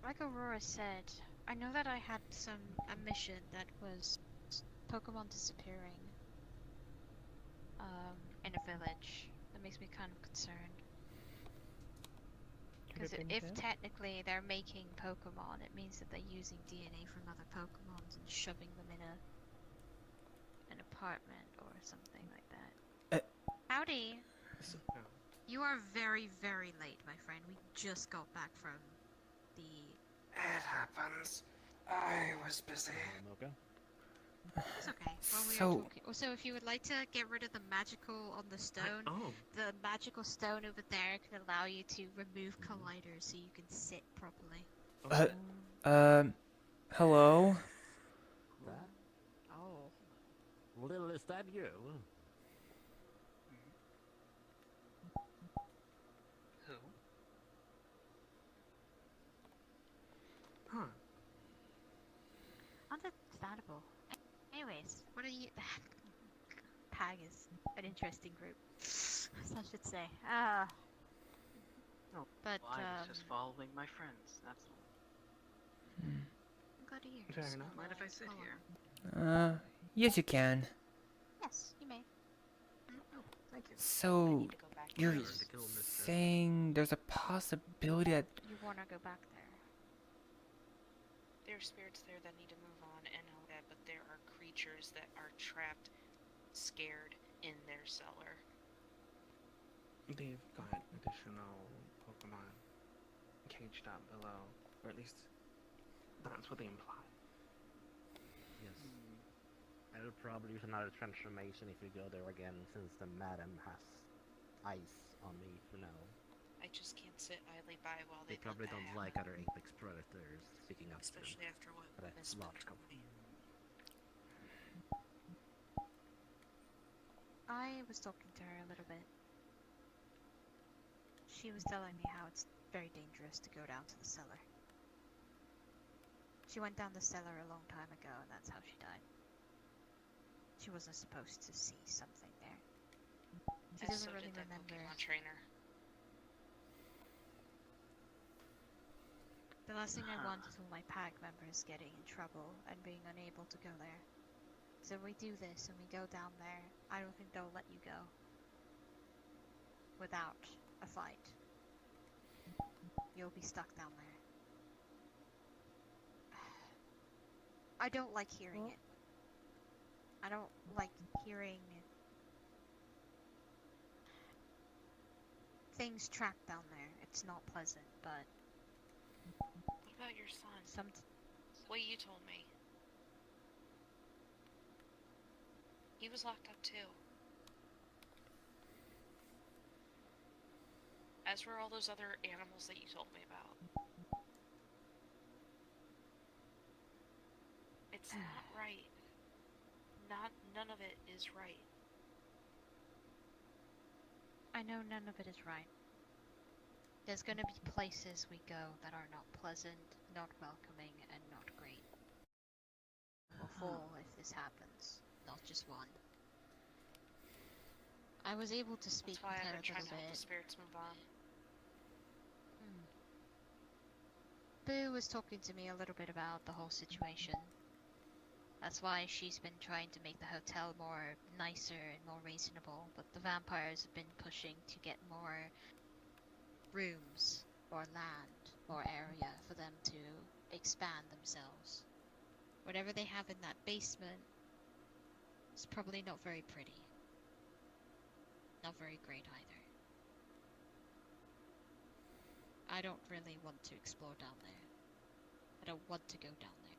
Like Aurora said, I know that I had a mission that was Pokemon disappearing in a village. That makes me kind of concerned. Because if technically they're making Pokemon, it means that they're using DNA from other Pokemons and shoving them in an apartment or something like that. Howdy! You are very, very late, my friend. We just got back from the... It happens. I was busy. It's okay. Well, we So- are talking. Also, if you would like to get rid of the magical on the stone, the magical stone over there can allow you to remove colliders so you can sit properly. Hello? Oh. Lil, is that you? Who? Huh. Understandable. Anyways, what are you... PAG is an interesting group. I should say. No, but, well, I was just following my friends, that's all. I'm glad to hear. Fair enough. Mind if I sit here? Yes you can. Yes, you may. Thank you. So, you're saying there's a possibility that... You wanna go back there? There are spirits there that need to move on and all that, but there are creatures that are trapped, scared in their cellar. They've got additional Pokemon caged up below, or at least that's what they imply. Yes. I will probably use another transformation if we go there again, since the madam has ice on me for now. I just can't sit idly by while They probably don't like other apex predators picking up especially after what that's logical. I was talking to her a little bit. She was telling me how it's very dangerous to go down to the cellar. She went down the cellar a long time ago, and that's how she died. She wasn't supposed to see something there. She doesn't really remember. Pokemon trainer. The last thing I want is all my pack members getting in trouble and being unable to go there. So if we do this and we go down there, I don't think they'll let you go without a fight. You'll be stuck down there. I don't like hearing it. I don't like hearing things trapped down there. It's not pleasant, but... What about your son? What you told me. He was locked up too. As were all those other animals that you told me about. It's not right. None of it is right. I know none of it is right. There's gonna be places we go that are not pleasant, not welcoming, and not great. We'll fall if this happens, not just one. I was able to speak with her a little bit. The spirits move on. Boo was talking to me a little bit about the whole situation. That's why she's been trying to make the hotel more nicer and more reasonable, but the vampires have been pushing to get more rooms or land or area for them to expand themselves. Whatever they have in that basement is probably not very pretty. Not very great either. I don't really want to explore down there. I don't want to go down there.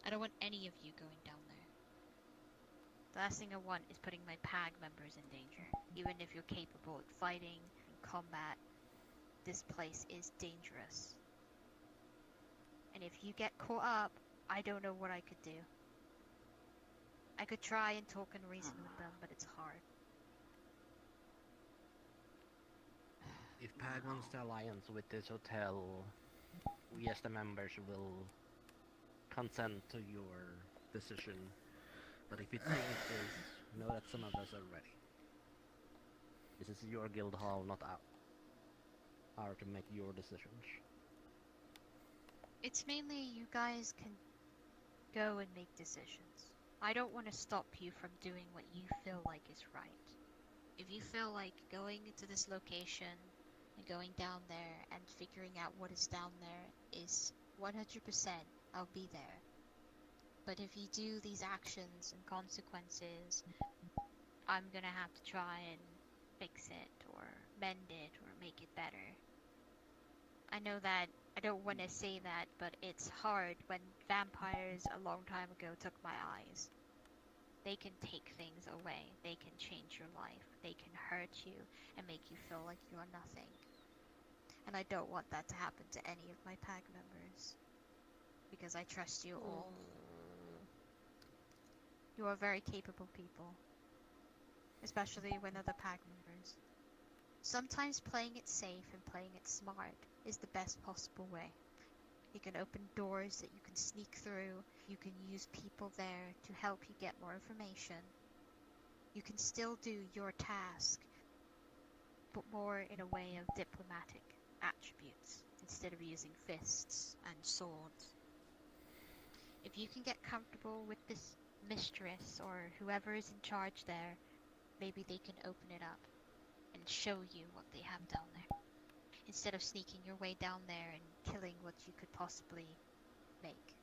I don't want any of you going down there. The last thing I want is putting my PAG members in danger. Even if you're capable at fighting and combat, this place is dangerous. And if you get caught up, I don't know what I could do. I could try and talk and reason with them, but it's hard. If PAG wants the alliance with this hotel, we as the members will consent to your decision. But if you change this, know that some of us are ready. This is your guild hall, not ours to make your decisions. It's mainly you guys can go and make decisions. I don't want to stop you from doing what you feel like is right. If you feel like going into this location and going down there and figuring out what is down there is 100%, I'll be there. But if you do these actions and consequences, I'm gonna have to try and fix it or mend it or make it better. I know that I don't want to say that, but it's hard when vampires a long time ago took my eyes. They can take things away. They can change your life. They can hurt you and make you feel like you are nothing. And I don't want that to happen to any of my PAG members. Because I trust you all. You are very capable people. Especially when other PAG members. Sometimes playing it safe and playing it smart is the best possible way. You can open doors that you can sneak through. You can use people there to help you get more information. You can still do your task, but more in a way of diplomatic attributes instead of using fists and swords. If you can get comfortable with this mistress or whoever is in charge there, maybe they can open it up and show you what they have down there. Instead of sneaking your way down there and killing what you could possibly fake.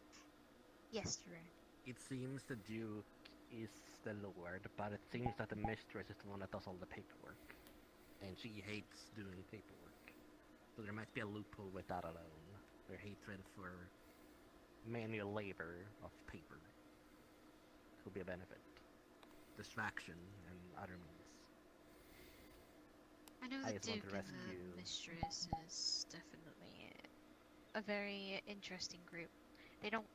Yes, Tarun. It seems the Duke is the Lord, but it seems that the Mistress is the one that does all the paperwork. And she hates doing paperwork. So there might be a loophole with that alone. Their hatred for manual labor of paper could be a benefit. Distraction and other means. I know I the just want Duke to and rescue. the Mistress is definitely a very interesting group. They don't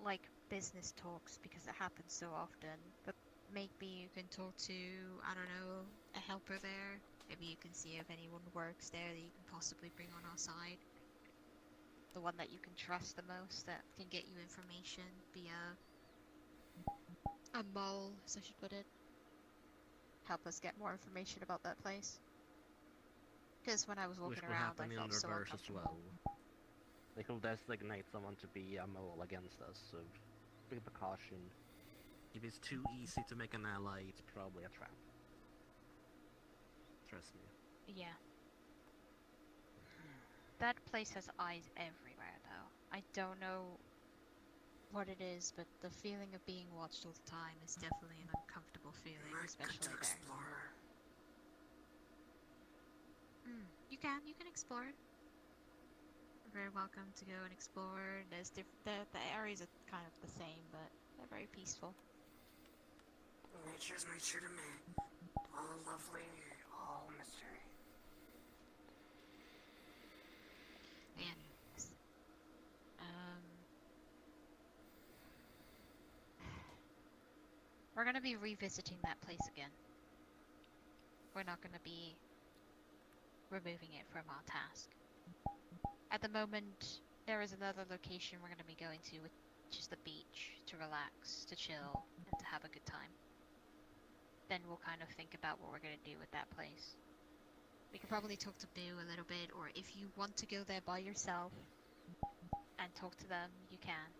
like business talks because it happens so often, but maybe you can talk to, I don't know, a helper there. Maybe you can see if anyone works there that you can possibly bring on our side. The one that you can trust the most, that can get you information, be a mole, as I should put it. Help us get more information about that place. Because when I was walking Which will around, I happen in felt so reverse as uncomfortable. well. They will designate someone to be a mole against us, so big precaution. If it's too easy to make an ally, it's probably a trap. Trust me. Yeah. That place has eyes everywhere, though. I don't know what it is, but the feeling of being watched all the time is definitely an uncomfortable feeling, especially there. You can explore. You're very welcome to go and explore. There's the areas are kind of the same, but they're very peaceful. Nature's nature to me. All lovely, all mystery. And we're gonna be revisiting that place again. We're not gonna be removing it from our task. At the moment, there is another location we're gonna be going to, which is the beach, to relax, to chill, and to have a good time. Then we'll kind of think about what we're gonna do with that place. We could probably talk to Boo a little bit, or if you want to go there by yourself and talk to them, you can.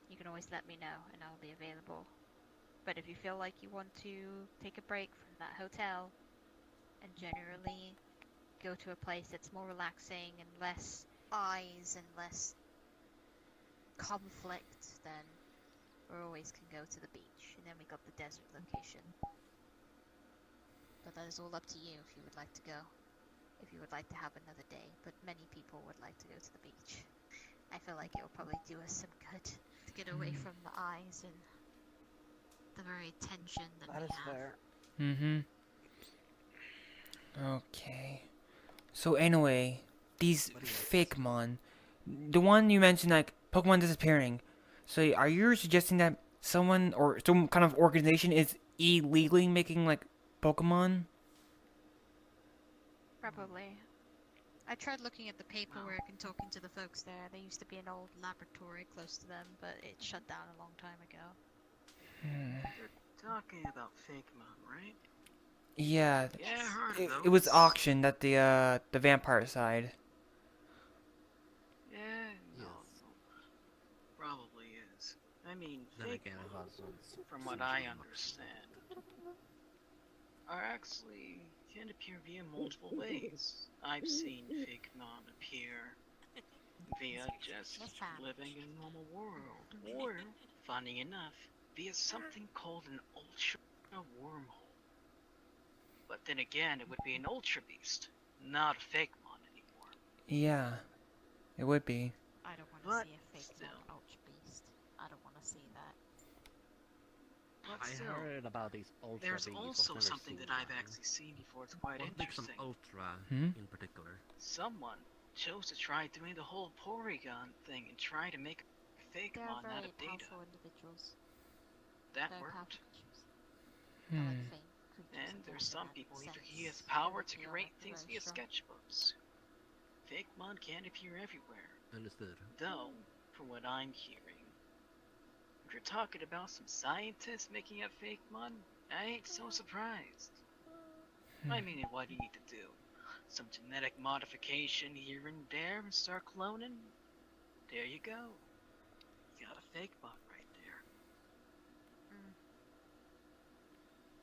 You can always let me know, and I'll be available. But if you feel like you want to take a break from that hotel and generally go to a place that's more relaxing and less eyes and less conflict, then we always can go to the beach. And then we got the desert location. But that is all up to you if you would like to go. If you would like to have another day. But many people would like to go to the beach. I feel like it will probably do us some good to get away from the eyes and the very tension that we have. Fair. Mm-hmm. Okay. So anyway, these fake mon, the one you mentioned, like Pokemon disappearing. So are you suggesting that someone or some kind of organization is illegally making like Pokemon? Probably. I tried looking at the paperwork and talking to the folks there. There used to be an old laboratory close to them, but it shut down a long time ago. You're talking about Fakemon, right? Yeah. Yeah, I heard of It was those. auctioned at the vampire side. Yeah, no, probably is. I mean, Fakemon, from what I understand, are actually can appear via multiple ways. I've seen Fakemon appear via just living in a normal world, or, funny enough, via something called an Ultra Wormhole. But then again, it would be an Ultra Beast, not a Fakemon anymore. Yeah, it would be. I don't want to see a Fakemon Ultra Beast. I don't want to see that. But I still, heard about these Ultra there's Beasts. also something that I've actually seen before. It's quite what makes interesting. them Ultra in particular? Someone chose to try doing the whole Porygon thing and try to make a Fakemon out of data. Powerful individuals. That They're worked. And there's some people either he has power to create things via sketchbooks. Fakemon can appear everywhere. Understood. Though, from what I'm hearing, if you're talking about some scientists making up Fakemon, I ain't so surprised. I mean, what do you need to do? Some genetic modification here and there and start cloning? There you go. You got a Fakemon right there.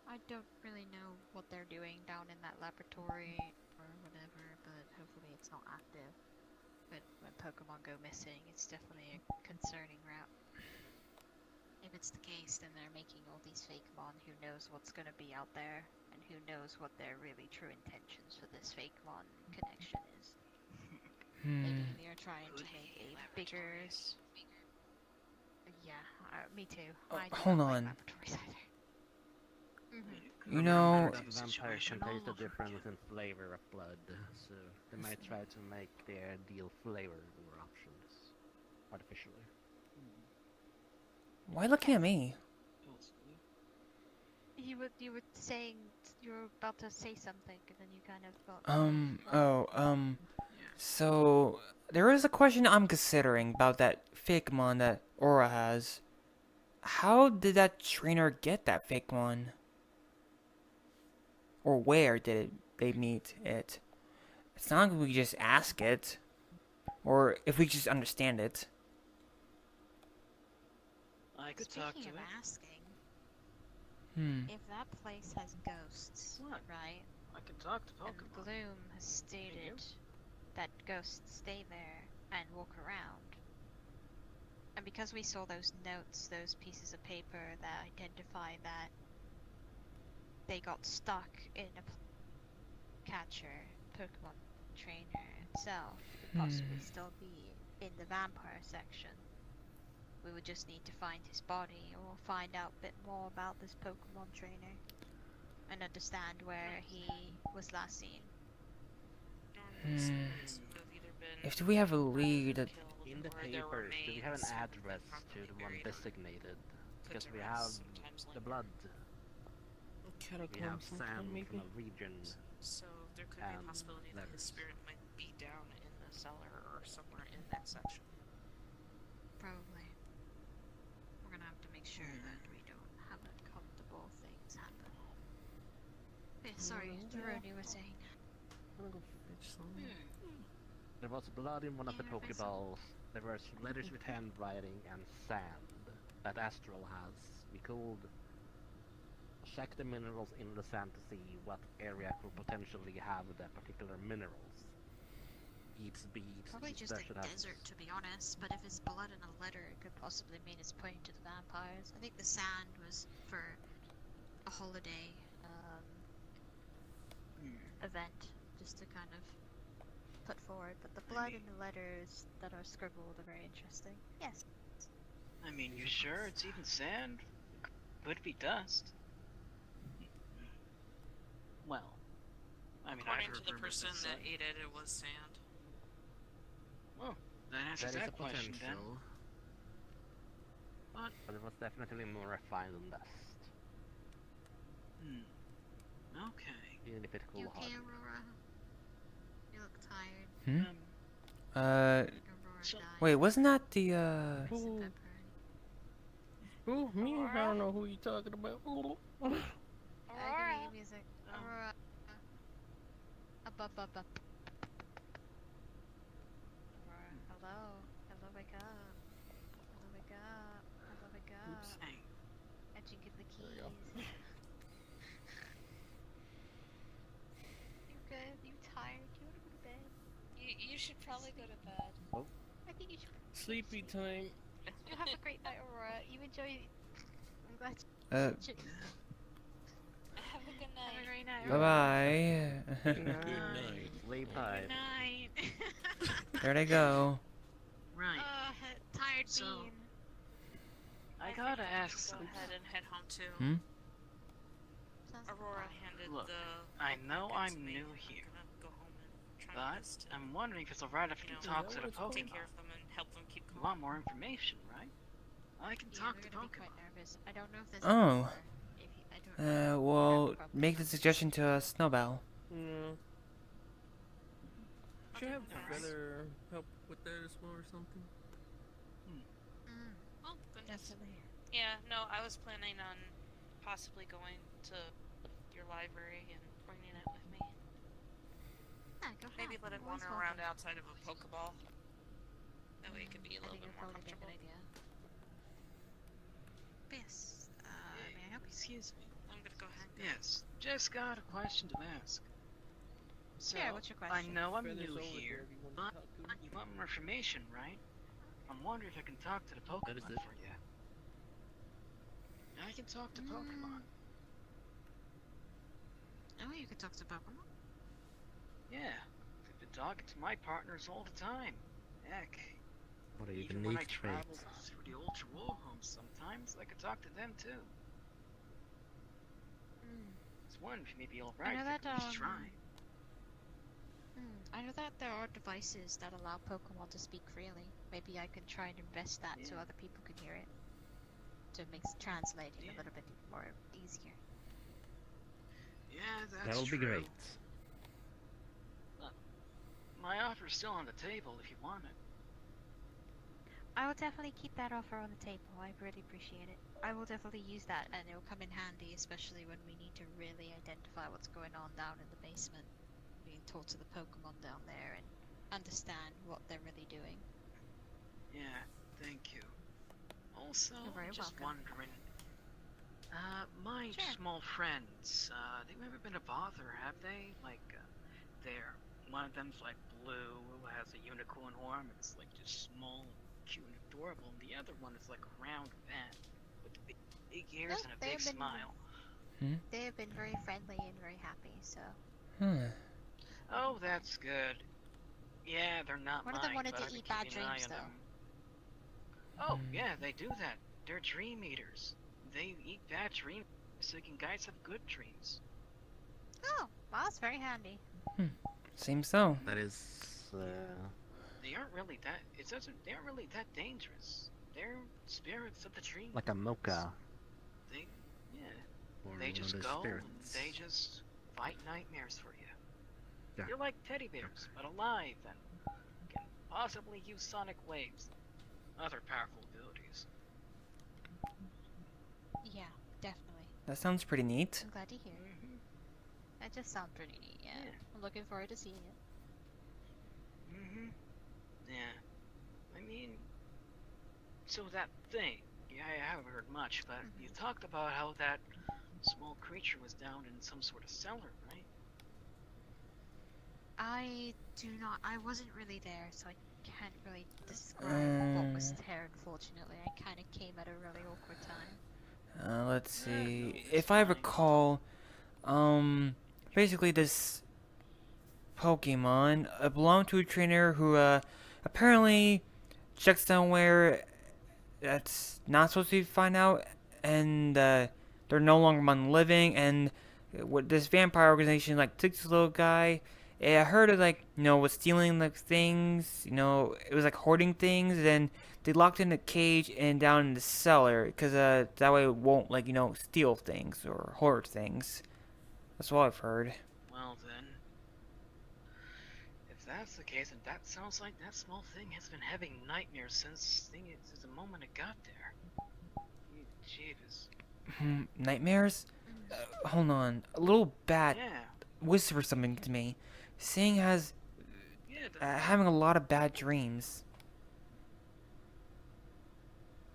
I don't really know what they're doing down in that laboratory or whatever, but hopefully it's not active. when Pokemon go missing, it's definitely a concerning route. If it's the case, then they're making all these fake mon. Who knows what's going to be out there, and who knows what their really true intentions for this fake mon connection is. Maybe they're trying to make a bigger... Yeah, me too. I do hold not like on. laboratories either. You know, that vampires can taste the difference in flavor of blood, so they might try to make their ideal flavor more options artificially. why looking at me? You were saying you were about to say something, and then you kind of got. So there is a question I'm considering about that fake mon that Aura has. How did that trainer get that fake one? Or where did they meet it? It's not like we just ask it. Or if we just understand it. I could talk to Speaking of it. asking, Hmm. if that place has ghosts, right? I can talk to And Pokemon. Gloom has stated that ghosts stay there and walk around. And because we saw those notes, those pieces of paper that identify that they got stuck in a catcher, Pokemon trainer itself, could possibly still be in the vampire section. We would just need to find his body or find out a bit more about this Pokemon trainer and understand where he was last seen. If we have a lead, In the papers, do we have an address to the one designated? Because we have the blood. We have sand from a region. So there could be a possibility that his spirit might be down in the cellar or somewhere in that section. Probably. We're gonna have to make sure that we don't have uncomfortable things happen. Yeah, sorry, Jerome, you were saying. I'm gonna go fetch some. There was blood in one of the Pokeballs. There were letters with handwriting and sand that Astral has. We could check the minerals in the sand to see what area could potentially have the particular minerals. Each bead, Probably each just a should have desert, to be honest, but if it's blood in a letter, it could possibly mean it's pointing to the vampires. I think the sand was for a holiday event, just to kind of put forward, but the blood in the letters that are scribbled are very interesting. Yes. I mean, you sure it's even sand? Could be dust. Well, I mean, According I've to the heard rumors person that say- ate it was sand. Well, that answers That is that a question then. potential. But it was definitely more refined than dust. Okay. Even if it could You harden. okay, Aurora? You look tired. wait, wasn't that the, Who? Me? I don't know who you talking about. Give me music. Aurora. Up. Aurora, hello. Hello, wake up. Hello, wake up. Hello, wake up. Hey. And you get the keys. You good? You tired? You wanna go to bed? You should probably go to bed. Oh. I think you should. Sleepy time. You have a great night, Aurora. You enjoy. I'm glad. Have a good night. Have a great night. bye-bye. Good night. Sleep tight. Good night. There they go. Right. Tired So, bean. I gotta ask Go something. ahead and head home too. Aurora handed Look, the. I know I'm to me. new here, Go home and try my but best to, I'm wondering if it's alright if I can talk to the take Pokemon. care of them and help them keep You calm. want more information, right? I can talk to They're gonna be Pokemon. quite nervous. I don't know if there's. Oh. If you, I don't know. Well, make the suggestion to Snowbell. Yeah. Should have Feather help with that as well or something? Oh, goodness. Definitely. Yeah, no, I was planning on possibly going to your library and bringing it with me. Yeah, go Maybe ahead. let it Always wander welcome. around outside of a Pokeball. That way it could be a I little think bit it'll more probably be a comfortable. good idea. Yes. May I help you? Excuse me. I'm gonna go ahead. Yes, just got a question to ask. So, Yeah, what's your I question? know I'm Feathers new over here, there if you want to but talk to him. you want more information, right? I'm wondering if I can talk to the Pokemon is it? for you. I can talk to Mm. Pokemon. Oh, you can talk to Pokemon? Yeah, I've been talking to my partners all the time. Heck, What are you, even when I beneath travel fate? through the Ultra War homes sometimes, I could talk to them too. It's one if maybe alright if I could at least try. I know that there are devices that allow Pokemon to speak freely. Maybe I can try and invest that so other people can hear it. So it makes translating a little bit more easier. Yeah, that's That will be true. great. My offer's still on the table if you want it. I will definitely keep that offer on the table. I really appreciate it. I will definitely use that, and it will come in handy, especially when we need to really identify what's going on down in the basement. We can talk to the Pokemon down there and understand what they're really doing. Yeah, thank you. Also, You're very I'm just welcome. wondering, my small friends, they've never been a bother, have they? Like, one of them's like blue, who has a unicorn horn, it's like just small, cute and adorable, and the other one is like a round bat with big ears and a big smile. They have been very friendly and very happy, so... Oh, that's good. Yeah, they're not One mine, of them wanted but to I've been eat bad keeping an eye dreams, on though. them. Oh, yeah, they do that. They're dream eaters. They eat bad dreams so you can guys have good dreams. Oh, well, that's very handy. Seems so. That is, They aren't really that. They aren't really that dangerous. They're spirits of the dream. like a mocha. Or They one just of the go spirits. and they just fight nightmares for you. Yeah. They're like teddy bears, but alive and can possibly use sonic waves, and other powerful abilities. Yeah, definitely. That sounds pretty neat. I'm glad to hear it. That just sounds pretty neat, yeah. I'm looking forward to seeing it. Yeah. I mean, so that thing, yeah, I haven't heard much, but you talked about how that small creature was down in some sort of cellar, right? I wasn't really there, so I can't really describe what was there, unfortunately. I kind of came at a really awkward time. Let's see. If I recall, basically this Pokemon belonged to a trainer who, apparently checks down where that's not supposed to be found out, and, they're no longer among the living, and what this vampire organization, like, took this little guy. I heard it, like, was stealing, like, things, it was, like, hoarding things, and they locked in a cage and down in the cellar, because, that way it won't, like, steal things or hoard things. That's what I've heard. Well then, if that's the case, then that sounds like that small thing has been having nightmares since the moment it got there. Jeebus. Nightmares? Hold on. A little bat whispered something to me, saying having a lot of bad dreams.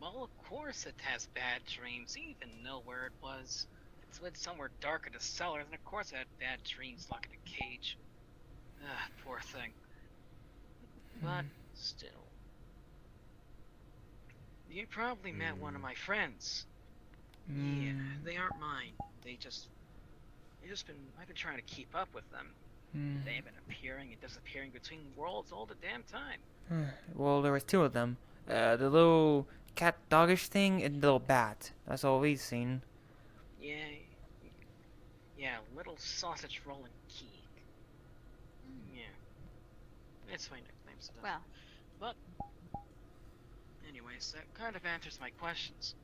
Well, of course it has bad dreams. You even know where it was. It's went somewhere dark in the cellar, and of course it had bad dreams locked in a cage. Poor thing. But still. You probably met one of my friends. Yeah, they aren't mine. I've been trying to keep up with them. They've been appearing and disappearing between worlds all the damn time. Well, there was two of them. The little cat doggish thing and the little bat. That's all we've seen. Yeah, little sausage rolling key. Yeah. It's my nickname, so well. But anyways, that kind of answers my questions.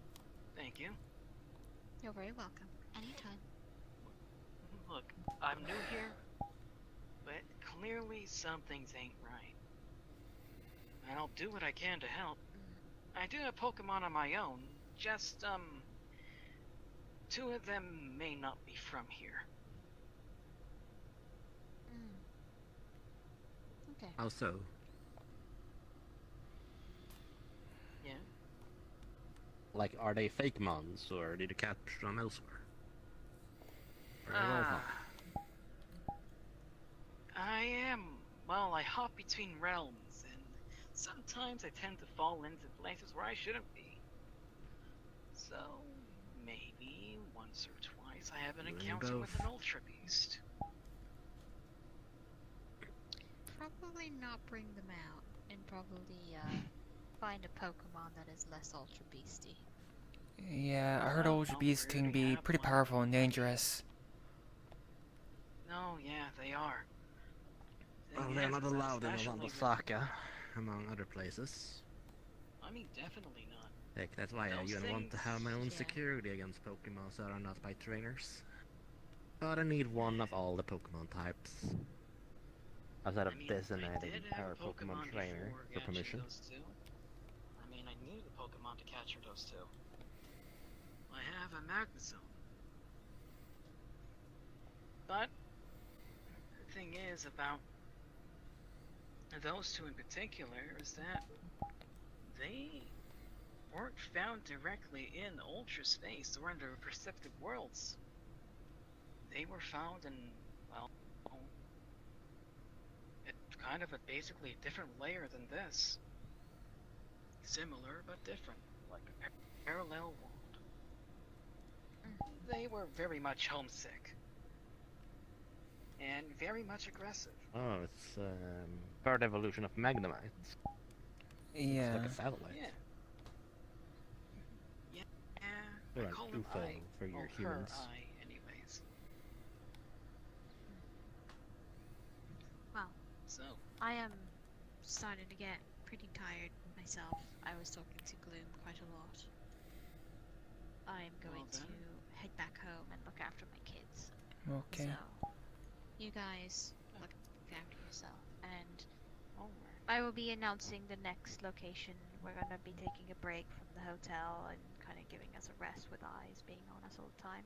Thank you. You're very welcome. Anytime. Look, I'm new here, but clearly some things ain't right. And I'll do what I can to help. I do have Pokemon on my own, just, two of them may not be from here. Okay. How so? Yeah? Like, are they fake mons, or did you capture them elsewhere? I am. Well, I hop between realms, and sometimes I tend to fall into places where I shouldn't be. So, maybe once or twice I have an encounter with an ultra beast. Probably not bring them out, and probably find a Pokemon that is less ultra beasty. Yeah, I heard ultra beasts can be pretty powerful and dangerous. No, yeah, they are. Well, they're not allowed in Osaka, among other places. I mean, definitely not. Heck, that's why I even want to have my own security against Pokemon that are not by trainers. But I need one of all the Pokemon types. Outside of designating our Pokemon trainer for permission. I mean, I need a Pokemon to capture those two. I have a Magnezone. But the thing is about those two in particular is that they weren't found directly in Ultra Space or in the Perceptive Worlds. They were found in, well, kind of basically a different layer than this. Similar but different, like a parallel world. They were very much homesick. And very much aggressive. Oh, it's third evolution of Magnemite. Yeah. It's like a satellite. Yeah. Or I an call them UFO I, for your humans. Anyways. Well, so I am starting to get pretty tired myself. I was talking to Gloom quite a lot. I'm going to head back home and look after my kids. Okay. So, you guys look after yourself, and I will be announcing the next location. We're gonna be taking a break from the hotel and kind of giving us a rest with eyes being on us all the time.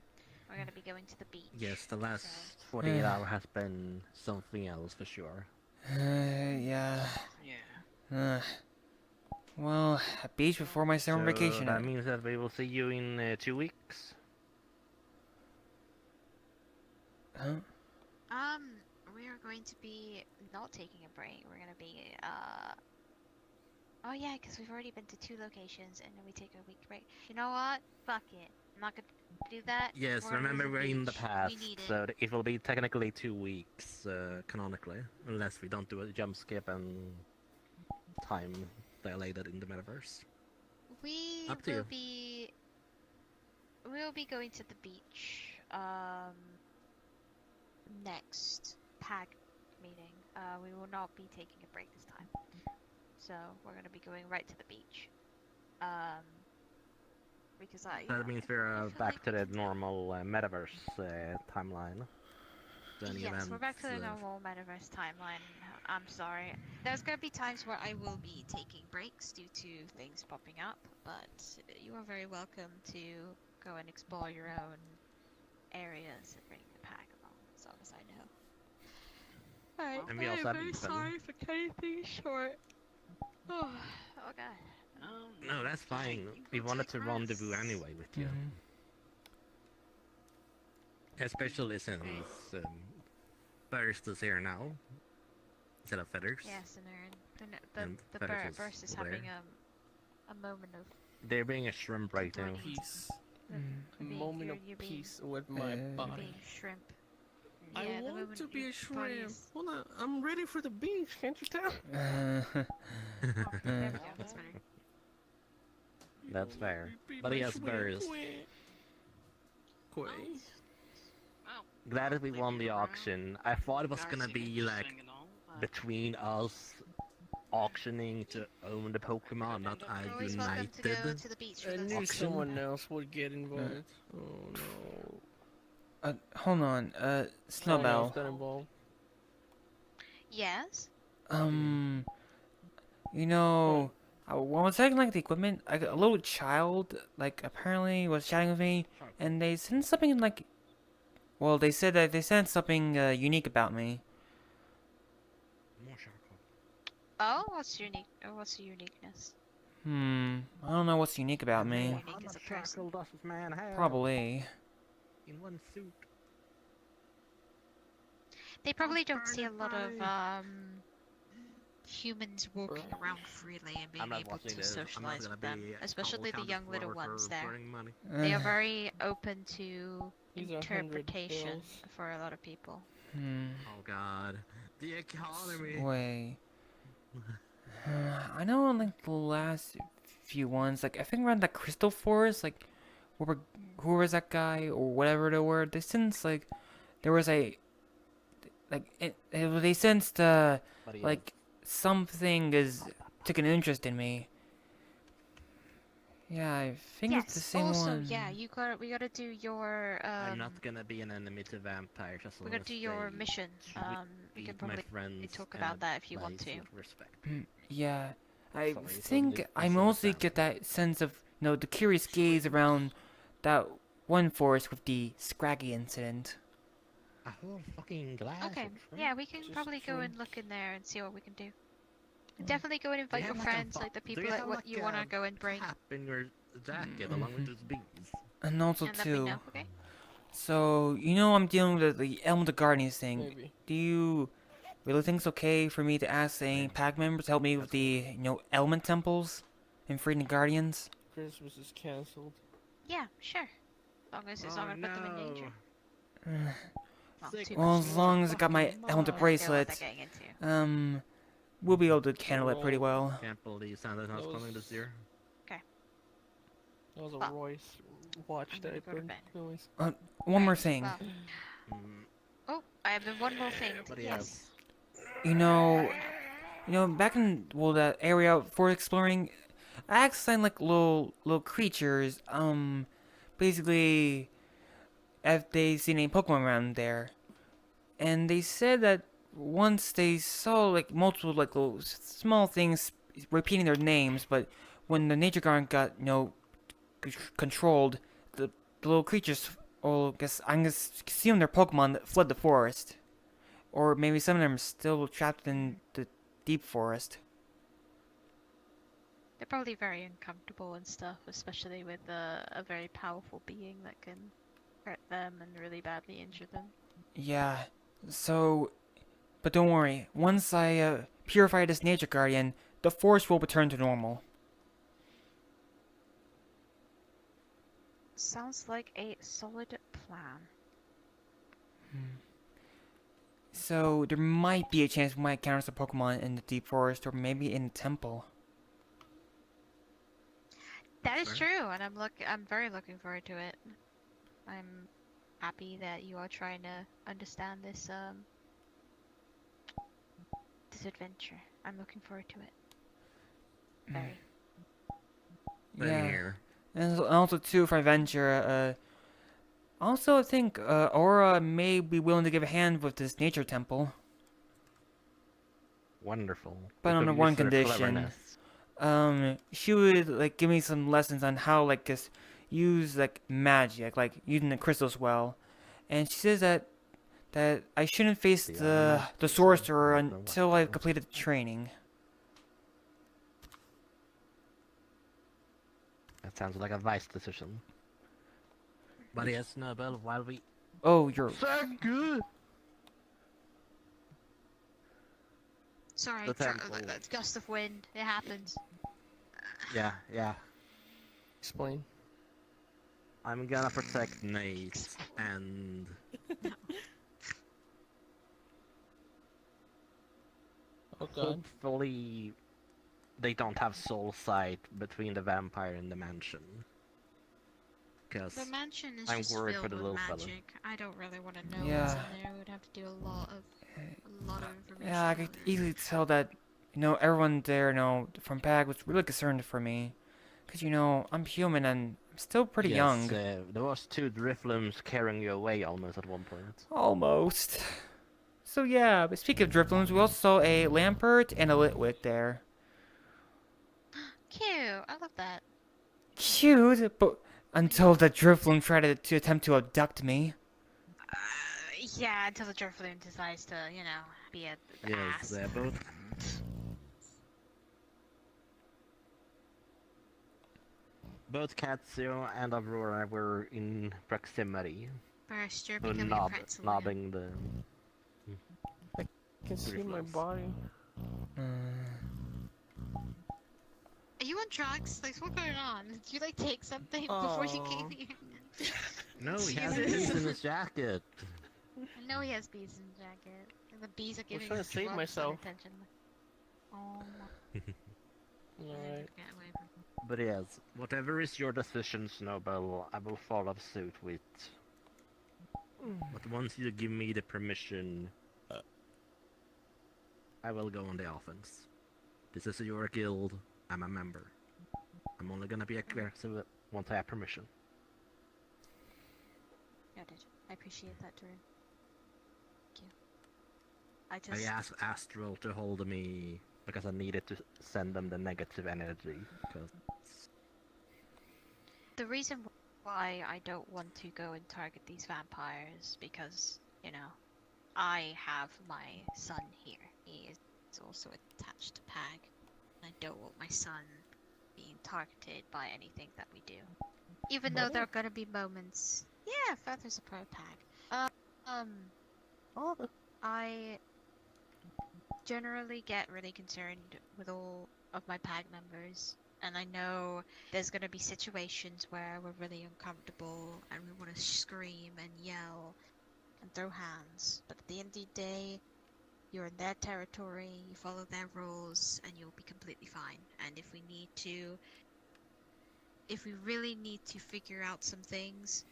We're gonna be going to the beach. Yes, the last 48 hours has been something else for sure. Yeah. Yeah. Well, a beach before my summer vacation. That means that we will see you in 2 weeks. Huh? We are going to be not taking a break. We're gonna be oh yeah, because we've already been to 2 locations and then we take a week break. You know what? Fuck it. I'm not gonna do that. Yes, remember we're in the past, so it will be technically 2 weeks, canonically, unless we don't do a jump skip and time dilated in the metaverse. We will be going to the beach next PAG meeting. We will not be taking a break this time. So we're gonna be going right to the beach. Because that means we're back to the normal metaverse timeline. Yes, we're back to the normal metaverse timeline. I'm sorry. There's gonna be times where I will be taking breaks due to things popping up, but you are very welcome to go and explore your own areas and bring the pack along, as long as I know. Alright, and we also I'm very sorry for cutting things short. Oh god. No, that's fine. We wanted to rendezvous anyway with you. Especially since Burst is here now, instead of Feathers. Yes, and the Burst is having a moment of... They're being a shrimp right now. Peace. A moment of peace with my body. Being shrimp. I want to be a shrimp. Hold on, I'm ready for the beach. Can't you tell? That's better. That's fair. But he has Burst. Glad that we won the auction. I thought it was gonna be like between us auctioning to own the Pokemon, not a united I knew someone else would get involved. Oh no. Hold on, Snowbell. Got involved. Yes? You know, when I was checking like the equipment, a little child, like, apparently was chatting with me, and they said something like, well, they said that they said something unique about me. Oh, what's unique? What's the uniqueness? I don't know what's unique about me. Unique as a person. Probably. In one suit. They probably don't see a lot of humans walking around freely and being able to socialize with them, especially the young little ones there. They are very open to These are 100 interpretation bills. for a lot of people. Oh god. The economy! Wait. I know on like the last few ones, like I think around that Crystal Forest, like who was that guy or whatever they were, they sensed like there was a they sensed like something is took an interest in me. Yeah, I think it's the same also, one. yeah, we gotta do your I'm not gonna be an enemy to vampires as we long gotta as do your they mission. We can probably talk about that if you want to. Respect. Yeah, I Sorry, think I mostly get that sense of, the curious gaze around that one forest with the Scraggy incident. A whole fucking glass. Okay, yeah, we can probably go and look in there and see what we can do. Definitely go and invite your friends, like the people that what you wanna go and bring. In your jacket along with those bees. And also And let me too. know, okay? So I'm dealing with the Element of Guardians thing. Maybe. Do you really think it's okay for me to ask any pack members to help me with the element temples and freeing the Guardians? Christmas is cancelled. Yeah, sure. As long as it's not gonna put them in danger. Well, as long as I got my element bracelet, we'll be able to handle it pretty well. Can't believe Santa's not coming this year. Okay. That was a Royce watch that I burned. One more thing. Oh, I have one more thing. Yes. Back in that area for exploring, I asked some like little creatures. Basically, if they seen any Pokemon around there, and they said that once they saw like multiple like little small things repeating their names, but when the nature guard got controlled, the little creatures, or I'm assuming they're Pokemon that fled the forest, or maybe some of them are still trapped in the deep forest. They're probably very uncomfortable and stuff, especially with a very powerful being that can hurt them and really badly injure them. Yeah, so, but don't worry. Once I purify this nature guardian, the forest will return to normal. Sounds like a solid plan. So there might be a chance we might encounter some Pokemon in the deep forest, or maybe in the temple. That is true, and I'm very looking forward to it. I'm happy that you are trying to understand this adventure. I'm looking forward to it. Very. Yeah. And also too for adventure, also I think Aura may be willing to give a hand with this nature temple. Wonderful. But on one condition. She would like give me some lessons on how like just use like magic, like using the crystals well. And she says that I shouldn't face the sorcerer until I've completed the training. That sounds like a wise decision. But yes, Nobel, while we... Oh, you're... So good! Sorry, gust of wind. It happens. Yeah. Explain. I'm gonna protect Nate, and... Oh god. Hopefully they don't have soul sight between the vampire and the mansion. Because the mansion is I'm just worried filled for the with little magic. fella. I don't really want to know what's in there. We would have to do a lot of information. Yeah, I could easily tell that, everyone there, from PAG was really concerned for me. Because, I'm human and I'm still pretty young. There was 2 Driflums carrying you away almost at one point. Almost. So yeah, but speaking of Driflums, we also saw a Lampert and a Litwick there. Cute, I love that. Cute, but until the Drifloon tried to attempt to abduct me. Yeah, until the Drifloon decides to, be a ass. They're both... Both Katsuo and Aurora were in proximity. First, you're becoming a pretzel. Nodding the... can see my body. Are you on drugs? Like, what's going on? Did you like take something before you came here? No, he has Jesus. bees in his jacket. I know he has bees in his jacket. And the bees are I'm giving trying us to save drugs myself. unintentionally. Oh my. Alright. Get away from But yes, whatever is your decision, Snowball, I will follow suit with. But once you give me the permission, I will go on the offense. This is your guild, I'm a member. I'm only gonna be aggressive once I have permission. Got it. I appreciate that, Drew. Thank you. I asked Astral to hold me because I needed to send them the negative energy. Because the reason why I don't want to go and target these vampires because, you know, I have my son here. He is also attached to Pag. I don't want my son being targeted by anything that we do. Even though there are gonna be moments. Yeah, Feather's a pro Pag. I generally get really concerned with all of my Pag members, and I know there's gonna be situations where we're really uncomfortable and we want to scream and yell and throw hands, but at the end of the day, you're in their territory, you follow their rules, and you'll be completely fine. And if we really need to figure out some things,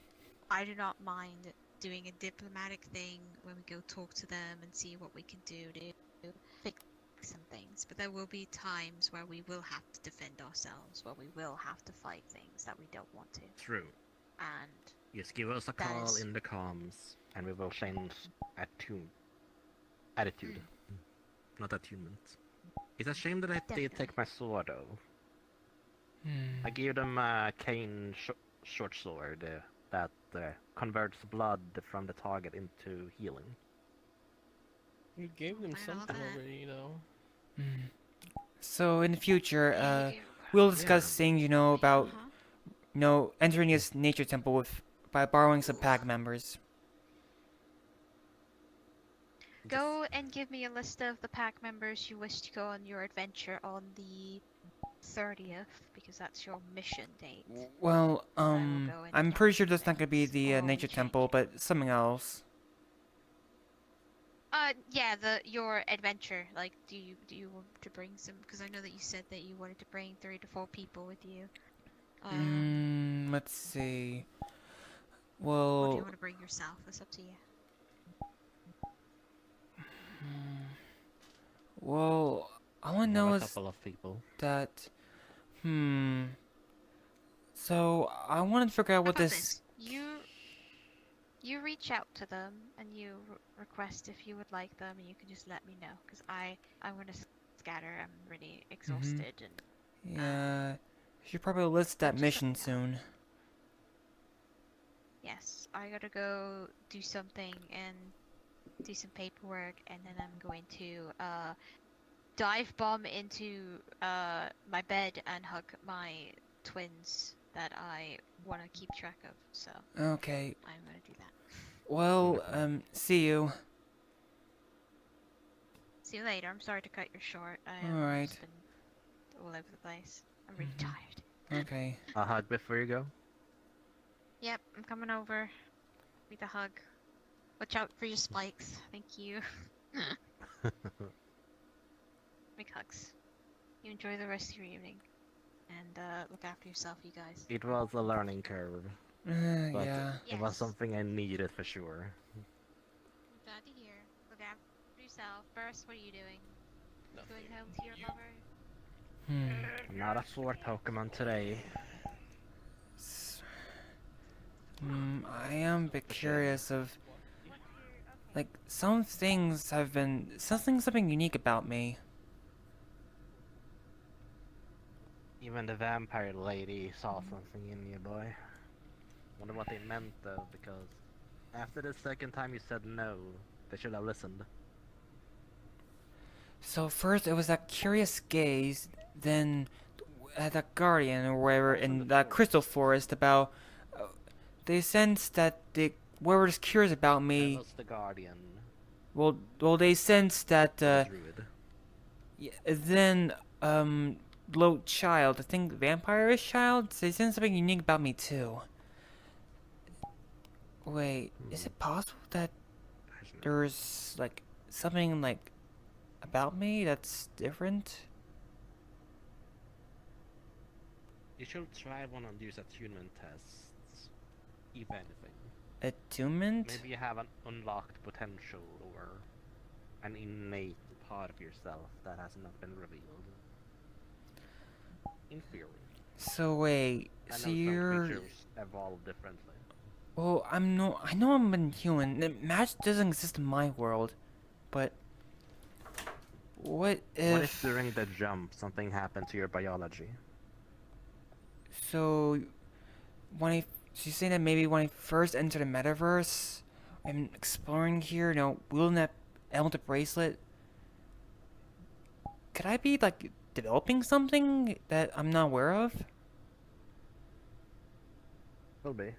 I do not mind doing a diplomatic thing when we go talk to them and see what we can do to fix some things. But there will be times where we will have to defend ourselves, where we will have to fight things that we don't want to. true. And Yes, give us a call in the comms, and we will change attitude. Not attunement. It's a shame that I did take my sword, though. I gave them a cane short sword that converts blood from the target into healing. You gave them something already, you know. So in the future, we'll discuss things, you know, about, you know, entering this nature temple by borrowing some Pag members. go and give me a list of the Pack members you wish to go on your adventure on the 30th, because that's your mission date. Well, I'm pretty sure that's not gonna be the nature temple, but something else. Yeah, your adventure. Like, do you want to bring some? Because I know that you said that you wanted to bring 3 to 4 people with you. Let's see. Well. Or do you want to bring yourself? It's up to you. Well, all I know is couple of people. that. So I want to figure out what this. You reach out to them and you request if you would like them, and you can just let me know, because I want to scatter. I'm really exhausted and. Yeah, you should probably list that mission soon. Yes, I gotta go do something and do some paperwork, and then I'm going to dive bomb into my bed and hug my twins that I want to keep track of. So okay, I'm gonna do that. Well, see you. See you later. I'm sorry to cut you short. Alright. Just been all over the place. I'm really tired. Okay. A hug before you go? Yep, I'm coming over. With a hug. Watch out for your spikes. Thank you. Big hugs. You enjoy the rest of your evening. And look after yourself, you guys. It was a learning curve. But yeah. It was something I needed for sure. I'm glad to hear. Look after yourself. Burst, what are you doing? Going home to your lover? Not a sword Pokemon today. I am a bit curious of, like, some things have been something unique about me. Even the vampire lady saw something in you, boy. Wonder what they meant though, because after the second time you said no, they should have listened. So first it was that curious gaze, then that guardian or whatever in that crystal forest about. They sensed that whoever is curious about me. That was the guardian. well, they sense that, Druid. then, low child, I think vampire-ish child, they sense something unique about me, too. Wait, is it possible that there's, like, something, like, about me that's different? You should try one of these attunement tests, if anything. Attunement? Maybe you have an unlocked potential or an innate part of yourself that has not been revealed. In theory. So wait, I know so some you're... creatures evolve differently. Well, I know I'm inhuman. Magic doesn't exist in my world, but what What if if during the jump something happened to your biology? so she's saying that maybe when I first entered the metaverse, I'm exploring here, wielding that element bracelet. Could I be like developing something that I'm not aware of? Will be.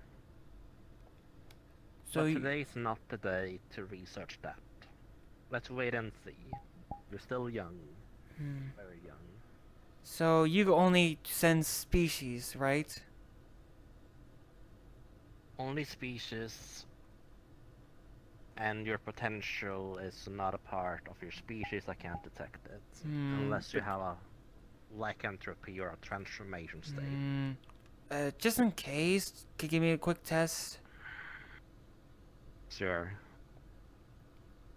So but today's not the day to research that. Let's wait and see. You're still young. Very young. So you only sense species, right? Only species, and your potential is not a part of your species. I can't detect it. Unless you have a lycanthropy or a transformation state. Just in case, could you give me a quick test? Sure.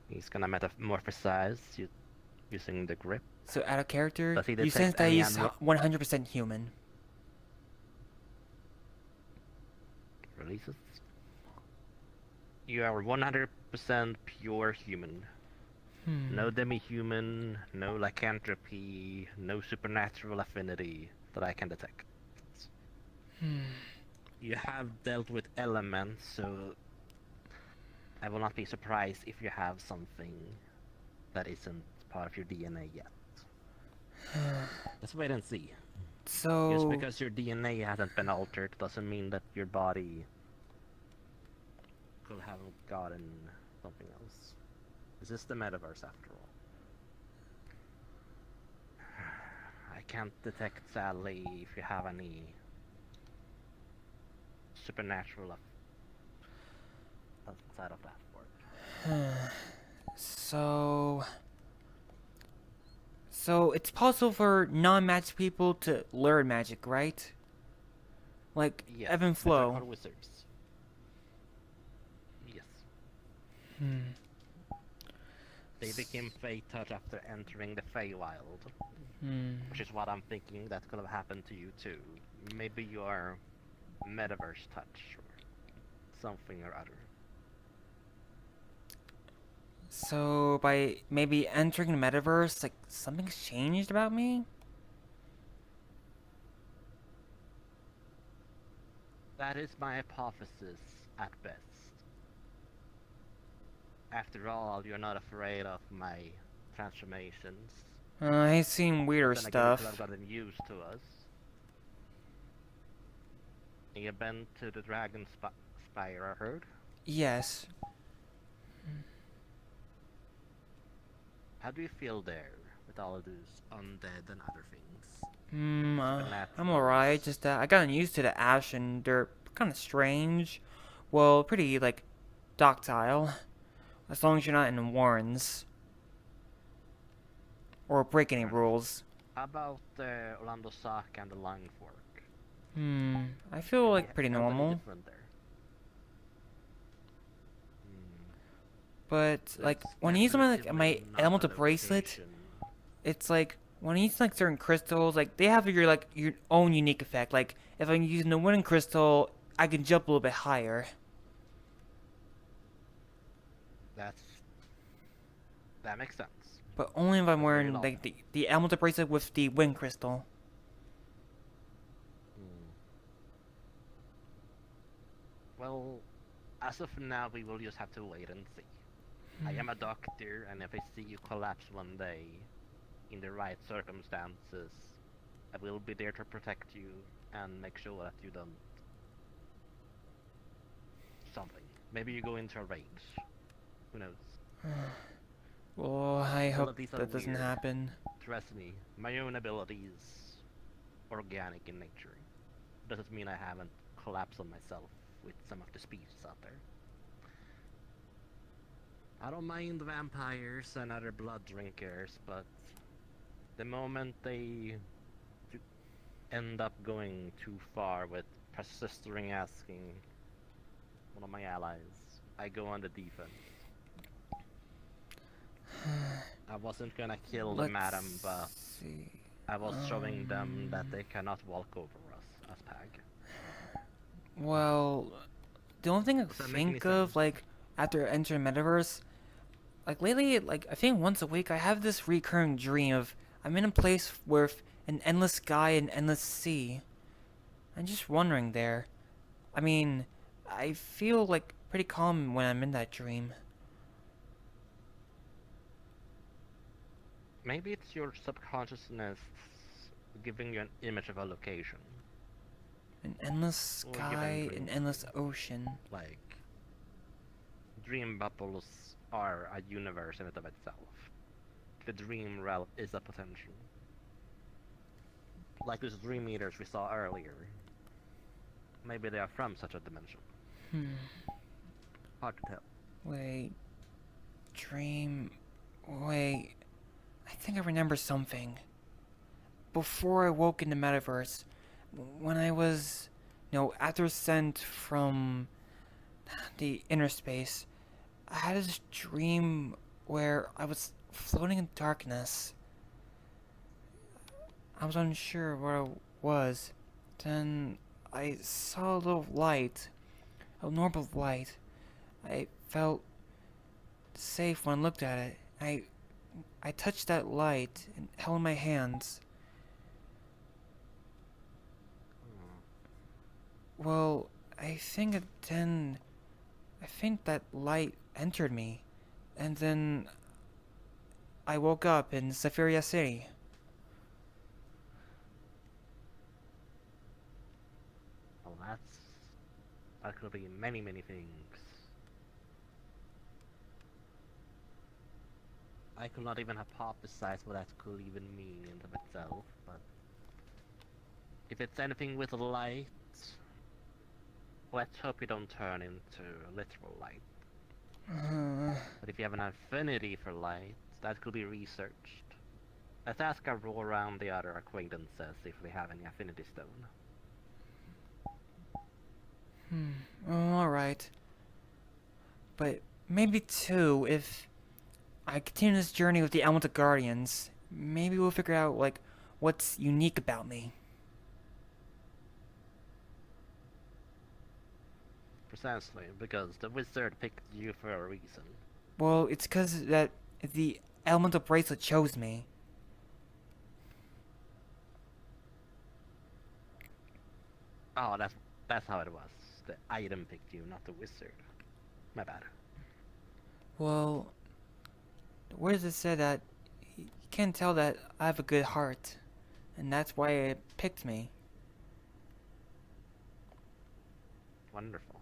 He's gonna metamorphosize using the grip. So out of character, Does he you sense detect that any he's 100% human. Releases. You are 100% pure human. No demi-human, no lycanthropy, no supernatural affinity that I can detect. You have dealt with elements, so I will not be surprised if you have something that isn't part of your DNA yet. Let's wait and see. So... Just because your DNA hasn't been altered doesn't mean that your body could have gotten something else. This is the metaverse after all. I can't detect, sadly, if you have any supernatural outside of that word. So it's possible for non-magic people to learn magic, right? Like Evan Flow. Are wizards. Yes. They became Fey Touch after entering the Feywild. Which is what I'm thinking that could have happened to you too. Maybe your metaverse touch or something or other. So by maybe entering the metaverse, like something's changed about me? That is my hypothesis at best. After all, you're not afraid of my transformations. I've seen weirder stuff. Could have gotten used to us. You've been to the Dragon Spire, I heard? Yes. How do you feel there with all of these undead and other things? I'm alright, just I gotten used to the ash and they're kinda strange. Well, pretty, like, docile. As long as you're not in warrens. Or break any rules. How about the Orlando Sock and the Lung Fork? I feel like pretty normal. But like when you use my elemental bracelet, it's like when you use like certain crystals, like they have your own unique effect. Like if I'm using the winning crystal, I can jump a little bit higher. That makes sense. But only if I'm wearing like the elemental bracelet with the wind crystal. Well, as of now, we will just have to wait and see. I am a doctor, and if I see you collapse one day, in the right circumstances, I will be there to protect you and make sure that you don't... something. Maybe you go into a rage. Who knows? Well, I hope Abilities are that doesn't weird. happen. Trust me, my own abilities organic in nature. Doesn't mean I haven't collapsed on myself with some of the species out there. I don't mind vampires and other blood drinkers, but the moment they end up going too far with persistering asking one of my allies, I go on the defense. I wasn't gonna kill the madam, but I was showing them that they cannot walk over us as Pag. Well, the only thing I Does that make any think of, sense? like, after entering Metaverse, like, lately, like, I think once a week, I have this recurring dream of I'm in a place with an endless sky and endless sea. I'm just wondering there. I mean, I feel, like, pretty calm when I'm in that dream. Maybe it's your subconsciousness giving you an image of a location. An endless sky, an endless ocean. Like, dream bubbles are a universe in and of itself. The dream realm is a potential. Like those dream eaters we saw earlier. Maybe they are from such a dimension. Hard to tell. Wait. Dream. Wait. I think I remember something. Before I woke in the Metaverse, when I was, after sent from the inner space, I had this dream where I was floating in darkness. I was unsure where I was. Then I saw a little light, a orb of light. I felt safe when I looked at it. I touched that light and held in my hands. Well, I think that light entered me, and then I woke up in Zephyria City. Well, that could be many, many things. I could not even hypothesize what that could even mean in of itself, but if it's anything with light, let's hope you don't turn into literal light. But if you have an affinity for light, that could be researched. Let's ask around the other acquaintances if we have any affinity stone. Alright. But maybe too, if I continue this journey with the Elemental Guardians, maybe we'll figure out, like, what's unique about me. Precisely, because the wizard picked you for a reason. Well, it's because that the Elemental Bracelet chose me. Oh, that's how it was. The item picked you, not the wizard. My bad. Well, where does it say that you can't tell that I have a good heart, and that's why it picked me. Wonderful.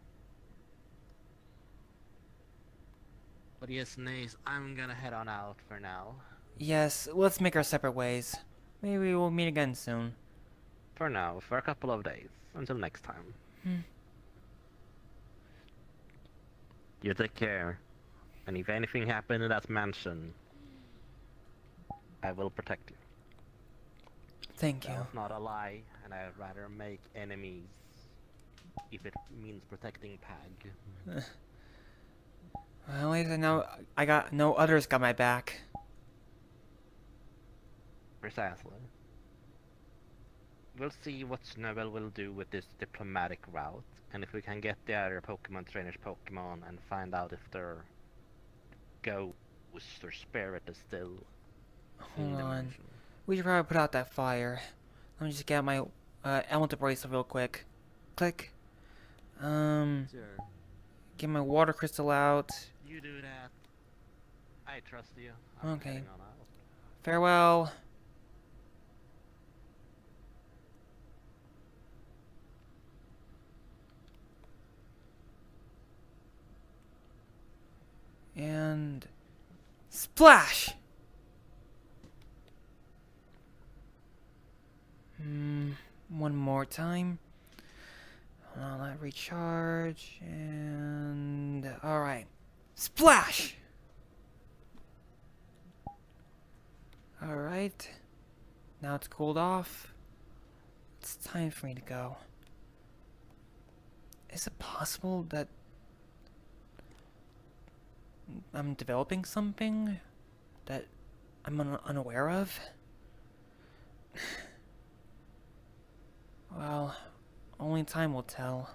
But yes, Nace, I'm gonna head on out for now. Yes, let's make our separate ways. Maybe we'll meet again soon. For now, for a couple of days. Until next time. You take care. And if anything happens in that mansion, I will protect you. Thank you. That's not a lie, and I'd rather make enemies if it means protecting Pag. Well, at least I know others got my back. Precisely. We'll see what Snowbell will do with this diplomatic route, and if we can get the other Pokemon trainers Pokemon and find out if their ghost or spirit is still in the mansion. We should probably put out that fire. Let me just get my Elemental Bracelet real quick. Click. Sure. Get my water crystal out. You do that. I trust you. Okay. Farewell. And Splash! One more time. Hold on, let recharge, and... Alright. Splash! Alright. Now it's cooled off. It's time for me to go. Is it possible that I'm developing something that I'm unaware of? Well, only time will tell.